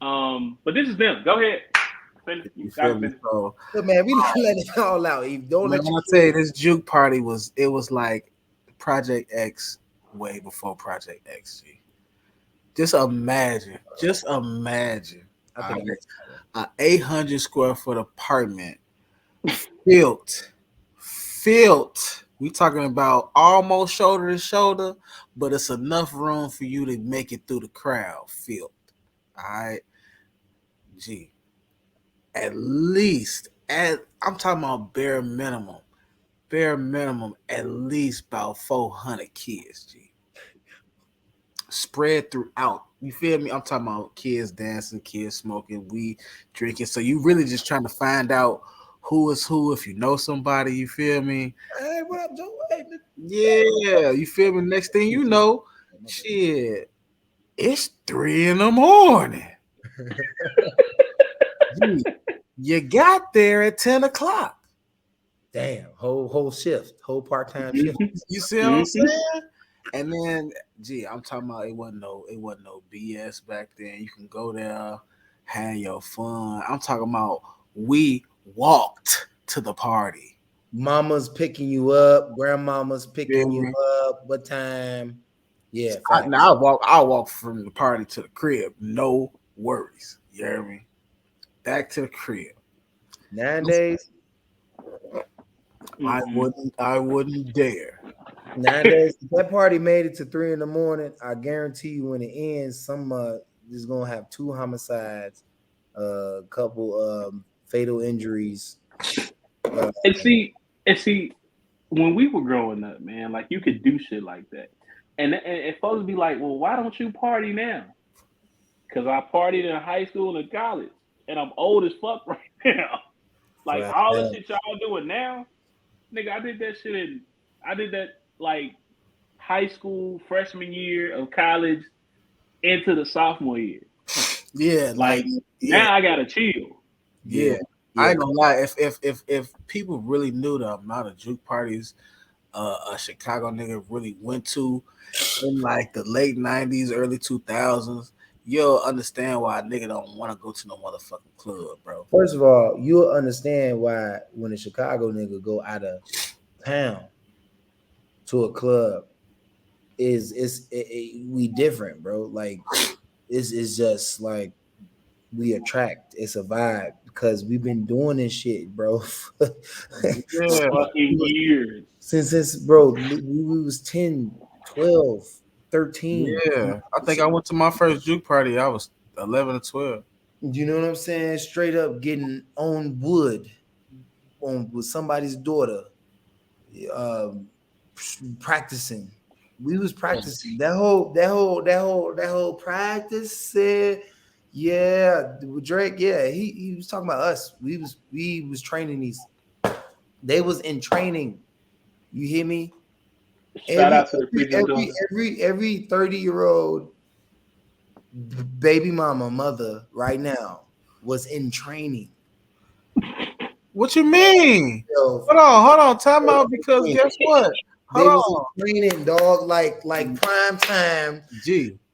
Speaker 3: But this is them. Go ahead.
Speaker 5: you feel me? So,
Speaker 4: Look, man, we let it all out. Don't let
Speaker 5: I tell you, this juke party was like Project X way before Project X. G. Just imagine. A 800 square foot apartment built. We talking about almost shoulder to shoulder, but it's enough room for you to make it through the crowd. Filled. All right. Gee. At least I'm talking about bare minimum, at least about 400 kids, G. Spread throughout. You feel me? I'm talking about kids dancing, kids smoking, weed, drinking. So you really just trying to find out who is who. If you know somebody, you feel me?
Speaker 4: Hey, what up, Joe? Hey,
Speaker 5: yeah, you feel me? Next thing you know, shit, it's 3 a.m. You got there at 10 o'clock.
Speaker 4: Damn, whole shift, whole part-time shift.
Speaker 5: You see what I'm saying? And then, I'm talking about it wasn't no BS back then. You can go there, have your fun. I'm talking about we walked to the party.
Speaker 4: Mama's picking you up, grandmama's picking you up. What time? Yeah.
Speaker 5: I walk from the party to the crib. No worries. You hear me? Back to the crib.
Speaker 4: 9 days.
Speaker 5: I wouldn't dare.
Speaker 4: 9 days. If that party made it to 3 a.m, I guarantee you when it ends, some is gonna have 2 homicides, a couple fatal injuries.
Speaker 3: And see, when we were growing up, man, like you could do shit like that, and folks be like, "Well, why don't you party now?" Because I partied in high school and college, and I'm old as fuck right now. Like all the shit y'all doing now, nigga. I did that like high school freshman year of college into the sophomore year.
Speaker 5: Yeah,
Speaker 3: now I gotta chill.
Speaker 5: Yeah. I ain't gonna lie. If people really knew the amount of juke parties a Chicago nigga really went to in like the late 90s, early 2000s, you'll understand why a nigga don't want to go to no motherfucking club, bro.
Speaker 4: First of all, you'll understand why when a Chicago nigga go out of town to a club we different, bro. Like it's just like we attract. It's a vibe because we've been doing this shit, bro.
Speaker 3: Fucking years.
Speaker 4: Since bro, we was 10, 12, 13.
Speaker 5: Yeah, I think I went to my first juke party. I was 11 or 12.
Speaker 4: You know what I'm saying? Straight up getting on wood with somebody's daughter, practicing. We was practicing that whole practice. Yeah, Drake. Yeah, he was talking about us. We was training these. They was in training. You hear me?
Speaker 3: Shout out to the
Speaker 4: every 30-year-old baby mama mother right now was in training.
Speaker 5: What you mean? Hold on, time out because guess what?
Speaker 4: They was training, dog, like Primetime.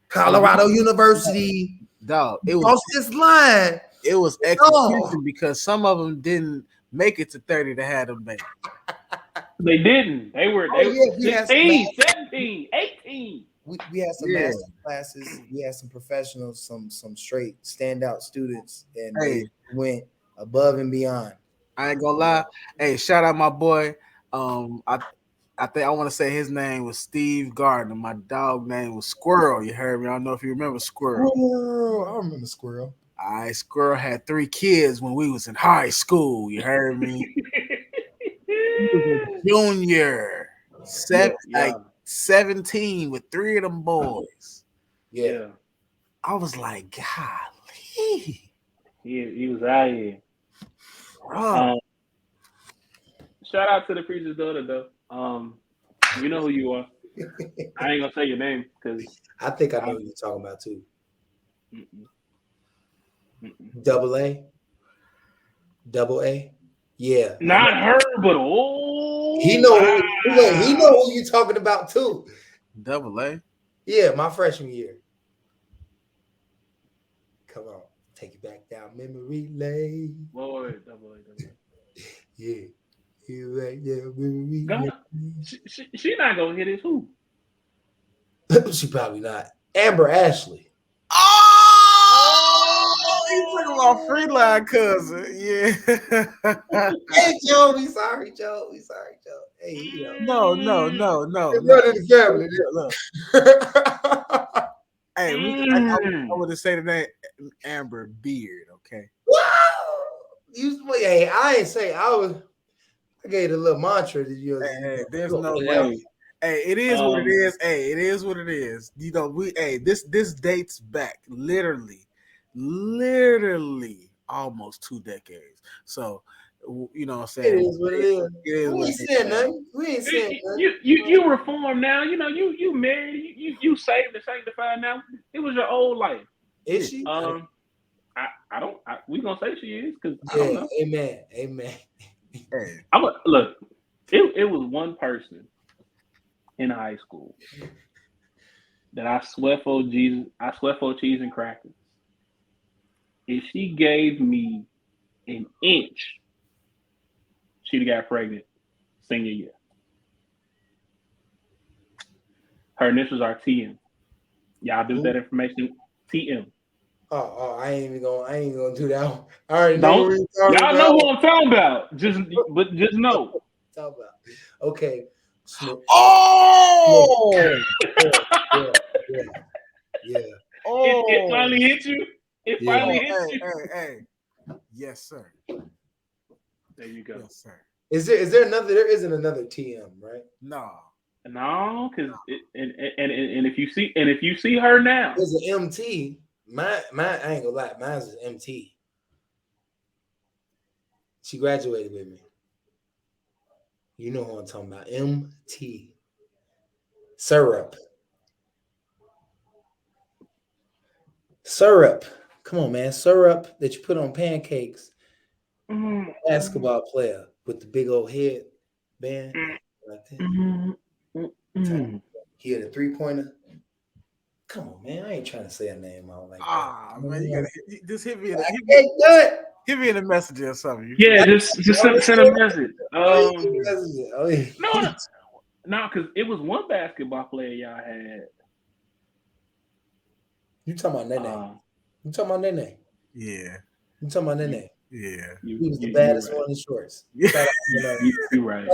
Speaker 4: Colorado University.
Speaker 5: Dog, it was
Speaker 4: this line.
Speaker 5: It was execution because some of them didn't make it to 30 to have them baby.
Speaker 3: They didn't. They were
Speaker 4: we had some
Speaker 3: 16,
Speaker 4: math.
Speaker 3: 17, 18.
Speaker 4: We had some
Speaker 5: Yeah.
Speaker 4: master classes. We had some professionals, some straight standout students, and
Speaker 5: Hey.
Speaker 4: they went above and beyond.
Speaker 5: I ain't gonna lie. Hey, shout out my boy. I think I want to say his name was Steve Gardner. My dog name was Squirrel. You heard me? I don't know if you remember Squirrel.
Speaker 4: Squirrel. I remember Squirrel.
Speaker 5: Squirrel had 3 kids when we was in high school. You heard me? He was a junior, 17 with 3 of them boys.
Speaker 4: Yeah.
Speaker 5: I was like, golly.
Speaker 3: He was out here.
Speaker 5: Bro.
Speaker 3: Shout out to the preacher's daughter though. You know who you are. I ain't gonna say your name because
Speaker 4: I think I know who you're talking about too.
Speaker 3: Mm-mm.
Speaker 4: Double A. Yeah.
Speaker 3: Not her, but
Speaker 4: he know who you're talking about too.
Speaker 5: Double A.
Speaker 4: Yeah, my freshman year. Come on, take it back down memory lane.
Speaker 3: Boy, double A.
Speaker 4: Yeah. Right there, memory
Speaker 3: lane. She not gonna hit his who?
Speaker 4: She probably not. Amber Ashley.
Speaker 5: Oh, you talking about Freeline cousin? Yeah.
Speaker 4: Hey, Joe. We sorry, Joe. Hey, you know.
Speaker 5: No.
Speaker 4: Running the family.
Speaker 5: Look. Hey, I want to say the name Amber Beard. Okay.
Speaker 4: Wow. Hey, I ain't say I was. I gave it a little mantra that you.
Speaker 5: Hey, there's no way. Hey, it is what it is. Hey, it is what it is. You know, this dates back literally almost 2 decades. So, you know what I'm saying?
Speaker 4: It is what it is. We ain't saying nothing.
Speaker 3: You reformed now. You know, you married. You saved and sanctified now. It was your old life.
Speaker 4: Is she?
Speaker 3: We gonna say she is because I don't know.
Speaker 4: Amen.
Speaker 3: Hey. Look. It was one person in high school that I swear for Jesus. I swear for cheese and crackers. If she gave me an inch, she'd have got pregnant senior year. Her initials are TM. Y'all do that information. TM.
Speaker 4: Oh, I ain't even gonna do that one. All right,
Speaker 3: y'all know who I'm talking about. Just know.
Speaker 4: Talk about. Okay.
Speaker 5: Oh.
Speaker 4: Yeah.
Speaker 3: Oh. It finally hit you. It finally hit you.
Speaker 5: Hey. Yes, sir.
Speaker 3: There you go.
Speaker 5: Yes, sir.
Speaker 4: Is there another? There isn't another TM, right?
Speaker 5: No,
Speaker 3: because and if you see her now,
Speaker 4: there's an MT. My I ain't gonna lie, mine's is MT. She graduated with me. You know who I'm talking about. MT. Syrup. Come on, man. Syrup that you put on pancakes. Basketball player with the big old head band like that. He had a 3-pointer. Come on, man. I ain't trying to say a name out like that.
Speaker 5: Man, you gotta just hit me in the message or something.
Speaker 3: Yeah, just send a message.
Speaker 4: No,
Speaker 3: because it was one basketball player y'all had.
Speaker 4: You talking about Nene? You talking about Nene?
Speaker 5: Yeah.
Speaker 4: You talking about Nene?
Speaker 5: Yeah.
Speaker 4: He was the baddest one in shorts.
Speaker 3: You're right.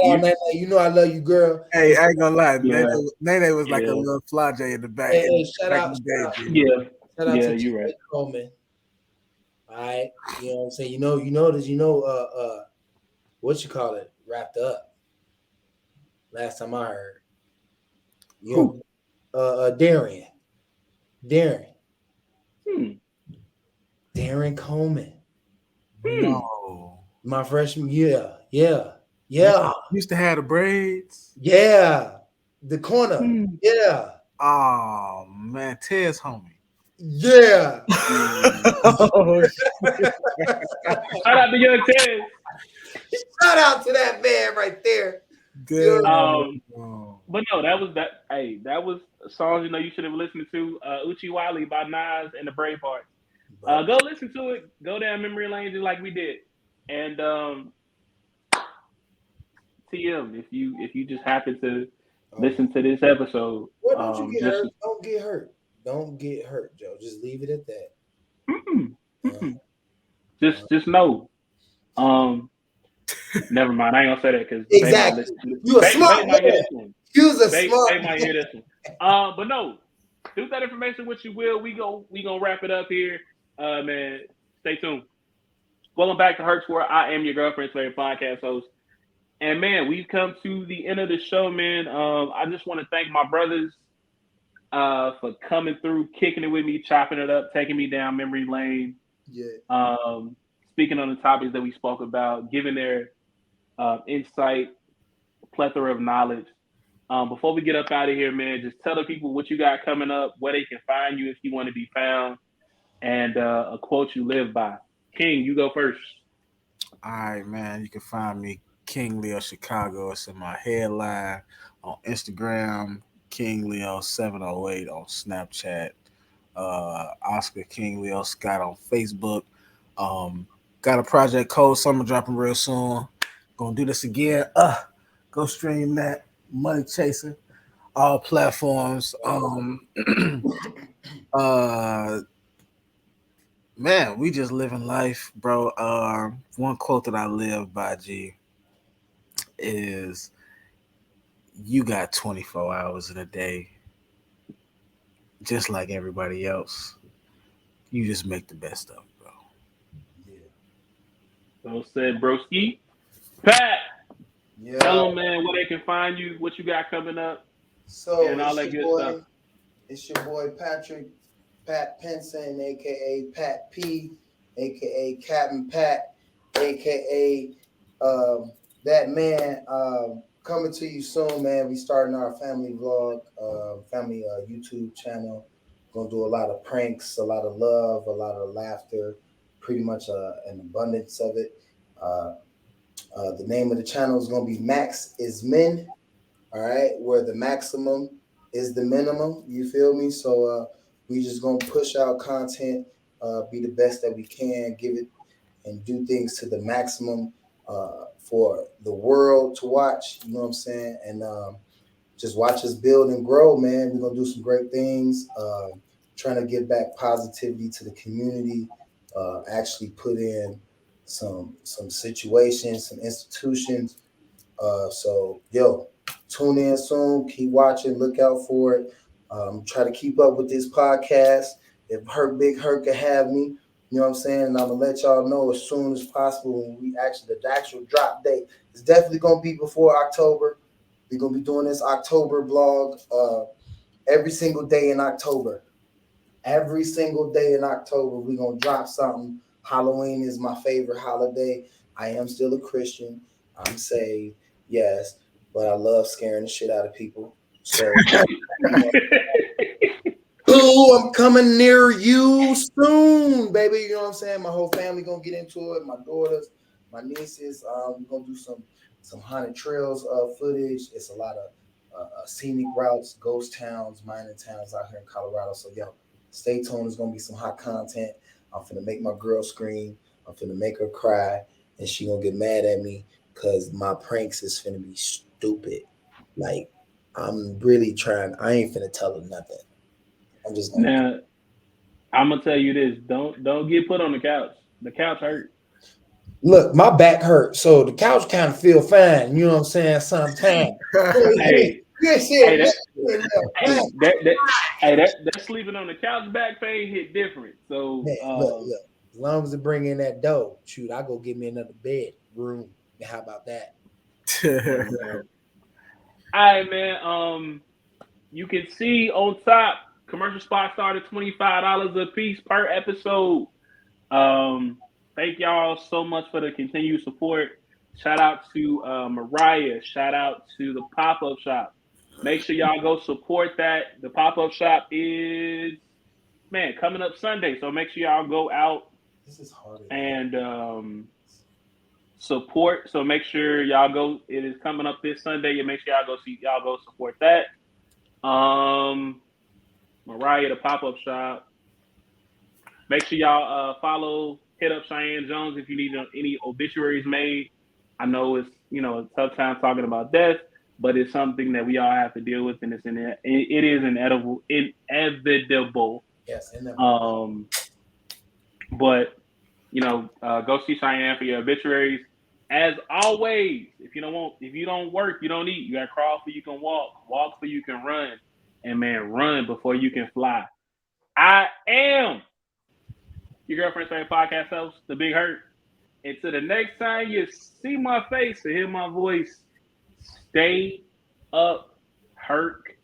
Speaker 4: You know I love you, girl.
Speaker 5: Hey, I ain't gonna lie.
Speaker 3: Yeah.
Speaker 5: Nene was like a little fly J in the back.
Speaker 4: Hey, shout out to
Speaker 3: you're right.
Speaker 4: Coleman. All right. You know what I'm saying? You know, what you call it? Wrapped up. Last time I heard.
Speaker 5: Who?
Speaker 4: Darren. Darren Coleman.
Speaker 5: No.
Speaker 4: My freshman year. Yeah.
Speaker 5: Used to have the braids.
Speaker 4: Yeah. The corner. Yeah.
Speaker 5: Oh man, Ted's homie.
Speaker 4: Yeah.
Speaker 3: Shout out to young Ted.
Speaker 4: Shout out to that man right there.
Speaker 5: Good.
Speaker 3: But no, that was songs you should have listened to. Uchi Wally by Nas and the Bravehearts. Go listen to it. Go down memory lane just like we did. And TM if you just happen to listen to this episode.
Speaker 4: Well, don't you get
Speaker 3: Just
Speaker 4: hurt? Don't get hurt. Don't get hurt, Joe. Just leave it at that.
Speaker 3: mm-mm,
Speaker 4: Uh,
Speaker 3: mm-mm. just know. Never mind. I ain't gonna say that because Bay might
Speaker 4: exactly.
Speaker 3: listen to this.
Speaker 4: You a
Speaker 3: Bay
Speaker 4: smart
Speaker 3: might hear
Speaker 4: man.
Speaker 3: this one.
Speaker 4: You was a
Speaker 3: Bay
Speaker 4: smart
Speaker 3: might hear this one. But no, do that information what you will. We gonna wrap it up here. Man, stay tuned. Welcome back to Herc's World. I am your girlfriend's favorite podcast host. And man, we've come to the end of the show, man. I just want to thank my brothers for coming through, kicking it with me, chopping it up, taking me down memory lane.
Speaker 4: Yeah.
Speaker 3: Speaking on the topics that we spoke about, giving their insight, plethora of knowledge. Before we get up out of here, man, just tell the people what you got coming up, where they can find you if you want to be found, and a quote you live by. King, you go first.
Speaker 5: All right, man. You can find me King Leo Chicago. It's in my headline on Instagram. King Leo 708 on Snapchat. Oscar King Leo Scott on Facebook. Got a project called Summer dropping real soon. Gonna do this again. Go stream that Money Chaser. All platforms. Man, we just living life, bro. One quote that I live by, G, is you got 24 hours in a day, just like everybody else. You just make the best of it, bro.
Speaker 3: So said Broski. Pat,
Speaker 4: Yeah.
Speaker 3: tell them, man, where they can find you, what you got coming up,
Speaker 4: So
Speaker 3: and all that good stuff.
Speaker 4: It's your boy Pat Penson, aka Pat P, aka Captain Pat, aka that man. Coming to you soon, man. We starting our family vlog, family YouTube channel. Gonna do a lot of pranks, a lot of love, a lot of laughter, pretty much an abundance of it. The name of the channel is gonna be Max is Men. All right, where the maximum is the minimum. You feel me? So we just gonna push out content, be the best that we can, give it and do things to the maximum for the world to watch. You know what I'm saying? And just watch us build and grow, man. We're gonna do some great things. Trying to give back positivity to the community. Actually put in some situations, some institutions. So yo, tune in soon. Keep watching. Look out for it. Try to keep up with this podcast. If Big Herc can have me, you know what I'm saying? And I'm gonna let y'all know as soon as possible when we actually the actual drop date. It's definitely gonna be before October. We're gonna be doing this October vlog every single day in October. Every single day in October, we're gonna drop something. Halloween is my favorite holiday. I am still a Christian. I'm saved, yes, but I love scaring the shit out of people. So ooh, I'm coming near you soon, baby. You know what I'm saying? My whole family gonna get into it. My daughters, my nieces. We're gonna do some haunted trails footage. It's a lot of scenic routes, ghost towns, mining towns out here in Colorado. So yo, stay tuned. It's gonna be some hot content. I'm finna make my girl scream. I'm finna make her cry, and she gonna get mad at me because my pranks is finna be stupid. Like I'm really trying. I ain't finna tell her nothing. I'm just gonna.
Speaker 3: Now, I'm gonna tell you this: don't get put on the couch. The couch hurt.
Speaker 4: Look, my back hurts, so the couch kind of feel fine. You know what I'm saying? Sometimes.
Speaker 3: Hey,
Speaker 4: Good
Speaker 3: hey,
Speaker 4: shit.
Speaker 3: that sleeping on the couch back pain hit different. So,
Speaker 4: Man, look. As long as it bring in that dough, shoot, I go get me another bedroom. How about that?
Speaker 3: all right, man. You can see on top commercial spots start at $25 a piece per episode. Thank y'all so much for the continued support. Shout out to Mariah. Shout out to the pop-up shop. Make sure y'all go support that. The pop-up shop is coming up Sunday. So make sure y'all go out and support. So make sure y'all go. It is coming up this Sunday. And make sure y'all go support that. Mariah, the pop-up shop. Make sure y'all hit up Cheyenne Jones if you need any obituaries made. I know it's a tough time talking about death, but it's something that we all have to deal with, and it is inevitable.
Speaker 4: Yes,
Speaker 3: Um, but go see Cheyenne for your obituaries. As always, if you don't work, you don't eat. You got to crawl for you can walk for you can run, and man, run before you can fly. I am your girlfriend's favorite podcast host, the Big Herc. Until the next time you see my face or hear my voice, stay up, Herc.